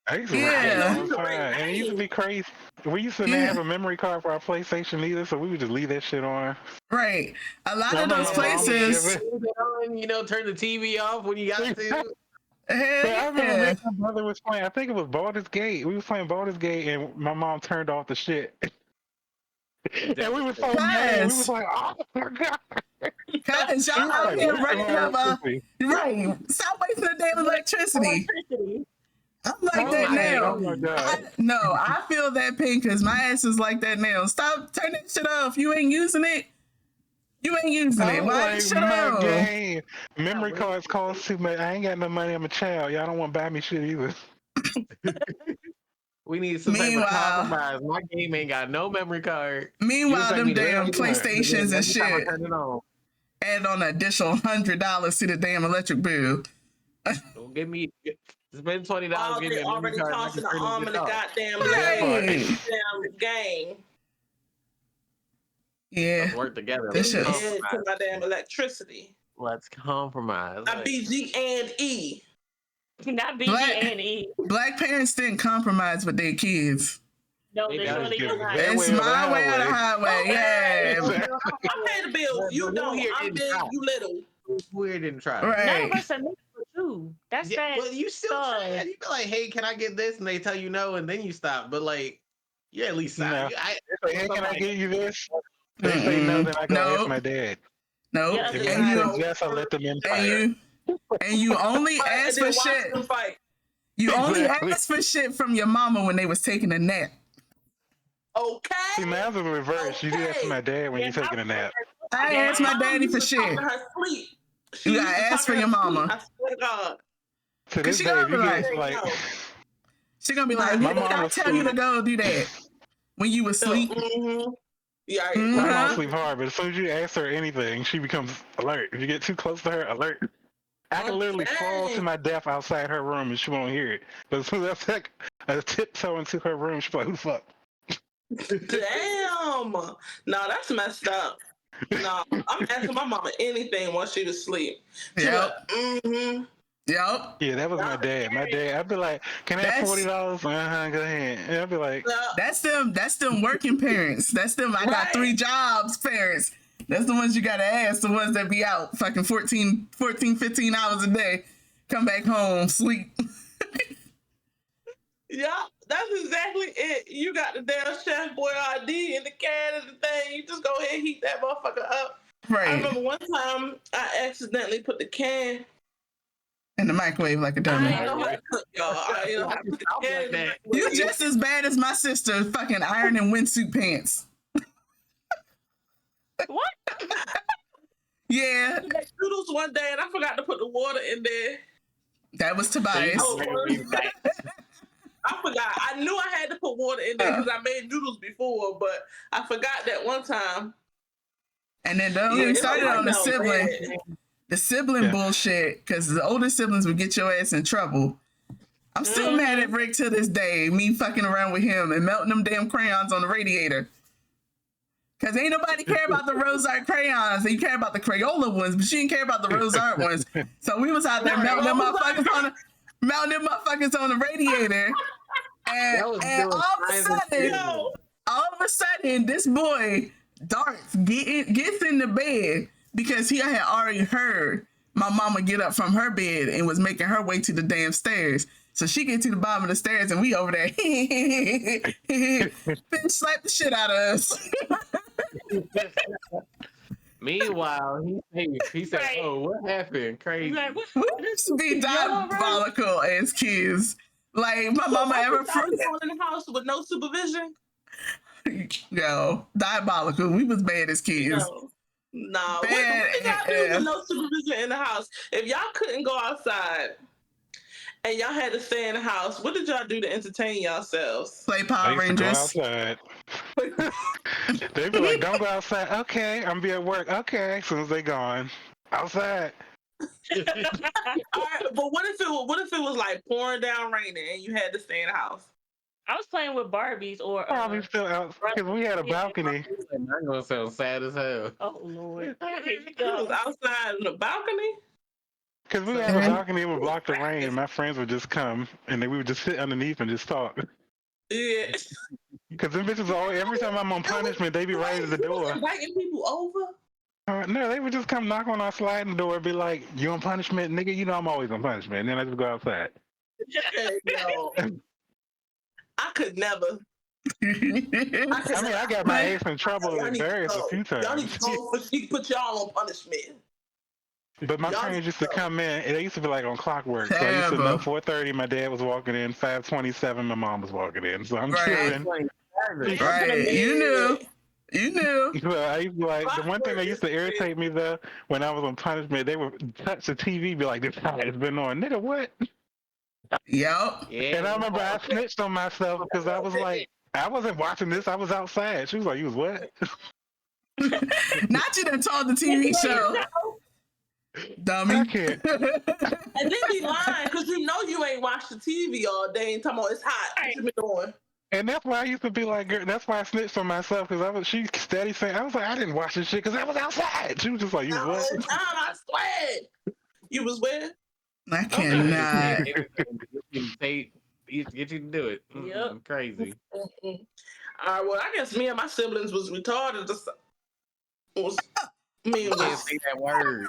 Speaker 2: I used to rent
Speaker 3: I didn't
Speaker 2: games
Speaker 3: know
Speaker 4: Yeah,
Speaker 2: all
Speaker 3: you
Speaker 2: the
Speaker 3: could
Speaker 2: time,
Speaker 3: rent
Speaker 2: and it used to be
Speaker 3: games.
Speaker 2: crazy. We used to not have
Speaker 4: yeah,
Speaker 2: a memory card for our PlayStation either, so we would just leave that shit on.
Speaker 4: right. A lot
Speaker 2: So I
Speaker 4: of
Speaker 2: remember
Speaker 4: those
Speaker 2: my mom would give
Speaker 4: places,
Speaker 2: it.
Speaker 1: Leave it on, turn the TV off when you got to.
Speaker 4: hell
Speaker 2: But I remember me
Speaker 4: yeah.
Speaker 2: and my brother was playing. I think it was Baldur's Gate. We was playing Baldur's Gate, and my mom turned off the shit, and we were so
Speaker 1: Devastating.
Speaker 2: mad. We was
Speaker 4: Cause,
Speaker 2: like, "Oh my god!"
Speaker 4: cause y'all
Speaker 2: We was
Speaker 4: out
Speaker 2: like,
Speaker 4: here
Speaker 2: "Wasting
Speaker 4: running
Speaker 2: our
Speaker 4: up
Speaker 2: electricity."
Speaker 4: right. Stop wasting the damn electricity.
Speaker 5: Electricity.
Speaker 4: I'm like
Speaker 1: Oh
Speaker 4: that
Speaker 1: my
Speaker 2: Like, oh
Speaker 4: now.
Speaker 2: my
Speaker 1: god.
Speaker 2: god!
Speaker 4: I feel that pain because my ass is like that now. Stop turning that shit off. You ain't using it. You ain't using
Speaker 2: I
Speaker 4: it.
Speaker 2: was
Speaker 4: Why the
Speaker 2: like,
Speaker 4: shit
Speaker 2: my
Speaker 4: on?
Speaker 2: game memory cards cost too much. I ain't got no money. I'm a child. Y'all don't want to buy me shit either.
Speaker 1: We need some type of
Speaker 4: Meanwhile,
Speaker 1: compromise. My game ain't got no memory card. You
Speaker 4: meanwhile,
Speaker 1: expect me
Speaker 4: them
Speaker 1: to
Speaker 4: damn
Speaker 1: literally
Speaker 2: Right.
Speaker 1: the game
Speaker 4: PlayStations and
Speaker 1: every time I
Speaker 4: shit
Speaker 1: turn it on.
Speaker 4: add on an additional $100 to the damn electric bill.
Speaker 1: Don't give me spend $20,
Speaker 3: While
Speaker 1: give
Speaker 3: they
Speaker 1: me a memory
Speaker 3: already
Speaker 1: card, and I
Speaker 3: tossing
Speaker 1: can
Speaker 3: the
Speaker 1: turn this
Speaker 3: arm
Speaker 1: bitch
Speaker 3: in the
Speaker 1: off.
Speaker 3: goddamn
Speaker 2: That
Speaker 3: living
Speaker 2: part.
Speaker 4: Right.
Speaker 3: damn game.
Speaker 4: Yeah.
Speaker 1: Let's work together.
Speaker 4: This
Speaker 1: Let's
Speaker 3: You
Speaker 4: shit's
Speaker 3: add to
Speaker 1: compromise.
Speaker 3: my damn electricity.
Speaker 1: Let's compromise.
Speaker 3: I
Speaker 1: Like,
Speaker 3: BG and E.
Speaker 5: Not BG and
Speaker 4: black
Speaker 5: E.
Speaker 4: black parents didn't compromise with their kids.
Speaker 5: No,
Speaker 1: they
Speaker 5: they
Speaker 2: They
Speaker 1: got
Speaker 2: just
Speaker 5: surely
Speaker 2: give
Speaker 5: did
Speaker 2: it
Speaker 5: not.
Speaker 2: their
Speaker 4: It's
Speaker 2: way or the
Speaker 4: my way or the
Speaker 2: highway.
Speaker 4: highway.
Speaker 3: Okay.
Speaker 4: Yeah.
Speaker 2: Exactly.
Speaker 3: I pay the bills. You
Speaker 1: but who
Speaker 3: don't.
Speaker 1: here
Speaker 3: I'm
Speaker 1: didn't
Speaker 3: big,
Speaker 1: try?
Speaker 3: you little.
Speaker 1: Who here didn't try?
Speaker 5: None of
Speaker 4: Right.
Speaker 5: us are niggas but you. That's
Speaker 1: Yeah,
Speaker 5: that.
Speaker 1: but you still try. You be like, hey, can I get this? And they tell you no, and then you stop. But like, yeah, at least
Speaker 2: No.
Speaker 1: I
Speaker 2: They say, hey, can I get you this? They say no,
Speaker 4: Mm-mm.
Speaker 2: then I go ask
Speaker 4: Nope.
Speaker 2: my dad.
Speaker 4: Nope.
Speaker 5: Yeah,
Speaker 2: If
Speaker 5: other
Speaker 2: he
Speaker 4: And
Speaker 5: side.
Speaker 4: you
Speaker 2: says yes, I let them in
Speaker 4: and
Speaker 2: fire.
Speaker 4: you only
Speaker 3: And
Speaker 4: ask
Speaker 3: then
Speaker 4: for
Speaker 3: watch
Speaker 4: shit.
Speaker 3: them fight.
Speaker 4: You only
Speaker 2: Exactly.
Speaker 4: ask for shit from your mama when they was taking a nap.
Speaker 3: Okay.
Speaker 2: See, mine's in reverse. You do that to
Speaker 3: Okay.
Speaker 2: my dad when
Speaker 5: Yeah,
Speaker 2: you're taking a nap.
Speaker 4: I
Speaker 3: My
Speaker 4: asked my
Speaker 3: mom
Speaker 4: daddy
Speaker 3: used
Speaker 4: for
Speaker 3: to talk
Speaker 4: shit.
Speaker 3: in her sleep. She
Speaker 4: You
Speaker 3: used
Speaker 4: gotta
Speaker 3: to
Speaker 4: ask
Speaker 3: talk
Speaker 4: for
Speaker 3: in her
Speaker 4: your
Speaker 3: sleep.
Speaker 4: mama.
Speaker 3: I swear to God.
Speaker 2: To
Speaker 4: Cause
Speaker 2: this
Speaker 4: she
Speaker 2: day,
Speaker 4: gonna
Speaker 2: if
Speaker 4: be
Speaker 2: you
Speaker 4: like,
Speaker 2: get like,
Speaker 3: Like,
Speaker 2: my
Speaker 4: when did
Speaker 2: mom
Speaker 4: I
Speaker 2: was
Speaker 4: tell you to
Speaker 2: asleep.
Speaker 4: go do that? When you was asleep?
Speaker 3: Yeah,
Speaker 2: My
Speaker 3: right.
Speaker 2: mom
Speaker 4: Uh-huh.
Speaker 2: sleep hard, but as soon as you ask her anything, she becomes alert. If you get too close to her, alert. I can literally fall to
Speaker 3: Okay.
Speaker 2: my death outside her room and she won't hear it. But as soon as I take a tiptoe into her room, she's like, who the fuck?
Speaker 3: Damn. No, that's messed up. No, I'm asking my mama anything while she was asleep. She
Speaker 4: Yep.
Speaker 3: like,
Speaker 4: Yep.
Speaker 2: Yeah, that was my dad. My dad, I'd be like, can I have
Speaker 4: That's
Speaker 2: $40? Go ahead. And I'd be like,
Speaker 4: that's them working parents. That's them I got
Speaker 3: Right.
Speaker 4: 3 jobs parents. That's the ones you gotta ask, the ones that be out fucking 14, 15 hours a day. Come back home, sleep.
Speaker 3: Yeah, that's exactly it. You got the damn Chef Boyardee and the can and the thing. You just go ahead and heat that motherfucker up. I
Speaker 4: Right.
Speaker 3: remember one time I accidentally put the can.
Speaker 4: In the microwave like a
Speaker 3: I
Speaker 4: dummy.
Speaker 3: ain't know how to cook, y'all. I ain't know how to put the can in the
Speaker 1: that.
Speaker 4: You
Speaker 3: microwave.
Speaker 4: just as bad as my sister fucking ironing windsuit pants.
Speaker 5: What?
Speaker 4: Yeah,
Speaker 3: We made noodles one day, and I forgot to put the water in there.
Speaker 4: that was
Speaker 1: So you
Speaker 4: Tobias.
Speaker 1: just made me like,
Speaker 3: I forgot. I knew I had to put water in there because I made noodles before, but I forgot that one time.
Speaker 4: And then don't
Speaker 3: Yeah,
Speaker 4: even
Speaker 3: it
Speaker 4: start it on the
Speaker 3: smelled
Speaker 4: sibling.
Speaker 3: bad.
Speaker 4: The sibling bullshit, because the older siblings would get your ass in trouble. I'm still mad at Rick to this day, me fucking around with him and melting them damn crayons on the radiator. Because ain't nobody care about the rose art crayons. They care about the Crayola ones, but she didn't care about the rose art ones. So we was out there melting them motherfuckers on the radiator.
Speaker 1: that was
Speaker 4: And
Speaker 1: doing
Speaker 4: all of a sudden, this boy Darts gets in the bed because he had already heard my mama get up from her bed and was making her way to the damn stairs. So she get to the bottom of the stairs and we over there. Bitch slap the shit out of us.
Speaker 1: Meanwhile, he said,
Speaker 5: Right.
Speaker 1: "Oh, what happened? Crazy."
Speaker 5: Like, what?
Speaker 4: We used to be
Speaker 5: Yellow
Speaker 4: diabolical as kids. Like my mama ever
Speaker 3: I was going in the house with no supervision.
Speaker 4: Yo, diabolical. We was bad as kids.
Speaker 3: No. Nah, what
Speaker 4: Bad
Speaker 3: did y'all do
Speaker 4: AF.
Speaker 3: with no supervision in the house? If y'all couldn't go outside and y'all had to stay in the house, what did y'all do to entertain yourselves?
Speaker 4: Play
Speaker 2: I
Speaker 4: Power
Speaker 2: used to go
Speaker 4: Rangers.
Speaker 2: outside. They'd be like, "Don't go outside." Okay, I'm be at work. Okay, as soon as they gone, outside.
Speaker 3: All right, but what if it was like pouring down raining and you had to stay in the house?
Speaker 5: I was playing with Barbies or
Speaker 2: Probably still out because we had a balcony.
Speaker 1: I'm gonna sound sad as hell.
Speaker 5: oh Lord. Here you
Speaker 3: It
Speaker 5: go.
Speaker 3: was outside in the balcony.
Speaker 2: Because we had a balcony and would block the rain, and my friends would just come and then we would just sit underneath and just talk.
Speaker 3: Yeah.
Speaker 2: Because them bitches always, every time I'm on punishment, they be right at the
Speaker 3: You was
Speaker 2: door.
Speaker 3: inviting people over.
Speaker 2: No, they would just come knock on our sliding door and be like, "You on punishment, nigga? You know I'm always on punishment." And then I just go outside.
Speaker 3: Hey, yo, I could never.
Speaker 2: I mean, I got my ass in trouble
Speaker 3: Y'all
Speaker 2: at
Speaker 3: need to
Speaker 2: Darius a
Speaker 3: go.
Speaker 2: few
Speaker 3: Y'all need
Speaker 2: times.
Speaker 3: to go for she put y'all on punishment.
Speaker 2: But my
Speaker 3: Y'all
Speaker 2: friends used to
Speaker 3: go.
Speaker 2: come in, and they used to be like on clockwork. So I used to know 4:30, my dad was walking in. 5:27, my mom was walking in. So I'm
Speaker 4: Right.
Speaker 2: chilling.
Speaker 4: Right. You knew. You knew.
Speaker 2: Well, I used to like the one thing that used to irritate me though when I was on punishment, they would touch the TV, be like, "This has been on, nigga, what?"
Speaker 4: Yep.
Speaker 1: Yeah.
Speaker 2: And I remember I snitched on myself because I was like, I wasn't watching this. I was outside. She was like, "You was what?"
Speaker 4: Not you done told the TV show. Dummy.
Speaker 2: I can't.
Speaker 3: And then be lying because you know you ain't watched the TV all day and talking about it's hot. What you been doing?
Speaker 2: And that's why I used to be like, girl, that's why I snitched on myself because she steady saying, I was like, I didn't watch this shit because I was outside. She was just like, "You
Speaker 3: All
Speaker 2: what?"
Speaker 3: the time, I swear. You was where?
Speaker 4: I cannot.
Speaker 1: Get you to do it.
Speaker 5: Yep.
Speaker 1: Crazy.
Speaker 3: Mm-mm. All right, well, I guess me and my siblings was retarded.
Speaker 1: We can't say that word.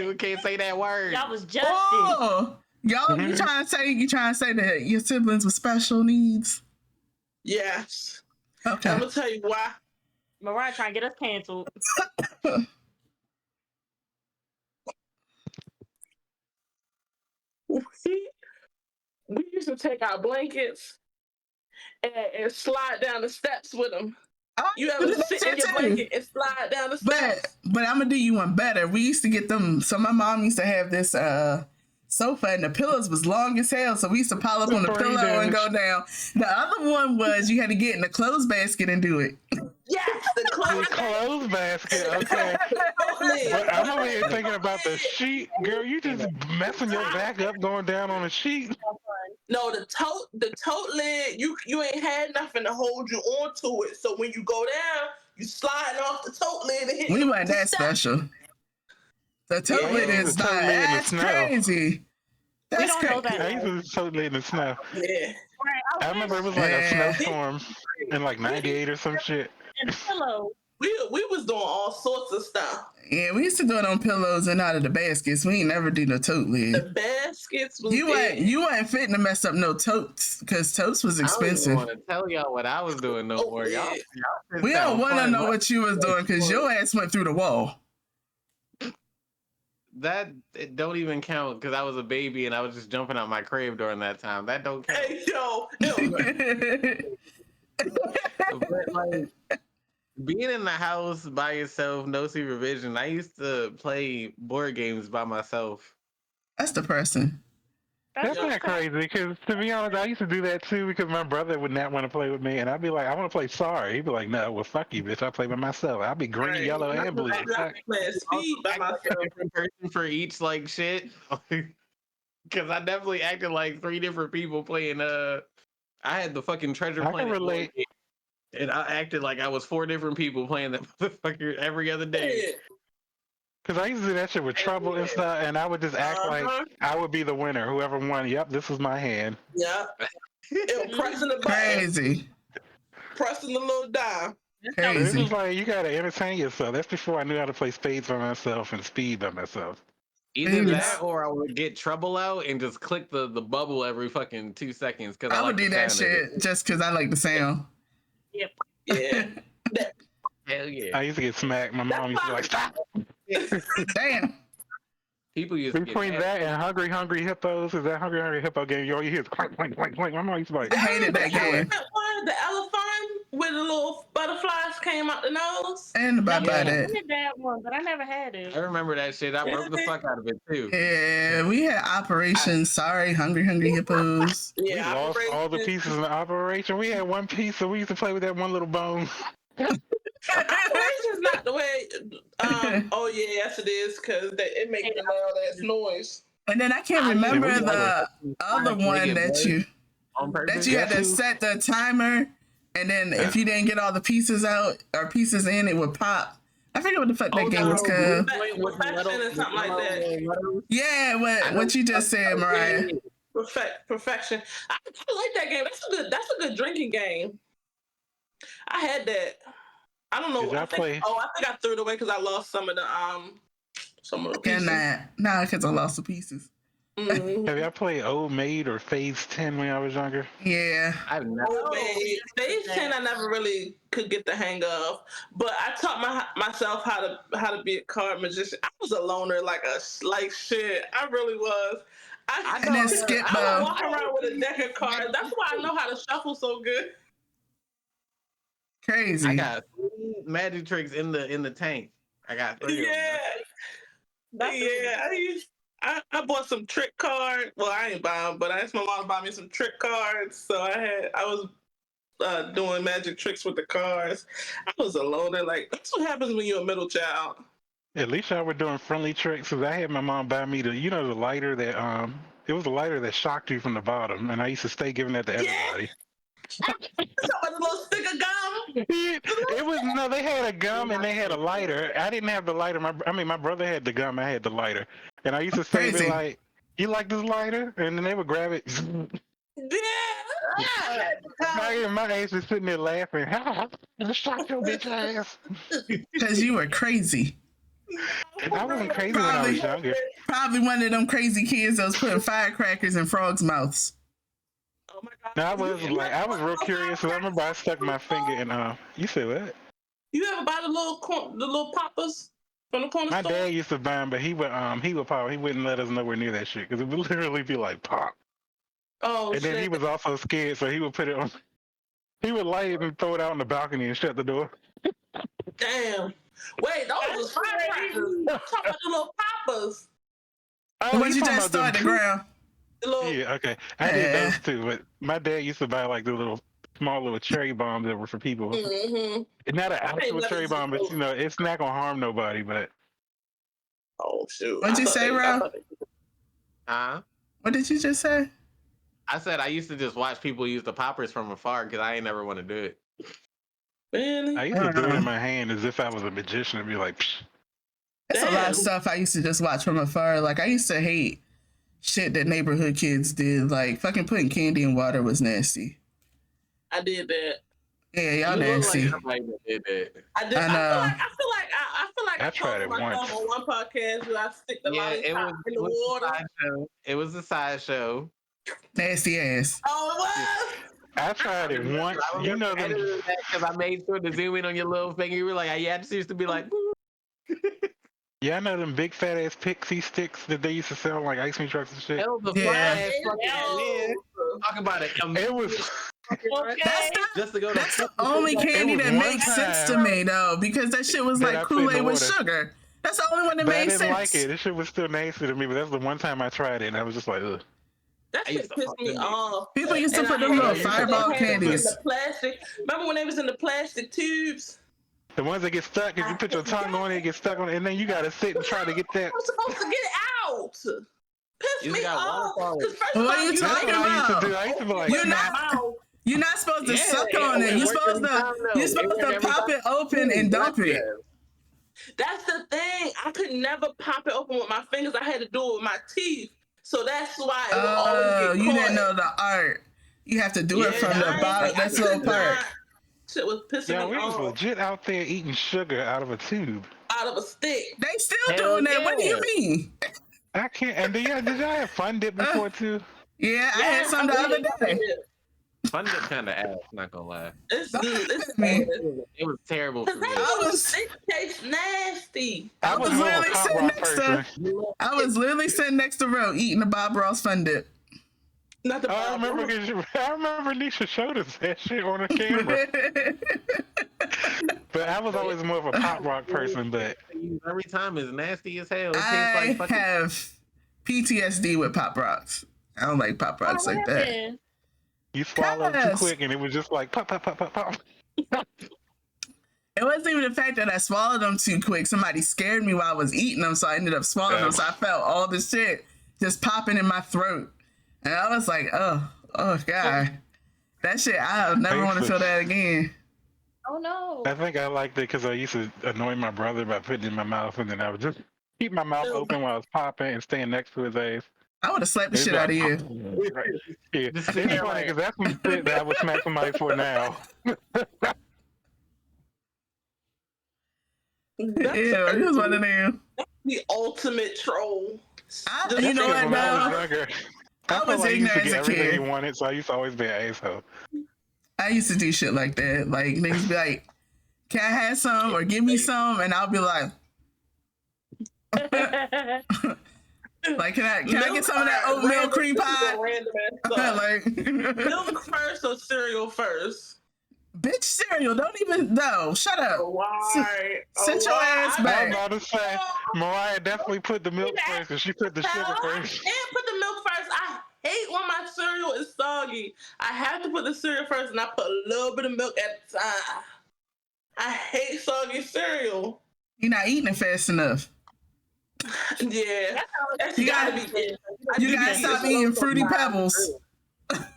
Speaker 1: We can't say that word.
Speaker 5: Y'all was justice.
Speaker 4: Oh, y'all, you trying to say that your siblings with special needs?
Speaker 3: Yes.
Speaker 4: Okay.
Speaker 3: I'm gonna tell you why.
Speaker 5: Mariah trying to get us canceled.
Speaker 3: We used to take our blankets and slide down the steps with them. You ever sit in your blanket and slide down the steps?
Speaker 4: But I'm gonna do you one better. We used to get them. So my mom used to have this sofa, and the pillows was long as hell. So we used to pile up on the pillow and go down. The other one was you had to get in the clothes basket and do it.
Speaker 3: Yes, the
Speaker 2: clothes basket. Okay. But I'm over here thinking about the sheet. Girl, you just messing your back up going down on a sheet.
Speaker 3: No, the tote lid, you ain't had nothing to hold you onto it. So when you go down, you slide off the tote lid and hit.
Speaker 4: We weren't that special. The tote lid is not. That's crazy. That's crazy.
Speaker 2: I used to tote lid in the snow.
Speaker 3: Yeah.
Speaker 2: I remember it was like a snowstorm in like '98 or some shit.
Speaker 5: And pillow.
Speaker 3: We was doing all sorts of stuff.
Speaker 4: Yeah, we used to do it on pillows and out of the baskets. We ain't never did no tote lid.
Speaker 3: The baskets was
Speaker 4: you ain't fitting to mess up no totes because totes was expensive.
Speaker 1: I don't want to tell y'all what I was doing no more. Y'all
Speaker 4: we don't want to know what you was doing because your ass went through the wall.
Speaker 1: That it don't even count because I was a baby and I was just jumping out my crib during that time. That don't count.
Speaker 3: Hey, yo.
Speaker 1: But like, being in the house by yourself, no supervision. I used to play board games by myself.
Speaker 4: That's depressing.
Speaker 2: That's
Speaker 3: Yeah.
Speaker 2: not crazy, because to be honest, I used to do that too because my brother would not want to play with me, and I'd be like, I want to play Sorry. He'd be like, no, well, fuck you, bitch. I play by myself. I'll be green,
Speaker 3: Right.
Speaker 2: yellow, and blue.
Speaker 3: I'm not playing speed by
Speaker 1: Acting like
Speaker 3: myself.
Speaker 1: a different person for each like shit. Because I definitely acted like 3 different people playing. I had the fucking Treasure
Speaker 2: I can
Speaker 1: Planet board
Speaker 2: relate.
Speaker 1: game, and I acted like I was 4 different people playing that motherfucker every other day.
Speaker 3: Yeah.
Speaker 2: Because I used to do that shit with Trouble and stuff, and I would just act like I would be the winner. Whoever won, yep, this was my hand.
Speaker 3: Yeah. Pressing the button,
Speaker 4: Crazy.
Speaker 3: pressing the little dime.
Speaker 2: It's
Speaker 4: Crazy.
Speaker 2: just like, you gotta entertain yourself. That's before I knew how to play spades by myself and speed by myself.
Speaker 1: Either
Speaker 4: Famous.
Speaker 1: that, or I would get Trouble out and just click the bubble every fucking 2 seconds because
Speaker 4: I
Speaker 1: like
Speaker 4: would do
Speaker 1: the
Speaker 4: that
Speaker 1: sound of it.
Speaker 4: shit just because I like the sound.
Speaker 5: Yep.
Speaker 3: Yeah.
Speaker 1: Hell yeah!
Speaker 2: I used to get smacked. My mom used to be like, stop!
Speaker 4: Damn.
Speaker 1: People used to
Speaker 2: Between
Speaker 1: get
Speaker 2: that and Hungry Hippos, is that Hungry Hippo game, all you hear is clank, clank, clank, clank. My mom used to be like,
Speaker 4: I hated that game.
Speaker 3: That one, the elephant where the little butterflies came out the nose.
Speaker 4: And about
Speaker 1: Yeah.
Speaker 5: I
Speaker 4: that.
Speaker 5: wanted that one, but I never had it.
Speaker 1: I remember that shit. I broke the fuck out of it too.
Speaker 4: Yeah, we had Operation Sorry, Hungry Hippos.
Speaker 2: we
Speaker 3: Yeah,
Speaker 2: lost all the
Speaker 3: Operation-
Speaker 2: pieces in the operation. We had one piece, so we used to play with that one little bone.
Speaker 3: Operation's not the way. Oh yeah, yes it is, because it makes a loud ass noise.
Speaker 4: And then I can't remember
Speaker 2: we
Speaker 4: the other one that you
Speaker 1: On purpose.
Speaker 4: that you had to set the timer, and then if you didn't get all the pieces out or pieces in, it would pop. I forget what the fuck that game was called.
Speaker 3: Perfection or something like that.
Speaker 4: Yeah, what you just said, Mariah.
Speaker 3: Perfection. I like that game. That's a good drinking game. I had that. I don't know.
Speaker 2: Did y'all
Speaker 3: I think I threw it away because I lost some of the pieces.
Speaker 4: And nah, because I lost the pieces.
Speaker 3: Mhm.
Speaker 2: Have y'all played Old Maid or Phase 10 when I was younger?
Speaker 4: Yeah.
Speaker 1: I've never.
Speaker 3: Phase 10 I never really could get the hang of, but I taught myself how to be a card magician. I was a loner like shit. I really was.
Speaker 4: And then skip
Speaker 3: I would walk around with a deck of cards. That's why I know how to shuffle so good.
Speaker 4: Crazy.
Speaker 1: I got 3 magic tricks in the tank. I got 3
Speaker 3: Yeah.
Speaker 1: of them.
Speaker 3: I bought some trick cards. Well, I ain't buy them, but I asked my mom to buy me some trick cards. So I was doing magic tricks with the cards. I was a loner. Like, that's what happens when you're a middle child.
Speaker 2: At least y'all were doing friendly tricks, because I had my mom buy me the lighter that, it was a lighter that shocked you from the bottom, and I used to stay giving that to everybody.
Speaker 3: So a little stick of gum.
Speaker 2: It was, no, they had a gum and they had a lighter. I didn't have the lighter. My brother had the gum. I had the lighter. And I used to say,
Speaker 4: Crazy.
Speaker 2: be like, you like this lighter? And then they would grab it.
Speaker 3: Yeah.
Speaker 2: My age was sitting there laughing. I shot your bitch ass.
Speaker 4: Because you were crazy.
Speaker 2: I wasn't crazy when I was younger.
Speaker 4: Probably one of them crazy kids that was putting firecrackers in frogs' mouths.
Speaker 3: Oh my God.
Speaker 2: No, I was real curious. So I remember I stuck my finger in. You said what?
Speaker 3: You ever buy the little poppers from the corner
Speaker 2: My
Speaker 3: store?
Speaker 2: dad used to buy them, but he would pop. He wouldn't let us nowhere near that shit because it would literally be like pop.
Speaker 3: Oh,
Speaker 2: And
Speaker 3: shit.
Speaker 2: then he was also scared, so he would put it on. He would light it and throw it out on the balcony and shut the door.
Speaker 3: Damn. Wait, those was firecrackers. I'm talking about the little poppers.
Speaker 2: Oh,
Speaker 4: What you
Speaker 2: talking
Speaker 4: just
Speaker 2: about
Speaker 4: start the
Speaker 2: them
Speaker 4: ground?
Speaker 3: The little,
Speaker 2: Yeah, okay. I did those too, but my dad used to buy like the small little cherry bombs that were for people.
Speaker 3: Mm-hmm.
Speaker 2: It's not an actual
Speaker 3: never
Speaker 2: cherry
Speaker 3: seen
Speaker 2: bomb, but
Speaker 3: those.
Speaker 2: it's not gonna harm nobody. But
Speaker 3: Oh, shoot.
Speaker 4: What'd you say, Ro?
Speaker 1: Huh?
Speaker 4: What did you just say?
Speaker 1: I said I used to just watch people use the poppers from afar because I ain't never want to do it.
Speaker 3: Really?
Speaker 2: I used to do it in my hand as if I was a magician and be like, psh.
Speaker 4: There's a lot
Speaker 3: Damn.
Speaker 4: of stuff I used to just watch from afar. Like, I used to hate shit that neighborhood kids did. Like, fucking putting candy in water was nasty.
Speaker 3: I did that.
Speaker 4: Yeah, y'all
Speaker 1: You look
Speaker 4: nasty.
Speaker 1: like somebody that did that.
Speaker 3: I did.
Speaker 4: I
Speaker 3: I
Speaker 4: know.
Speaker 3: feel like
Speaker 2: I
Speaker 3: I
Speaker 2: tried
Speaker 3: told
Speaker 2: it
Speaker 3: myself
Speaker 2: once.
Speaker 3: on one podcast where I stick the lollipop in the water.
Speaker 1: It was a sideshow.
Speaker 4: Nasty ass.
Speaker 3: Oh, it was.
Speaker 2: I tried it once. You know them.
Speaker 1: Because I made sure to zoom in on your little finger. You were like, yeah, I just used to be like,
Speaker 2: Yeah, I know them big fat ass pixie sticks that they used to sell on like ice cream trucks and shit.
Speaker 1: hell the
Speaker 4: Yeah.
Speaker 1: fly ass fucking man. Talk about it.
Speaker 2: It was
Speaker 5: Okay.
Speaker 1: Just to go to
Speaker 4: That's the only candy
Speaker 2: was
Speaker 4: that
Speaker 2: one
Speaker 4: makes sense to
Speaker 2: time
Speaker 4: me though, because that shit was
Speaker 2: that
Speaker 4: like
Speaker 2: I put in the
Speaker 4: Kool-Aid with
Speaker 2: water.
Speaker 4: sugar. That's the only one that
Speaker 2: But I
Speaker 4: made
Speaker 2: didn't
Speaker 4: sense.
Speaker 2: like it. This shit was still nasty to me, but that's the one time I tried it, and I was just like, ugh.
Speaker 3: That
Speaker 1: I
Speaker 3: shit
Speaker 1: used to
Speaker 3: pissed
Speaker 1: fuck
Speaker 3: me
Speaker 1: them
Speaker 3: off.
Speaker 4: People used to
Speaker 3: And
Speaker 4: put
Speaker 3: I
Speaker 4: them
Speaker 3: hate
Speaker 4: little
Speaker 2: Oh, you used to
Speaker 4: fireball
Speaker 2: fuck them
Speaker 3: in
Speaker 4: candies.
Speaker 3: the plastic. Remember when they was in the plastic tubes?
Speaker 2: The ones that get stuck, if you put your tongue on it, it gets stuck on it, and then you gotta sit and try to get that.
Speaker 3: I'm supposed to get it out. Piss
Speaker 1: You
Speaker 3: me
Speaker 1: got
Speaker 3: off.
Speaker 1: waterfall.
Speaker 3: Because first
Speaker 4: What
Speaker 3: of
Speaker 4: are
Speaker 3: all,
Speaker 4: you
Speaker 3: you
Speaker 2: That's
Speaker 4: talking
Speaker 2: what I used to
Speaker 4: about?
Speaker 2: do. I used to be like,
Speaker 4: You're
Speaker 2: snap.
Speaker 4: not. You're not supposed to
Speaker 1: Yeah,
Speaker 4: suck on it.
Speaker 1: it
Speaker 4: You're
Speaker 1: worked
Speaker 4: supposed
Speaker 1: every
Speaker 4: to.
Speaker 1: time, though.
Speaker 4: You're
Speaker 1: It
Speaker 4: supposed
Speaker 1: worked
Speaker 4: to
Speaker 1: every
Speaker 4: pop
Speaker 1: time.
Speaker 4: it open and dump it.
Speaker 3: That's the thing. I could never pop it open with my fingers. I had to do it with my teeth. So that's why it would always
Speaker 4: Oh,
Speaker 3: get
Speaker 4: you
Speaker 3: caught.
Speaker 4: didn't know the art. You have to do it from the bottom. That's
Speaker 3: I
Speaker 4: little
Speaker 3: could
Speaker 4: part.
Speaker 3: not. Shit was pissing
Speaker 2: Yeah,
Speaker 3: me
Speaker 2: we was
Speaker 3: off.
Speaker 2: legit out there eating sugar out of a tube.
Speaker 3: Out of a stick.
Speaker 4: They still
Speaker 1: Hell
Speaker 4: doing that. What do you
Speaker 1: yeah.
Speaker 4: mean?
Speaker 2: I can't. And did y'all have Fun Dip before too?
Speaker 4: Yeah, I had some the other day.
Speaker 1: Fun Dip kind of ass, not gonna lie.
Speaker 3: It's
Speaker 4: Me.
Speaker 1: It was terrible for me.
Speaker 3: that little stick tastes nasty.
Speaker 4: I was
Speaker 2: more of a
Speaker 4: literally
Speaker 2: Pop
Speaker 4: sitting
Speaker 2: Rock
Speaker 4: next
Speaker 2: person.
Speaker 4: to. I was literally sitting next to Ro eating the Bob Ross Fun Dip.
Speaker 3: Not the
Speaker 2: I remember, I remember Nisha showed us that shit on the camera. But I was always more of a Pop Rock person. But
Speaker 1: Every time it's nasty as hell. It tastes
Speaker 4: I
Speaker 1: like fucking.
Speaker 4: have PTSD with Pop Rocks. I don't like Pop Rocks like that.
Speaker 2: you swallowed too
Speaker 4: Yes.
Speaker 2: quick, and it was just like pop, pop, pop, pop, pop.
Speaker 4: It wasn't even the fact that I swallowed them too quick. Somebody scared me while I was eating them, so I ended up swallowing them. So I felt all this shit just popping in my throat. And I was like, oh God. That shit, I'll never want to feel that again.
Speaker 5: Oh no.
Speaker 2: I think I liked it because I used to annoy my brother by putting it in my mouth, and then I would just keep my mouth open while I was popping and staying next to his ass.
Speaker 4: I would have slapped the shit out of you.
Speaker 2: Yeah, it's funny because that's some shit that I would smack somebody for now.
Speaker 4: Yeah, he was one of them.
Speaker 3: The ultimate troll.
Speaker 4: You know what,
Speaker 2: When I was
Speaker 4: though?
Speaker 2: younger,
Speaker 4: I
Speaker 2: felt
Speaker 4: was
Speaker 2: like I used to
Speaker 4: ignorant
Speaker 2: get
Speaker 4: as a
Speaker 2: everything
Speaker 4: kid.
Speaker 2: you wanted, so I used to always be an asshole.
Speaker 4: I used to do shit like that. Like, niggas be like, can I have some or give me some? And I'll be like, like, can I get some of that oatmeal cream pie? Like,
Speaker 3: Milk first or cereal first?
Speaker 4: bitch, cereal. Don't even, no, shut up.
Speaker 3: Why?
Speaker 4: Sit your ass
Speaker 2: I
Speaker 4: back.
Speaker 2: was about to say, Mariah definitely put the milk first, and she put the sugar
Speaker 3: I
Speaker 2: first.
Speaker 3: can't put the milk first. I hate when my cereal is soggy. I have to put the cereal first, and I put a little bit of milk at a time. I hate soggy cereal.
Speaker 4: You're not eating it fast enough.
Speaker 3: Yeah, that's
Speaker 4: You
Speaker 3: gotta
Speaker 4: gotta-
Speaker 3: be it.
Speaker 4: You gotta stop eating Fruity Pebbles.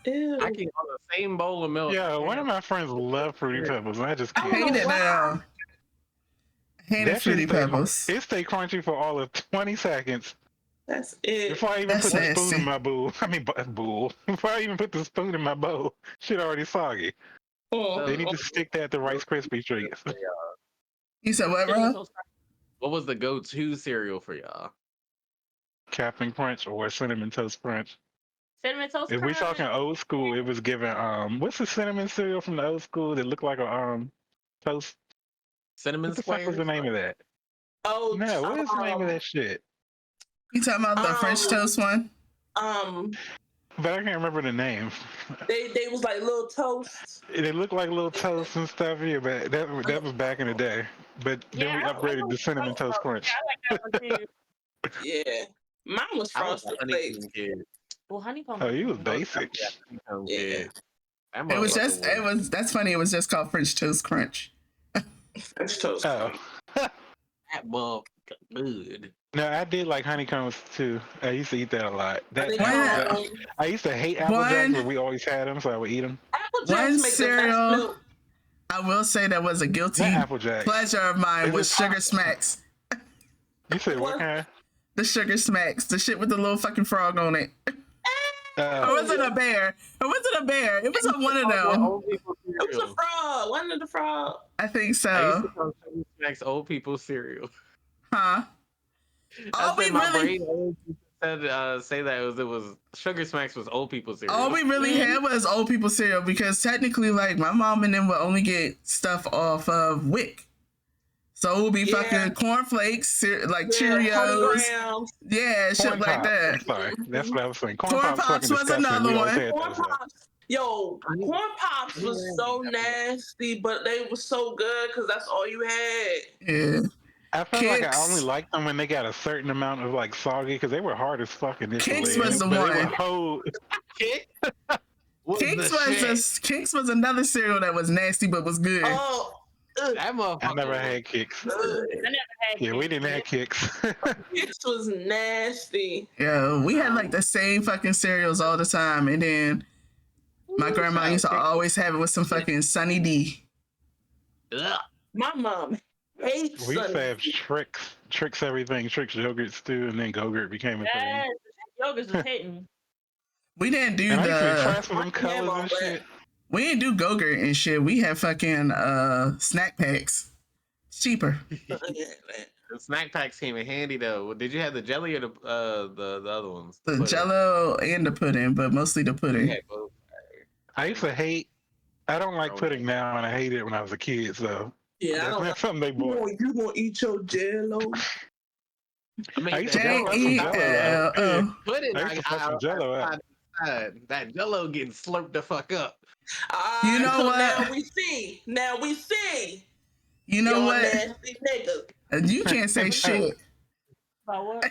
Speaker 3: Ew.
Speaker 1: I can on the same bowl of milk.
Speaker 2: Yeah, one of my friends love Fruity Pebbles, and I just
Speaker 4: I
Speaker 2: can't.
Speaker 4: hate it now. I hated
Speaker 2: That shit
Speaker 4: Fruity
Speaker 2: stay-
Speaker 4: Pebbles.
Speaker 2: It stay crunchy for all of 20 seconds
Speaker 3: That's it.
Speaker 2: before I even
Speaker 4: That's
Speaker 2: put the spoon
Speaker 4: nasty.
Speaker 2: in my bowl. I mean, bowl. Before I even put the spoon in my bowl, shit already soggy. They need to stick that to Rice Krispie treats.
Speaker 4: You said what, bro?
Speaker 1: What was the go-to cereal for y'all?
Speaker 2: Captain Crunch or Cinnamon Toast Crunch.
Speaker 5: Cinnamon Toast
Speaker 2: If we're
Speaker 5: Crunch.
Speaker 2: talking old school, it was given what's the cinnamon cereal from the old school that looked like a toast?
Speaker 1: Cinnamon
Speaker 2: What the fuck was
Speaker 1: squares?
Speaker 2: the name of that?
Speaker 3: Oh,
Speaker 2: No, what is the name of that shit?
Speaker 4: You talking about the French toast one?
Speaker 2: But I can't remember the name.
Speaker 3: They was like little toasts.
Speaker 2: They looked like little toasts and stuff. Yeah, but that was back in the day. But then we
Speaker 5: I
Speaker 2: upgraded
Speaker 5: like
Speaker 2: to Cinnamon Toast Crunch.
Speaker 5: I like that one too.
Speaker 3: Yeah, mine was
Speaker 1: I was a
Speaker 3: frosted
Speaker 1: honeycomb
Speaker 3: flakes.
Speaker 1: kid.
Speaker 5: Well, honeycomb.
Speaker 2: Oh, you was basic.
Speaker 1: Honeycomb
Speaker 3: Yeah.
Speaker 1: kid. That
Speaker 4: It was
Speaker 1: motherfucker
Speaker 4: just, that's funny. It was just called French Toast Crunch.
Speaker 3: French toast.
Speaker 2: Oh.
Speaker 1: that motherfucker good.
Speaker 2: No, I did like honeycombs too. I used to eat that a lot. I used to hate Apple Jacks, but we always had them, so I would eat them.
Speaker 3: Apple
Speaker 4: One
Speaker 3: Jacks make the
Speaker 4: cereal.
Speaker 3: best milk.
Speaker 4: I will say that was a guilty
Speaker 2: Not Apple Jacks.
Speaker 4: pleasure of mine
Speaker 2: Is
Speaker 4: was
Speaker 2: it
Speaker 4: Sugar
Speaker 2: pop-
Speaker 4: Smacks.
Speaker 2: You said what kind?
Speaker 4: The Sugar Smacks. The shit with the little fucking frog on it. Or was it a bear? Or was it a bear? It was one of them.
Speaker 1: Old people
Speaker 3: It was
Speaker 1: cereal.
Speaker 3: a frog. Wasn't it the frog?
Speaker 4: I think
Speaker 1: I used
Speaker 4: so.
Speaker 1: to call Sugar Smacks old people cereal.
Speaker 4: Huh?
Speaker 1: I
Speaker 4: we
Speaker 1: said my
Speaker 4: really-
Speaker 1: brain always said say that it was Sugar Smacks was old people cereal.
Speaker 4: All we really had was old people cereal because technically, like, my mom and them would only get stuff off of WIC. So it would be fucking cornflakes, like Cheerios. Yeah, shit
Speaker 2: Corn
Speaker 4: like
Speaker 2: Pops.
Speaker 4: that.
Speaker 2: I'm sorry, that's what I was saying.
Speaker 4: Corn
Speaker 2: Pops
Speaker 4: Pops
Speaker 2: fucking
Speaker 4: was
Speaker 2: disgusting.
Speaker 4: another
Speaker 2: We always
Speaker 4: one.
Speaker 2: had
Speaker 3: Corn
Speaker 2: those, though.
Speaker 3: Pops. Yo, corn pops was so nasty, but they were so good because that's all you had.
Speaker 4: Yeah.
Speaker 2: I felt like I only
Speaker 4: Kicks.
Speaker 2: liked them when they got a certain amount of like soggy because they were hard as fuck initially.
Speaker 4: Kicks was the
Speaker 2: but they
Speaker 4: one.
Speaker 2: would hold.
Speaker 4: Kicks was another cereal that was nasty but was good.
Speaker 3: Oh,
Speaker 1: That motherfucker.
Speaker 2: I never had Kicks.
Speaker 5: I never had
Speaker 2: Yeah, we
Speaker 5: Kicks.
Speaker 2: didn't have Kicks.
Speaker 3: Kicks was nasty.
Speaker 4: Yeah, we had like the same fucking cereals all the time, and then my grandma used to always have it with some fucking Sunny D.
Speaker 1: Ugh.
Speaker 3: My mom hates
Speaker 2: We used to
Speaker 3: Sunny
Speaker 2: have
Speaker 3: D.
Speaker 2: Tricks everything, Tricks yogurts too, and then Go-Gurt became a thing.
Speaker 5: Yes, yogurts was hitting.
Speaker 4: We didn't do
Speaker 2: And I used to be
Speaker 4: the
Speaker 2: impressed with them colors and
Speaker 3: Grandma,
Speaker 2: shit.
Speaker 4: we didn't do Go-Gurt and shit. We had fucking snack packs. It's cheaper.
Speaker 1: The snack packs came in handy though. Did you have the jelly or the other ones?
Speaker 4: The
Speaker 1: Pudding?
Speaker 4: Jello and the pudding, but mostly the
Speaker 1: We
Speaker 4: pudding.
Speaker 1: had both.
Speaker 2: I used to hate. I don't like pudding now, and I hated it when I was a kid. So
Speaker 3: Yeah, I
Speaker 2: that's
Speaker 3: don't
Speaker 2: not something they bought.
Speaker 3: You gonna eat your Jello?
Speaker 1: I mean,
Speaker 2: I used to
Speaker 1: that
Speaker 2: fuck some Jello out.
Speaker 4: J-E-L-O.
Speaker 1: pudding,
Speaker 2: I used to fuck some Jello out.
Speaker 1: that Jello getting slurped the fuck up.
Speaker 4: You know
Speaker 3: so
Speaker 4: what?
Speaker 3: Now we see. Now we see.
Speaker 4: You know
Speaker 3: Y'all
Speaker 4: what?
Speaker 3: nasty niggas.
Speaker 4: You can't say shit.
Speaker 5: About what?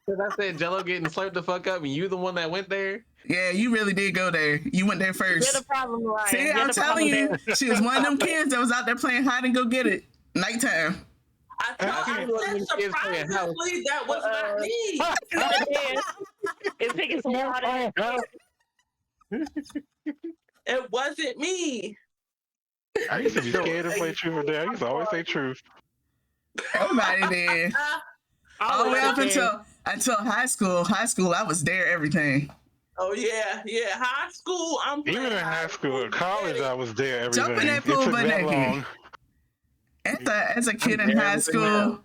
Speaker 1: Cause I said Jello getting slurped the fuck up, and you the one that went there.
Speaker 4: Yeah, you really did go there. You went there
Speaker 5: You're
Speaker 4: first.
Speaker 5: the problem, Ryan.
Speaker 4: See,
Speaker 5: You're
Speaker 4: I'm
Speaker 5: the
Speaker 4: telling
Speaker 5: problem
Speaker 4: you, she was one of them kids that was out there playing hide and go get it. Nighttime.
Speaker 3: I said surprisingly that was not me.
Speaker 5: there. It's taking some water.
Speaker 3: It wasn't me.
Speaker 2: I used to be scared to play truth or dare. I used to always say truth.
Speaker 4: Everybody did. All the way up until high school. High school, I was there everything.
Speaker 3: Oh yeah. High school, I'm
Speaker 2: Even in high school, college, I was there everything.
Speaker 4: Jump in that
Speaker 2: It
Speaker 4: pool
Speaker 2: took
Speaker 4: butt
Speaker 2: that
Speaker 4: naked.
Speaker 2: long.
Speaker 4: As a kid in high school,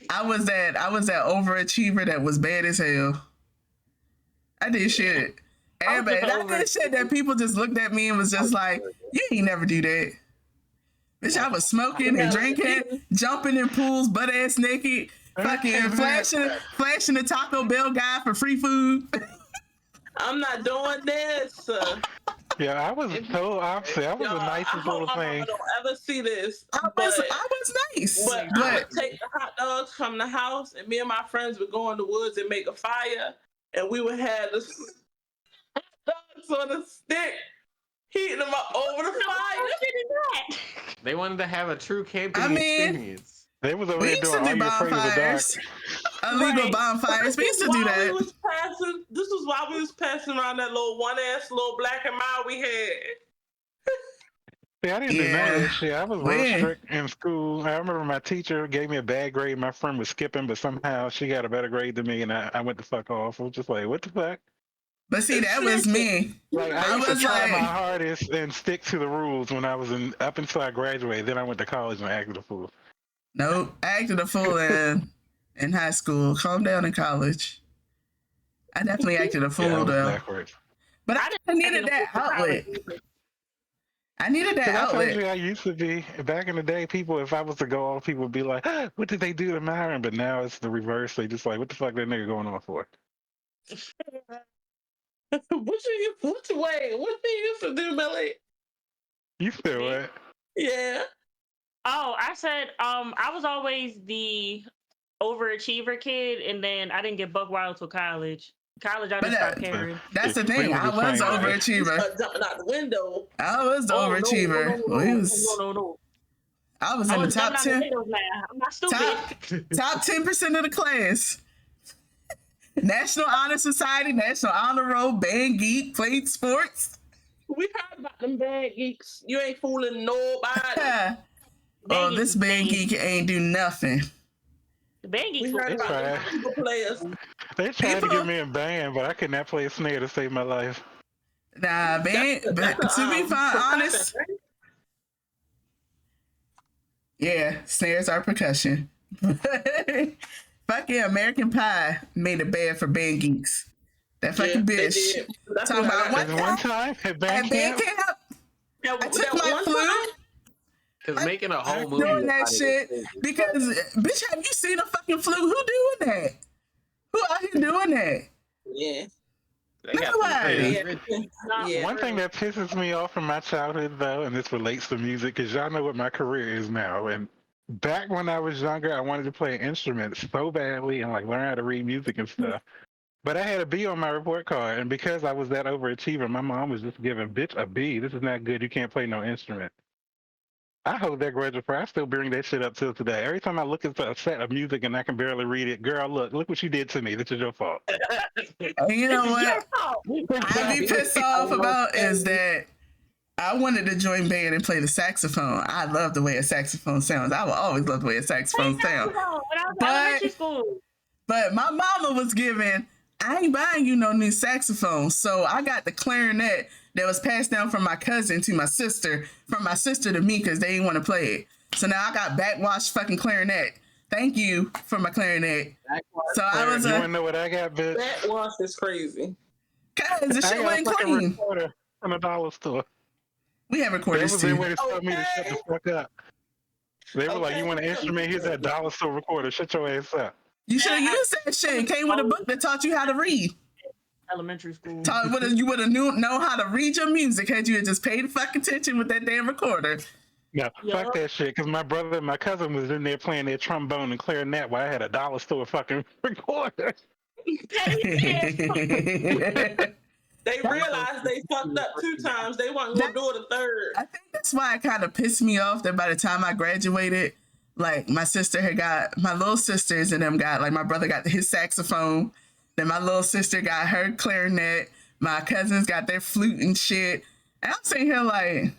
Speaker 4: I was that overachiever that was bad as hell. I did shit. Everybody, I did shit that people just looked at me and was just like, "You ain't never do that." Bitch, I was smoking and drinking, jumping in pools, butt ass naked, fucking flashing the Taco Bell guy for free food.
Speaker 3: I'm not doing this.
Speaker 2: Yeah, I was so opposite. I was the nicest little
Speaker 3: I
Speaker 2: thing.
Speaker 3: don't ever see this.
Speaker 4: I was nice.
Speaker 3: But I would take the hot dogs from the house, and me and my friends would go in the woods and make a fire, and we would have the hot dogs on a stick, heating them up over the fire.
Speaker 1: They wanted to have a true camping
Speaker 4: experience.
Speaker 2: They was over
Speaker 4: We
Speaker 2: there
Speaker 4: used
Speaker 2: doing
Speaker 4: to
Speaker 2: Are
Speaker 4: do
Speaker 2: You Afraid of the Dark?
Speaker 4: bonfires. Illegal bonfires. We used to do that.
Speaker 3: This was why we was passing around that little little black and mild we had.
Speaker 2: See, I didn't do none of that shit. I was real strict in school. I remember my teacher gave me a bad grade. My friend was skipping, but somehow she got a better grade than me, and I went the fuck off. I was just like, what the fuck?
Speaker 4: But see, that was me.
Speaker 2: Like I used
Speaker 4: was
Speaker 2: to try
Speaker 4: like,
Speaker 2: my hardest and stick to the rules when I was up until I graduated. Then I went to college and acted a fool.
Speaker 4: nope, I acted a fool in high school. Calm down in college. I definitely acted a fool though.
Speaker 2: Backwards.
Speaker 4: But I needed that outlet. I needed that
Speaker 2: I told
Speaker 4: outlet.
Speaker 2: you I used to be back in the day. People, if I was to go off, people would be like, "What did they do to Myron?" But now it's the reverse. They just like, "What the fuck that nigga going on for?"
Speaker 3: What you used to do, Billy?
Speaker 2: You feel it?
Speaker 3: Yeah.
Speaker 5: Oh, I said, I was always the overachiever kid, and then I didn't get buck wild till college. College, I just stopped caring.
Speaker 4: That's the thing. I was an overachiever.
Speaker 3: Jumping out the window.
Speaker 4: I was the overachiever.
Speaker 5: No.
Speaker 4: I was in the top 10.
Speaker 5: I'm not stupid.
Speaker 4: Top 10% of the class. National Honor Society, National Honor Roll, Band Geek, played sports.
Speaker 3: We heard about them bad geeks. You ain't fooling nobody.
Speaker 4: Oh, this band geek ain't do nothing.
Speaker 5: The band geeks
Speaker 3: We
Speaker 5: were
Speaker 3: heard about the players.
Speaker 2: They tried to get me in band, but I could not play a snare to save my life.
Speaker 4: Nah, band. But to be honest, yeah, snares are percussion. Fucking American Pie made it bad for band geeks. That fucking bitch. Talking about
Speaker 2: one time at band camp.
Speaker 4: I took my flute.
Speaker 1: Because making a whole movie
Speaker 4: doing that shit because, bitch, have you seen a fucking flute? Who doing that? Who out here doing that?
Speaker 3: Yeah.
Speaker 1: They
Speaker 4: No
Speaker 1: got them
Speaker 4: way.
Speaker 1: crazy
Speaker 3: Yeah.
Speaker 1: rich.
Speaker 3: Yeah.
Speaker 2: One thing that pisses me off from my childhood, though, and this relates to music, because y'all know what my career is now. And back when I was younger, I wanted to play an instrument so badly and like learn how to read music and stuff. But I had a B on my report card, and because I was that overachiever, my mom was just giving bitch a B. This is not good. You can't play no instrument. I hold that grudge for. I still bring that shit up till today. Every time I look at a set of music and I can barely read it, girl, look what you did to me. This is your fault.
Speaker 4: And you know
Speaker 5: This is your
Speaker 4: what?
Speaker 5: fault.
Speaker 4: I'd be pissed off about is that I wanted to join band and play the saxophone. I love the way a saxophone sounds. I will always love the way a saxophone sounds.
Speaker 5: When I was in
Speaker 4: But
Speaker 5: elementary school.
Speaker 4: but my mama was giving, I ain't buying you no new saxophone. So I got the clarinet that was passed down from my cousin to my sister, from my sister to me because they didn't want to play it. So now I got backwash fucking clarinet. Thank you for my clarinet. So I was
Speaker 2: You wanna know what I got, bitch?
Speaker 3: That wash is crazy.
Speaker 4: cause the
Speaker 2: I
Speaker 4: shit
Speaker 2: got a
Speaker 4: wasn't
Speaker 2: fucking
Speaker 4: clean.
Speaker 2: recorder from a dollar store.
Speaker 4: We have
Speaker 2: That
Speaker 4: recorders
Speaker 2: was their
Speaker 4: too.
Speaker 2: way to tell me to shut the fuck up. They were like,
Speaker 3: Okay.
Speaker 2: "You want an instrument? Here's that dollar store recorder. Shut your ass up."
Speaker 4: You should have used that shit. It came with a book that taught you how to read.
Speaker 5: Elementary school.
Speaker 4: You would have know how to read your music had you had just paid fucking attention with that damn recorder.
Speaker 2: No,
Speaker 5: Yeah.
Speaker 2: fuck that shit. Because my brother and my cousin was in there playing their trombone and clarinet while I had a dollar store fucking recorder.
Speaker 3: They realized they fucked up 2 times. They weren't gonna do it a third.
Speaker 4: I think that's why it kind of pissed me off that by the time I graduated, like my sister had got, my little sisters and them got, like my brother got his saxophone, then my little sister got her clarinet, my cousins got their flute and shit. And I'm sitting here like,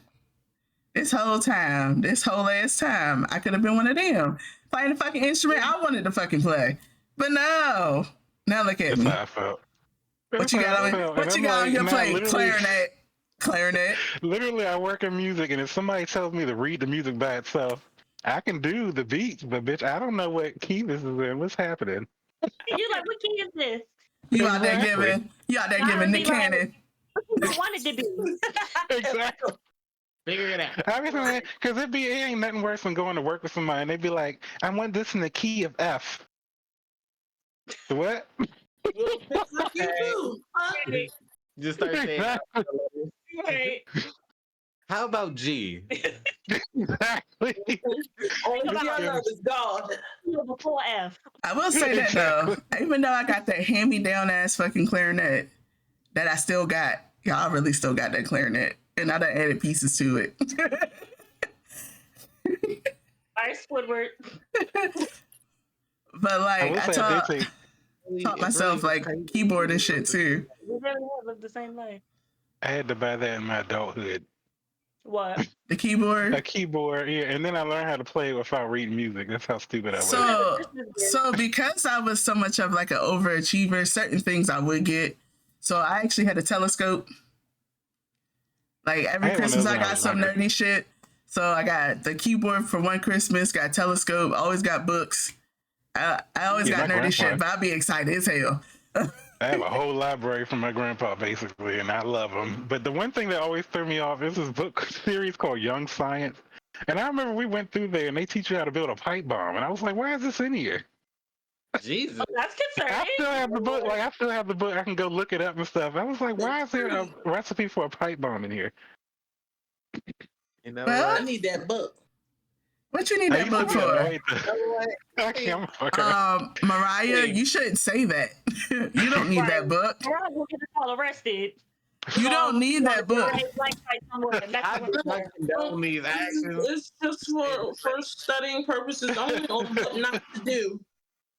Speaker 4: this whole ass time, I could have been one of them. Playing the fucking instrument I wanted to fucking play. But no. Now look at
Speaker 2: That's
Speaker 4: me.
Speaker 2: how I felt.
Speaker 4: What you got on, what you got on your plate? Clarinet.
Speaker 2: Literally, I work in music, and if somebody tells me to read the music by itself, I can do the beats, but bitch, I don't know what key this is in. What's happening?
Speaker 5: You're like, what key is this?
Speaker 4: You out there
Speaker 2: Exactly.
Speaker 4: giving Nick Cannon.
Speaker 5: What you wanted to do.
Speaker 2: Exactly.
Speaker 1: Figure it out.
Speaker 2: I mean, because it ain't nothing worse than going to work with somebody and they'd be like, "I want this in the key of F." The what?
Speaker 3: Well, it's like you too, huh?
Speaker 1: Just start saying,
Speaker 2: Exactly.
Speaker 5: Right.
Speaker 1: how about G?
Speaker 2: Exactly.
Speaker 3: Only thing I love is God.
Speaker 5: Before F.
Speaker 4: I will say that though, even though I got that hand-me-down ass fucking clarinet that I still got, y'all really still got that clarinet. And I done added pieces to it.
Speaker 5: All right, Squidward.
Speaker 4: But like I taught
Speaker 1: It's
Speaker 4: myself
Speaker 1: really
Speaker 4: like
Speaker 1: crazy.
Speaker 4: keyboard and shit too.
Speaker 5: We really have lived the same life.
Speaker 2: I had to buy that in my adulthood.
Speaker 5: What?
Speaker 4: The keyboard.
Speaker 2: A keyboard, yeah, and then I learned how to play it without reading music. That's how stupid I was.
Speaker 4: So because I was so much of like an overachiever, certain things I would get. So I actually had a telescope. Like every
Speaker 2: I had one of
Speaker 4: Christmas
Speaker 2: those
Speaker 4: I
Speaker 2: when I
Speaker 4: got
Speaker 2: was
Speaker 4: some
Speaker 2: younger.
Speaker 4: nerdy shit. So I got the keyboard for one Christmas, got a telescope, always got books. I always
Speaker 2: Yeah,
Speaker 4: got
Speaker 2: my
Speaker 4: nerdy shit,
Speaker 2: grandpa-
Speaker 4: but I'd be excited as hell.
Speaker 2: I have a whole library from my grandpa, basically, and I love them. But the one thing that always threw me off is this book series called Young Science. And I remember we went through there, and they teach you how to build a pipe bomb. And I was like, why is this in here?
Speaker 1: Jesus.
Speaker 5: That's
Speaker 2: I
Speaker 5: concerning.
Speaker 2: still have the book. Like, I still have the book. I can go look it up and stuff. I was like, why is there a recipe for a pipe bomb in here?
Speaker 1: You know
Speaker 4: Well,
Speaker 3: I
Speaker 1: what?
Speaker 3: need that book.
Speaker 4: What you need
Speaker 2: I
Speaker 4: that
Speaker 2: used to
Speaker 4: book
Speaker 2: be
Speaker 4: for?
Speaker 2: annoyed to- I can't fucking.
Speaker 4: Mariah, you shouldn't say that. You don't need that book.
Speaker 5: We're all gonna get us all arrested.
Speaker 4: You don't need that book.
Speaker 1: I do not condone these actions.
Speaker 3: It's just for studying purposes only on what not to do.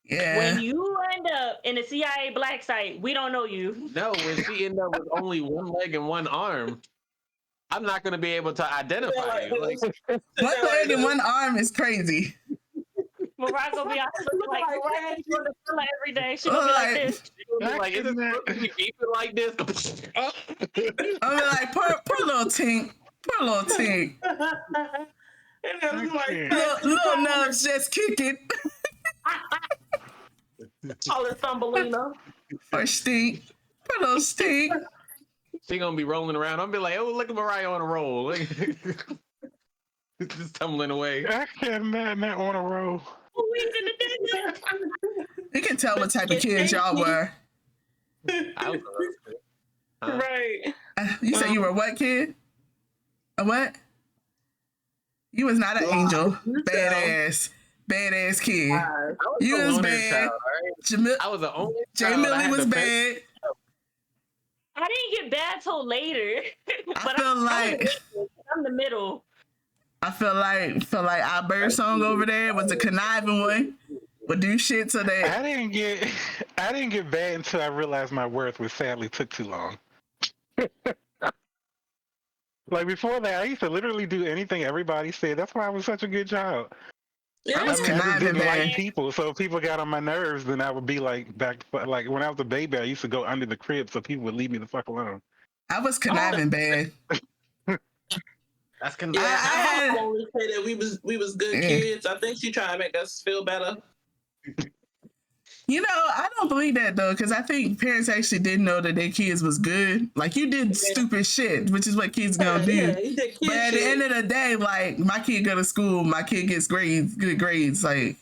Speaker 4: Yeah.
Speaker 5: When you end up in a CIA black site, we don't know you.
Speaker 1: No, when she ended up with only one leg and one arm, I'm not going to be able to identify you. Like,
Speaker 4: One leg and one arm is crazy.
Speaker 5: Mariah gonna be out here looking like Mariah going to feel every day. She gonna be like this.
Speaker 1: she'll be like, is it supposed to be beeping like this?
Speaker 4: I'm like, poor little Tink. Poor little Tink.
Speaker 3: And I was like,
Speaker 4: Little nubs just kicking.
Speaker 3: call her Thumbelina.
Speaker 4: Or Stink. Poor little Stink.
Speaker 1: She gonna be rolling around. I'm be like, oh, look at Mariah on a roll. Just tumbling away.
Speaker 2: I cannot not on a roll.
Speaker 4: You can tell what type of kids y'all were.
Speaker 1: I was Huh?
Speaker 3: Right.
Speaker 4: You said you were what, kid? A what? You was not an angel. Badass. Badass kid.
Speaker 1: I was
Speaker 4: You
Speaker 1: the
Speaker 4: was
Speaker 1: loner
Speaker 4: bad.
Speaker 1: child, right? I was the only
Speaker 4: Jay
Speaker 1: child I
Speaker 4: Millie
Speaker 1: had
Speaker 4: was
Speaker 1: to pay.
Speaker 4: bad.
Speaker 5: I didn't get bad till later.
Speaker 4: I feel like
Speaker 5: I'm the middle.
Speaker 4: I feel like our bird song over there was the conniving one. Would do shit so that
Speaker 2: I didn't get bad until I realized my worth, which sadly took too long. Like before that, I used to literally do anything everybody said. That's why I was such a good child.
Speaker 4: I
Speaker 2: I
Speaker 4: was
Speaker 2: mean, I just
Speaker 4: conniving,
Speaker 2: didn't like
Speaker 4: man.
Speaker 2: people, so if people got on my nerves, then I would be like like when I was a baby, I used to go under the crib so people would leave me the fuck alone.
Speaker 4: I was conniving bad.
Speaker 1: That's
Speaker 3: Yeah,
Speaker 4: I
Speaker 3: I
Speaker 4: had-
Speaker 3: always say that we was good kids. I think she trying to make us feel better.
Speaker 4: You know, I don't believe that though, because I think parents actually didn't know that their kids was good. Like you did stupid shit, which is what kids gonna do.
Speaker 3: Yeah, you did kid
Speaker 4: But at the end of the day, like my kid go to school, my kid gets good grades. Like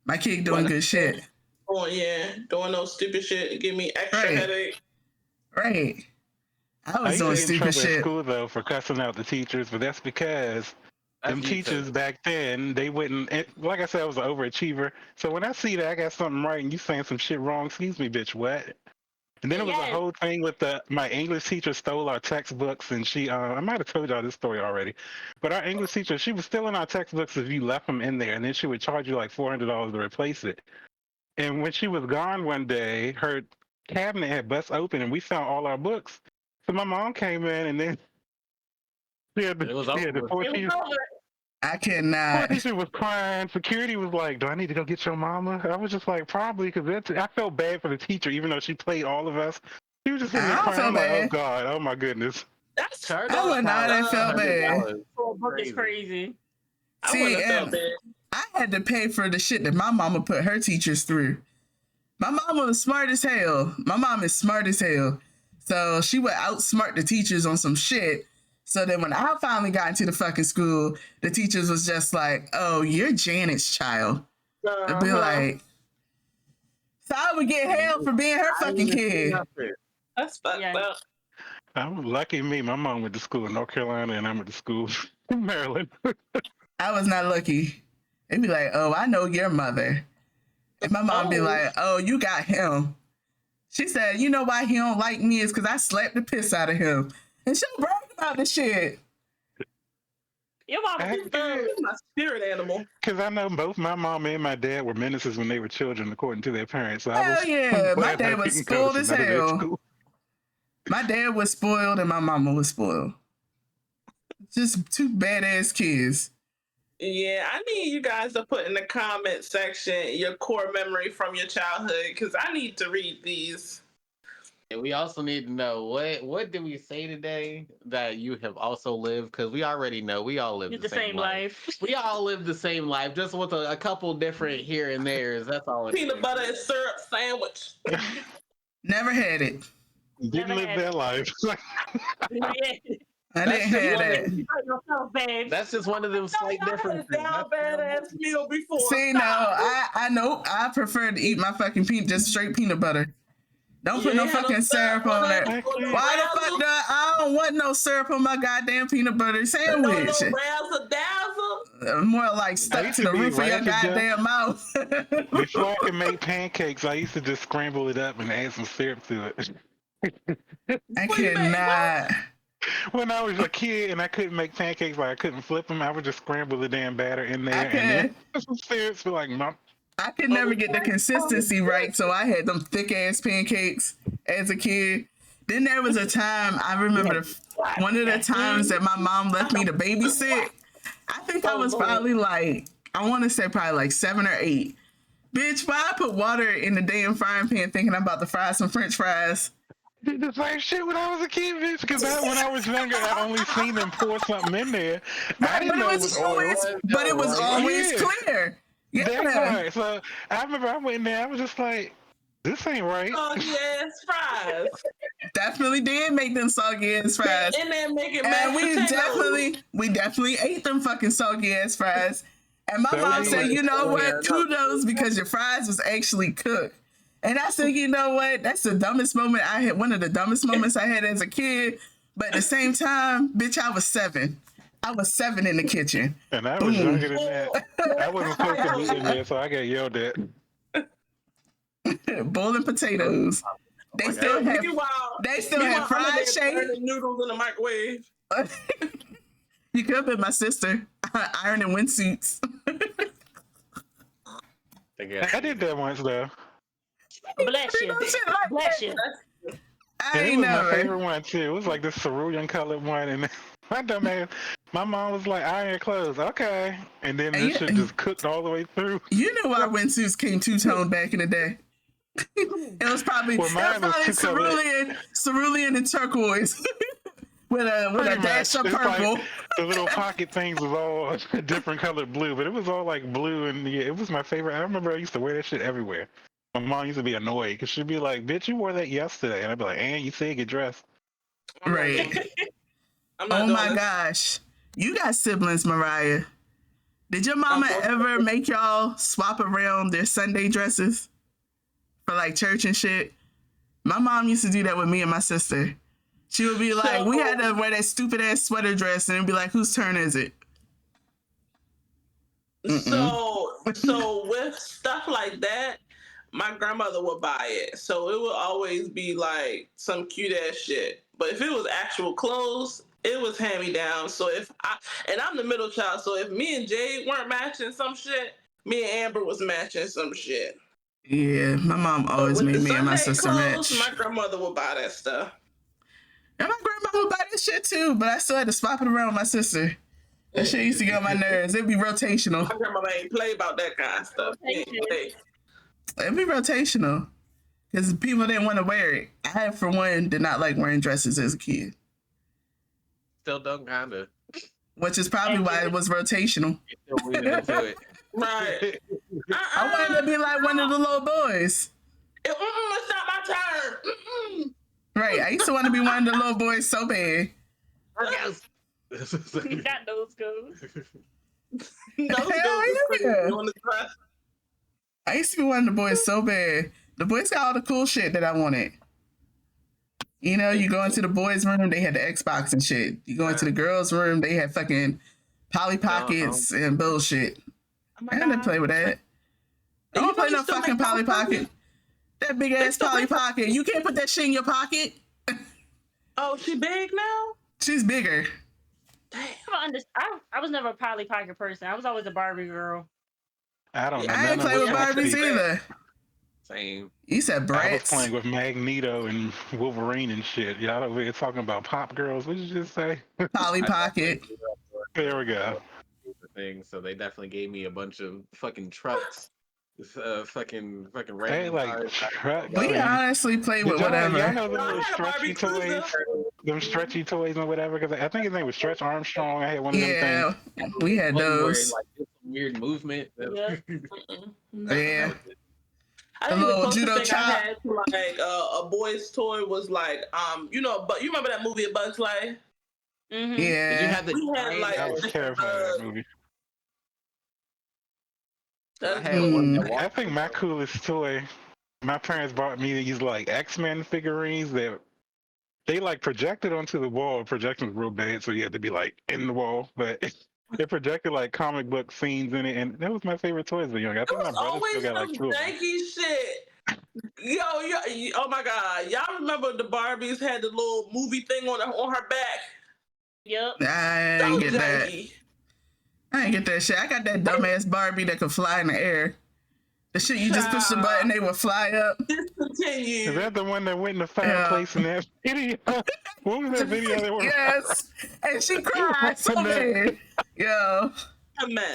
Speaker 4: my kid doing good shit.
Speaker 3: Oh yeah, doing no stupid shit. It give me extra
Speaker 4: Right.
Speaker 3: headache.
Speaker 4: Right. I
Speaker 2: I
Speaker 4: was
Speaker 2: used to
Speaker 4: doing
Speaker 2: get in
Speaker 4: stupid
Speaker 2: trouble at
Speaker 4: shit.
Speaker 2: school though for cussing out the teachers, but that's because them teachers back then, they wouldn't. Like I said, I was an overachiever. So when I see that I got something right and you saying some shit wrong, excuse me, bitch, what? And then it was a whole thing with my English teacher stole our textbooks, and she I might have told y'all this story already, but our English teacher, she was stealing our textbooks if you left them in there, and then she would charge you like $400 to replace it. And when she was gone one day, her cabinet had bust open, and we found all our books. So my mom came in, and then the poor teacher.
Speaker 4: I
Speaker 2: Poor
Speaker 4: cannot.
Speaker 2: teacher was crying. Security was like, "Do I need to go get your mama?" I was just like, "Probably," because I felt bad for the teacher, even though she played all of us. She was just sitting there
Speaker 4: I don't
Speaker 2: crying.
Speaker 4: feel
Speaker 2: I'm like,
Speaker 4: bad.
Speaker 2: "Oh God, oh my goodness."
Speaker 3: That's
Speaker 4: I would not have felt bad.
Speaker 5: It's crazy.
Speaker 3: I
Speaker 4: See,
Speaker 3: wouldn't have felt bad.
Speaker 4: I had to pay for the shit that my mama put her teachers through. My mama was smart as hell. My mom is smart as hell. So she would outsmart the teachers on some shit. So that when I finally got into the fucking school, the teachers was just like, "Oh, you're Janet's child." I'd be like, so I would get hell for being her fucking kid.
Speaker 3: That's fucked up.
Speaker 2: I'm lucky me. My mom went to school in North Carolina, and I went to school in Maryland.
Speaker 4: I was not lucky. They'd be like, "Oh, I know your mother." And my mom be like, "Oh, you got him." She said, "You know why he don't like me is because I slapped the piss out of him." And she'll brag about the shit.
Speaker 5: Your mama
Speaker 3: is my spirit animal.
Speaker 2: Because I know both my mom and my dad were menaces when they were children, according to their parents. So
Speaker 4: Hell yeah. My dad was spoiled as hell. My dad was spoiled and my mama was spoiled. Just two badass kids.
Speaker 3: Yeah, I need you guys to put in the comment section your core memory from your childhood because I need to read these.
Speaker 1: And we also need to know what did we say today that you have also lived? Because we already know we all live the same life. We all live the same life, just with a couple different here and there's. That's all.
Speaker 3: Peanut butter and syrup sandwich.
Speaker 4: Never had it.
Speaker 2: Didn't live their life.
Speaker 4: I didn't have that.
Speaker 1: That's just one of them slight differences.
Speaker 3: Badass meal before.
Speaker 4: See, no, I know. I prefer to eat my fucking just straight peanut butter. Don't put no fucking syrup on it. Why the fuck do I don't want no syrup on my goddamn peanut butter sandwich? More like stuck to the roof of your goddamn mouth.
Speaker 2: Before I could make pancakes, I used to just scramble it up and add some syrup to it.
Speaker 4: I cannot.
Speaker 2: When I was a kid and I couldn't make pancakes, like I couldn't flip them, I would just scramble the damn batter in there and then put some syrup. So like, Mom.
Speaker 4: I could never get the consistency right, so I had them thick ass pancakes as a kid. Then there was a time I remember one of the times that my mom left me to babysit. I think I was probably like, I want to say probably like 7 or 8. Bitch, why I put water in the damn frying pan thinking I'm about to fry some French fries?
Speaker 2: Did the same shit when I was a kid, bitch. Because when I was younger, I'd only seen them pour something in there. I didn't know it was oil.
Speaker 4: But it was always clear.
Speaker 2: Yeah. That's right. So I remember I went in there. I was just like, "This ain't right."
Speaker 3: Soggy ass fries.
Speaker 4: Definitely did make them soggy ass fries.
Speaker 3: And then make it
Speaker 4: and we definitely ate them fucking soggy ass fries. And my mom said, "You know what? Kudos because your fries was actually cooked." And I said, you know what? That's the dumbest moment I had. One of the dumbest moments I had as a kid. But at the same time, bitch, I was 7. I was 7 in the kitchen.
Speaker 2: And I was
Speaker 4: Boom.
Speaker 2: younger than that. I wasn't supposed to be in there, so I got yelled at.
Speaker 4: Boiling potatoes. They still have. They still have fried shake.
Speaker 3: Noodles in the microwave.
Speaker 4: You could have been my sister, ironing windsuits.
Speaker 2: I did that once though.
Speaker 5: Bless you. Bless you.
Speaker 4: I
Speaker 2: It
Speaker 4: ain't
Speaker 2: was my
Speaker 4: know.
Speaker 2: favorite one too. It was like this cerulean colored one, and my dumb ass, my mom was like, "Iron your clothes, okay," and then this shit just cooked all the way through.
Speaker 4: You knew our windsuits came two-tone back in the day. It was probably, cerulean and turquoise with a dash of purple.
Speaker 2: Like the little pocket things was all a different colored blue, but it was all like blue, and yeah, it was my favorite. I remember I used to wear that shit everywhere. My mom used to be annoyed because she'd be like, "Bitch, you wore that yesterday," and I'd be like, "And you say get dressed."
Speaker 4: Right. Oh my gosh, you got siblings, Mariah. Did your mama ever make y'all swap around their Sunday dresses for like church and shit? My mom used to do that with me and my sister. She would be like, we had to wear that stupid ass sweater dress, and it'd be like, whose turn is it?
Speaker 3: So with stuff like that, my grandmother would buy it. So it would always be like some cute ass shit. But if it was actual clothes, it was hand me down. So I'm the middle child, so if me and Jade weren't matching some shit, me and Amber was matching some shit.
Speaker 4: Yeah, my mom always made me and my sister match.
Speaker 3: My grandmother would buy that stuff.
Speaker 4: And my grandma would buy that shit too, but I still had to swap it around with my sister. That shit used to get on my nerves. It'd be rotational.
Speaker 3: My grandma ain't play about that kind of stuff.
Speaker 4: It'd be rotational. Because people didn't want to wear it. I, for one, did not like wearing dresses as a kid.
Speaker 1: Still don't kinda.
Speaker 4: Which is probably why it was rotational.
Speaker 1: You're still leaning into it.
Speaker 3: Right.
Speaker 4: I wanted to be like one of the little boys.
Speaker 3: It's not my turn.
Speaker 4: Right. I used to want to be one of the little boys so bad.
Speaker 1: Yes.
Speaker 5: You got those goes.
Speaker 4: Hell yeah. I used to be one of the boys so bad. The boys got all the cool shit that I wanted. You know, you go into the boys' room, they had the Xbox and shit. You go into the girls' room, they had fucking Polly Pockets and bullshit. I had to play with that. I don't play no fucking Polly Pocket. That big ass Polly Pocket. You can't put that shit in your pocket.
Speaker 3: Oh, she big now?
Speaker 4: She's bigger.
Speaker 3: Damn.
Speaker 5: I was never a Polly Pocket person. I was always a Barbie girl.
Speaker 2: I don't know.
Speaker 4: I ain't play with Barbies either.
Speaker 1: Same.
Speaker 4: You said
Speaker 2: I was
Speaker 4: brats.
Speaker 2: playing with Magneto and Wolverine and shit. Y'all over here talking about pop girls. What did you just say?
Speaker 4: Polly Pocket.
Speaker 2: There we go.
Speaker 1: Thing. So they definitely gave me a bunch of fucking trucks. Fucking
Speaker 2: Hey,
Speaker 1: random
Speaker 2: like
Speaker 4: We honestly play with whatever.
Speaker 2: Y'all know the little stretchy toys, them stretchy toys and whatever. Because I think his name was Stretch Armstrong. I had one of them things.
Speaker 4: We had those.
Speaker 1: Like weird movement.
Speaker 5: Yeah.
Speaker 4: Yeah.
Speaker 3: I
Speaker 4: The little judo
Speaker 3: thing
Speaker 4: chop.
Speaker 3: I had to like a boy's toy was like but you remember that movie A Bug's Life?
Speaker 5: Mm-hmm.
Speaker 4: Yeah.
Speaker 1: Did you have the
Speaker 3: We had like
Speaker 2: I was terrified of that movie. I think my coolest toy, my parents bought me these like X-Men figurines that they like projected onto the wall. Projection was real bad, so you had to be like in the wall, but it projected like comic book scenes in it, and that was my favorite toy as a young. I think my brother still got like 2 of them.
Speaker 3: janky shit. Yo, oh my god, y'all remember the Barbies had the little movie thing on her back?
Speaker 5: Yep.
Speaker 4: I didn't get that. I didn't get that shit. I got that dumbass Barbie that could fly in the air. The shit you just push the button, they would fly up.
Speaker 3: Discontinue.
Speaker 2: Is that the one that went in the fireplace in that video? What was that video they were?
Speaker 4: Yes. And she cried so bad. Yo.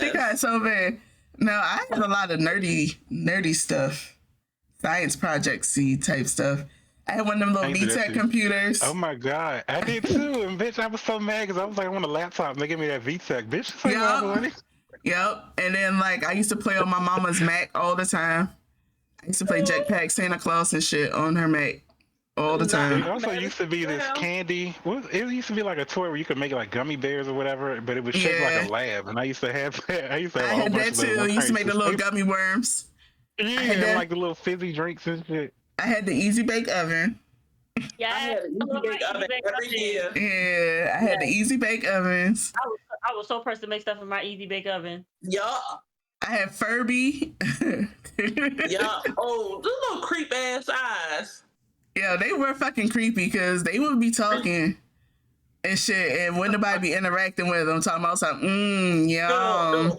Speaker 4: She cried so bad. No, I had a lot of nerdy stuff. Science project-y type stuff. I had one of them little VTech computers.
Speaker 2: Oh my god, I did too, and bitch, I was so mad because I was like, I want a laptop. And they gave me that VTech, bitch.
Speaker 4: Yep. And then like I used to play on my mama's Mac all the time. I used to play Jetpack Santa Claus and shit on her Mac all the time.
Speaker 2: It also used to be this candy. It used to be like a toy where you could make like gummy bears or whatever, but it was shaped like a lab. And I used to have that. I had
Speaker 4: that too. I used to make the little gummy worms.
Speaker 2: Yeah,
Speaker 4: had
Speaker 2: and
Speaker 4: that.
Speaker 2: like the little fizzy drinks and shit.
Speaker 4: I had the Easy Bake Oven.
Speaker 5: Yeah,
Speaker 3: I had an easy bake oven every year.
Speaker 4: Yeah, I had the Easy Bake Ovens.
Speaker 5: I was so pressed to make stuff in my Easy Bake Oven.
Speaker 3: Yup.
Speaker 4: I had Furby.
Speaker 3: Yup. Oh, those little creep ass eyes.
Speaker 4: Yeah, they were fucking creepy because they would be talking and shit, and wouldn't nobody be interacting with them, talking about something, yum.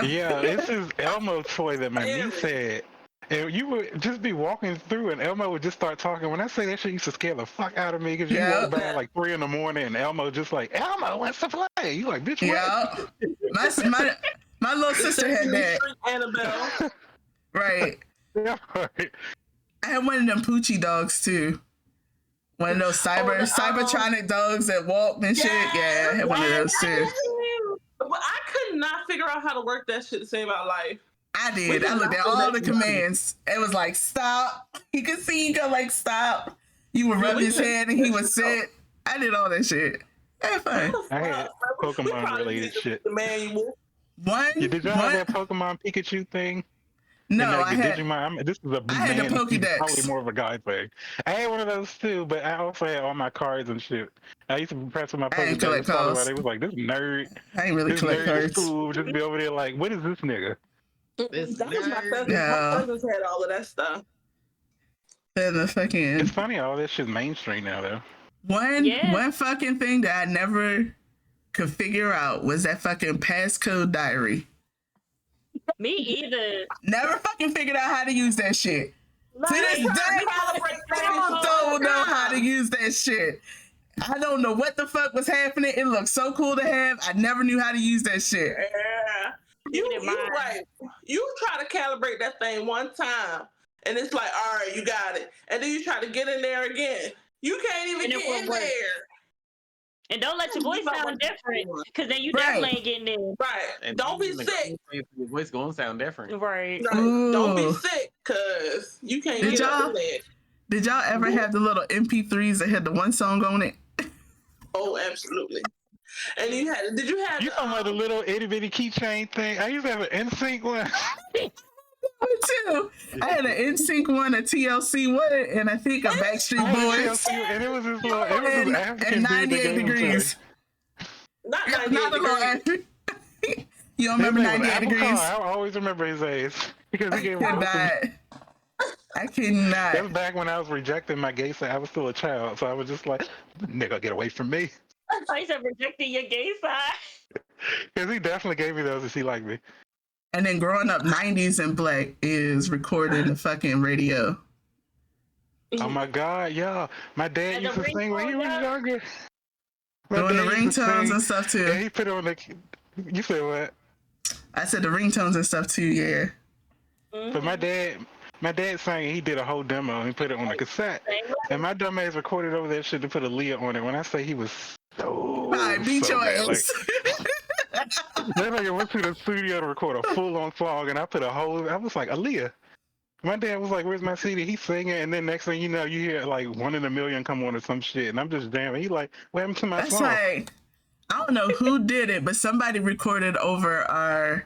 Speaker 2: Yeah, this is Elmo's toy that my niece had. And you would just be walking through and Elmo would just start talking. When I say that shit used to scare the fuck out of me because you walk by at like 3 in the morning and Elmo just like, Elmo wants to play. You like, bitch, what?
Speaker 4: Yeah. My little sister had that.
Speaker 3: Annabelle.
Speaker 4: Right.
Speaker 2: Yeah, right.
Speaker 4: I had one of them Poochie dogs too. One of those cybertronic dogs that walked and shit. Yeah, I had one of those too.
Speaker 3: Well, I could not figure out how to work that shit to save my life.
Speaker 4: I did. I looked at all the commands. It was like, stop. He could see you go like, stop. You would rub his head and he would sit. I did all that shit. I had fun.
Speaker 2: I had Pokemon related shit.
Speaker 3: The manual.
Speaker 2: Did y'all have that Pokemon Pikachu thing?
Speaker 4: No,
Speaker 2: and, like,
Speaker 4: I had.
Speaker 2: Digimon, this is a
Speaker 4: I had the Pokédex.
Speaker 2: Probably more of a guy thing. I had one of those too, but I also had all my cards and shit. I used to press with my
Speaker 4: I ain't
Speaker 2: Pokédex.
Speaker 4: collect cards.
Speaker 2: They was like, this nerd.
Speaker 4: I ain't really
Speaker 2: This
Speaker 4: collect
Speaker 2: nerd
Speaker 4: cards.
Speaker 2: is cool. Just be over there like, what is this nigga?
Speaker 3: That was my cousin.
Speaker 4: Yeah.
Speaker 3: My cousins had all of that stuff.
Speaker 4: Then the fucking
Speaker 2: It's funny, all this shit's mainstream now, though.
Speaker 4: one fucking thing that I never could figure out was that fucking passcode diary.
Speaker 5: Me either.
Speaker 4: Never fucking figured out how to use that shit.
Speaker 5: Like,
Speaker 4: To this day, I don't know how to use that shit. I don't know what the fuck was happening. It looked so cool to have. I never knew how to use that shit.
Speaker 3: Yeah. You right. You try to calibrate that thing one time, and it's like, all right, you got it. And then you try to get in there again. You can't even get in there.
Speaker 5: And don't let your voice sound different, because then you definitely ain't getting in.
Speaker 3: Right. And don't be sick.
Speaker 1: Your voice gonna sound different.
Speaker 5: Right.
Speaker 3: Don't be sick, because you can't get in there.
Speaker 4: Did y'all ever have the little MP3s that had the one song on it?
Speaker 3: Oh, absolutely. And did you have?
Speaker 2: You talking about the little itty bitty keychain thing? I used to have an NSYNC one.
Speaker 4: Me too. I had an NSYNC one, a TLC one, and I think a Backstreet Boys.
Speaker 2: And it was this little, African
Speaker 4: and 98 degrees.
Speaker 3: Not 98 degrees.
Speaker 4: You don't remember 98 degrees?
Speaker 2: I always remember his age because he gave me.
Speaker 4: I cannot.
Speaker 2: That was back when I was rejecting my gay side. I was still a child, so I was just like, "Nigga, get away from me."
Speaker 5: I said rejecting your gay side.
Speaker 2: Because he definitely gave me those, and she liked me.
Speaker 4: And then growing up 90s in black is recording the fucking radio.
Speaker 2: Oh my God, yeah. My dad used to sing when he was younger.
Speaker 4: Doing the ringtones and stuff too.
Speaker 2: Yeah, he put it on the. You said what?
Speaker 4: I said the ringtones and stuff too, yeah.
Speaker 2: But my dad sang and he did a whole demo and he put it on a cassette. And my dumb ass recorded over that shit to put Aaliyah on it. When I say he was
Speaker 4: I beat your ass.
Speaker 2: Then I went to the studio to record a full-on song, and I was like, Aaliyah. My dad was like, where's my CD? He's singing, and then next thing you know, you hear like 1 in a million come on or some shit, and I'm just jamming. He like, what happened to my song?
Speaker 4: Like, I don't know who did it, but somebody recorded over our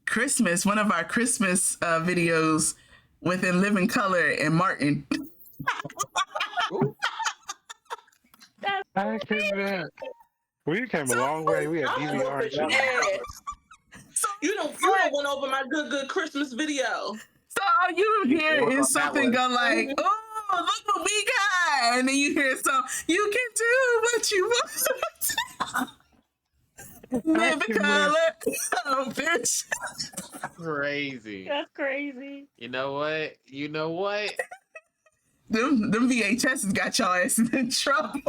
Speaker 4: Christmas, one of our Christmas videos within Living Color and Martin.
Speaker 2: I cannot. We came a long way. We had DVR and shit.
Speaker 3: So you don't went over my good Christmas video.
Speaker 4: So all you hear is something go like, oh, look what we got. And then you hear some, you can do what you want. Living Color. Oh, bitch.
Speaker 1: Crazy.
Speaker 5: That's crazy.
Speaker 1: You know what?
Speaker 4: Them VHSs got y'all ass in trouble.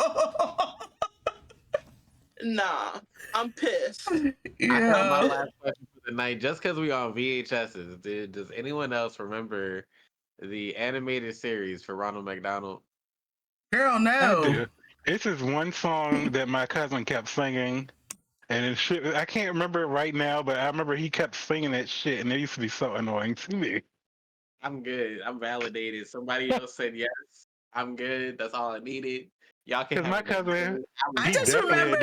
Speaker 3: Nah, I'm pissed.
Speaker 1: Yeah. I got my last question for the night. Just because we on VHSs, does anyone else remember the animated series for Ronald McDonald?
Speaker 4: Girl, no.
Speaker 2: It's just one song that my cousin kept singing. And I can't remember it right now, but I remember he kept singing that shit, and it used to be so annoying to me.
Speaker 1: I'm good. I'm validated. Somebody else said yes. I'm good. That's all I needed. Y'all can.
Speaker 2: Because my cousin,
Speaker 4: I just remember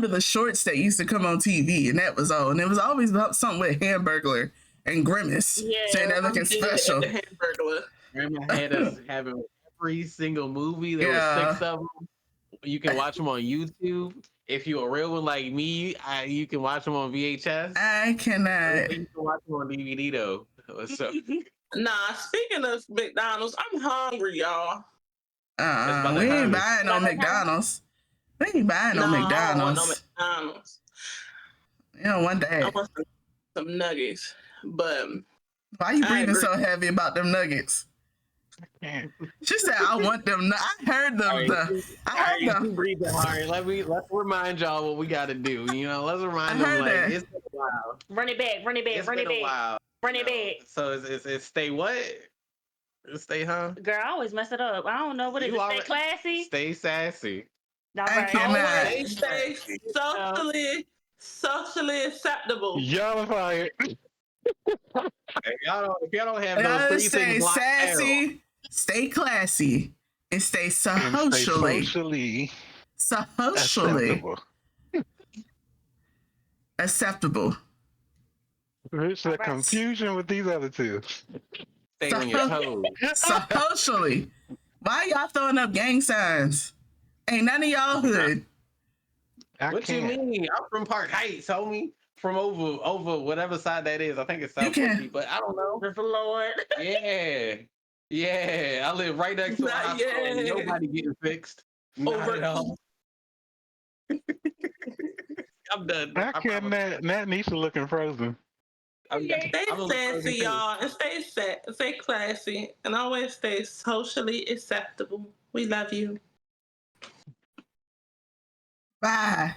Speaker 4: the shorts that used to come on TV, and that was all. And it was always about something with Hamburglar and grimace.
Speaker 5: Yeah.
Speaker 4: Saying they're looking
Speaker 3: Yeah,
Speaker 4: special.
Speaker 3: the Hamburglar.
Speaker 1: Grandma had us having every single movie. There were 6 of them. You can watch them on YouTube. If you're a real one like me, you can watch them on VHS.
Speaker 4: I cannot.
Speaker 1: You can watch them on DVD though. So
Speaker 3: Nah, speaking of McDonald's, I'm hungry, y'all.
Speaker 4: We ain't buying no McDonald's. We ain't buying no
Speaker 3: I don't want
Speaker 4: McDonald's.
Speaker 3: no McDonald's.
Speaker 4: You know, one day.
Speaker 3: I want some nuggets. But
Speaker 4: Why you
Speaker 3: I
Speaker 4: breathing
Speaker 3: agree.
Speaker 4: so heavy about them nuggets? She said, "I want them." I heard them. I heard them.
Speaker 1: Breathe hard. Let's remind y'all what we got to do. You know, let's remind them like
Speaker 4: that.
Speaker 1: it's been a while.
Speaker 5: Run it back, run it back,
Speaker 1: It's
Speaker 5: run
Speaker 1: been
Speaker 5: it
Speaker 1: a
Speaker 5: back,
Speaker 1: while.
Speaker 5: run it back.
Speaker 1: So it's stay what? Stay huh?
Speaker 5: Girl, I always mess it up. I don't know what is it. Stay classy.
Speaker 1: Stay sassy.
Speaker 5: All
Speaker 4: I
Speaker 5: right.
Speaker 4: cannot.
Speaker 3: Always stay socially acceptable.
Speaker 2: Y'all are fired.
Speaker 1: Hey, if y'all don't have
Speaker 4: I
Speaker 1: those
Speaker 4: gotta
Speaker 1: 3
Speaker 4: stay
Speaker 1: things locked down,
Speaker 4: sassy, stay classy, and stay
Speaker 2: And stay
Speaker 4: socially
Speaker 2: acceptable.
Speaker 4: acceptable.
Speaker 2: It's the confusion with these other two.
Speaker 1: stay on your toes.
Speaker 4: Socially. Why y'all throwing up gang signs? Ain't none of y'all hood.
Speaker 1: What you mean? I'm from Park Heights, homie. From over whatever side that is. I think it's South
Speaker 4: can-
Speaker 1: 50, but I don't know.
Speaker 5: Praise the Lord.
Speaker 1: Yeah. I live right next to a
Speaker 3: Not
Speaker 1: hospital. And
Speaker 3: yet.
Speaker 1: nobody getting fixed. Not
Speaker 3: Over-
Speaker 1: at all. I'm done.
Speaker 2: How can that Nisha looking frozen?
Speaker 3: Stay sassy, y'all, and stay classy, and always stay socially acceptable. We love you.
Speaker 4: Bye.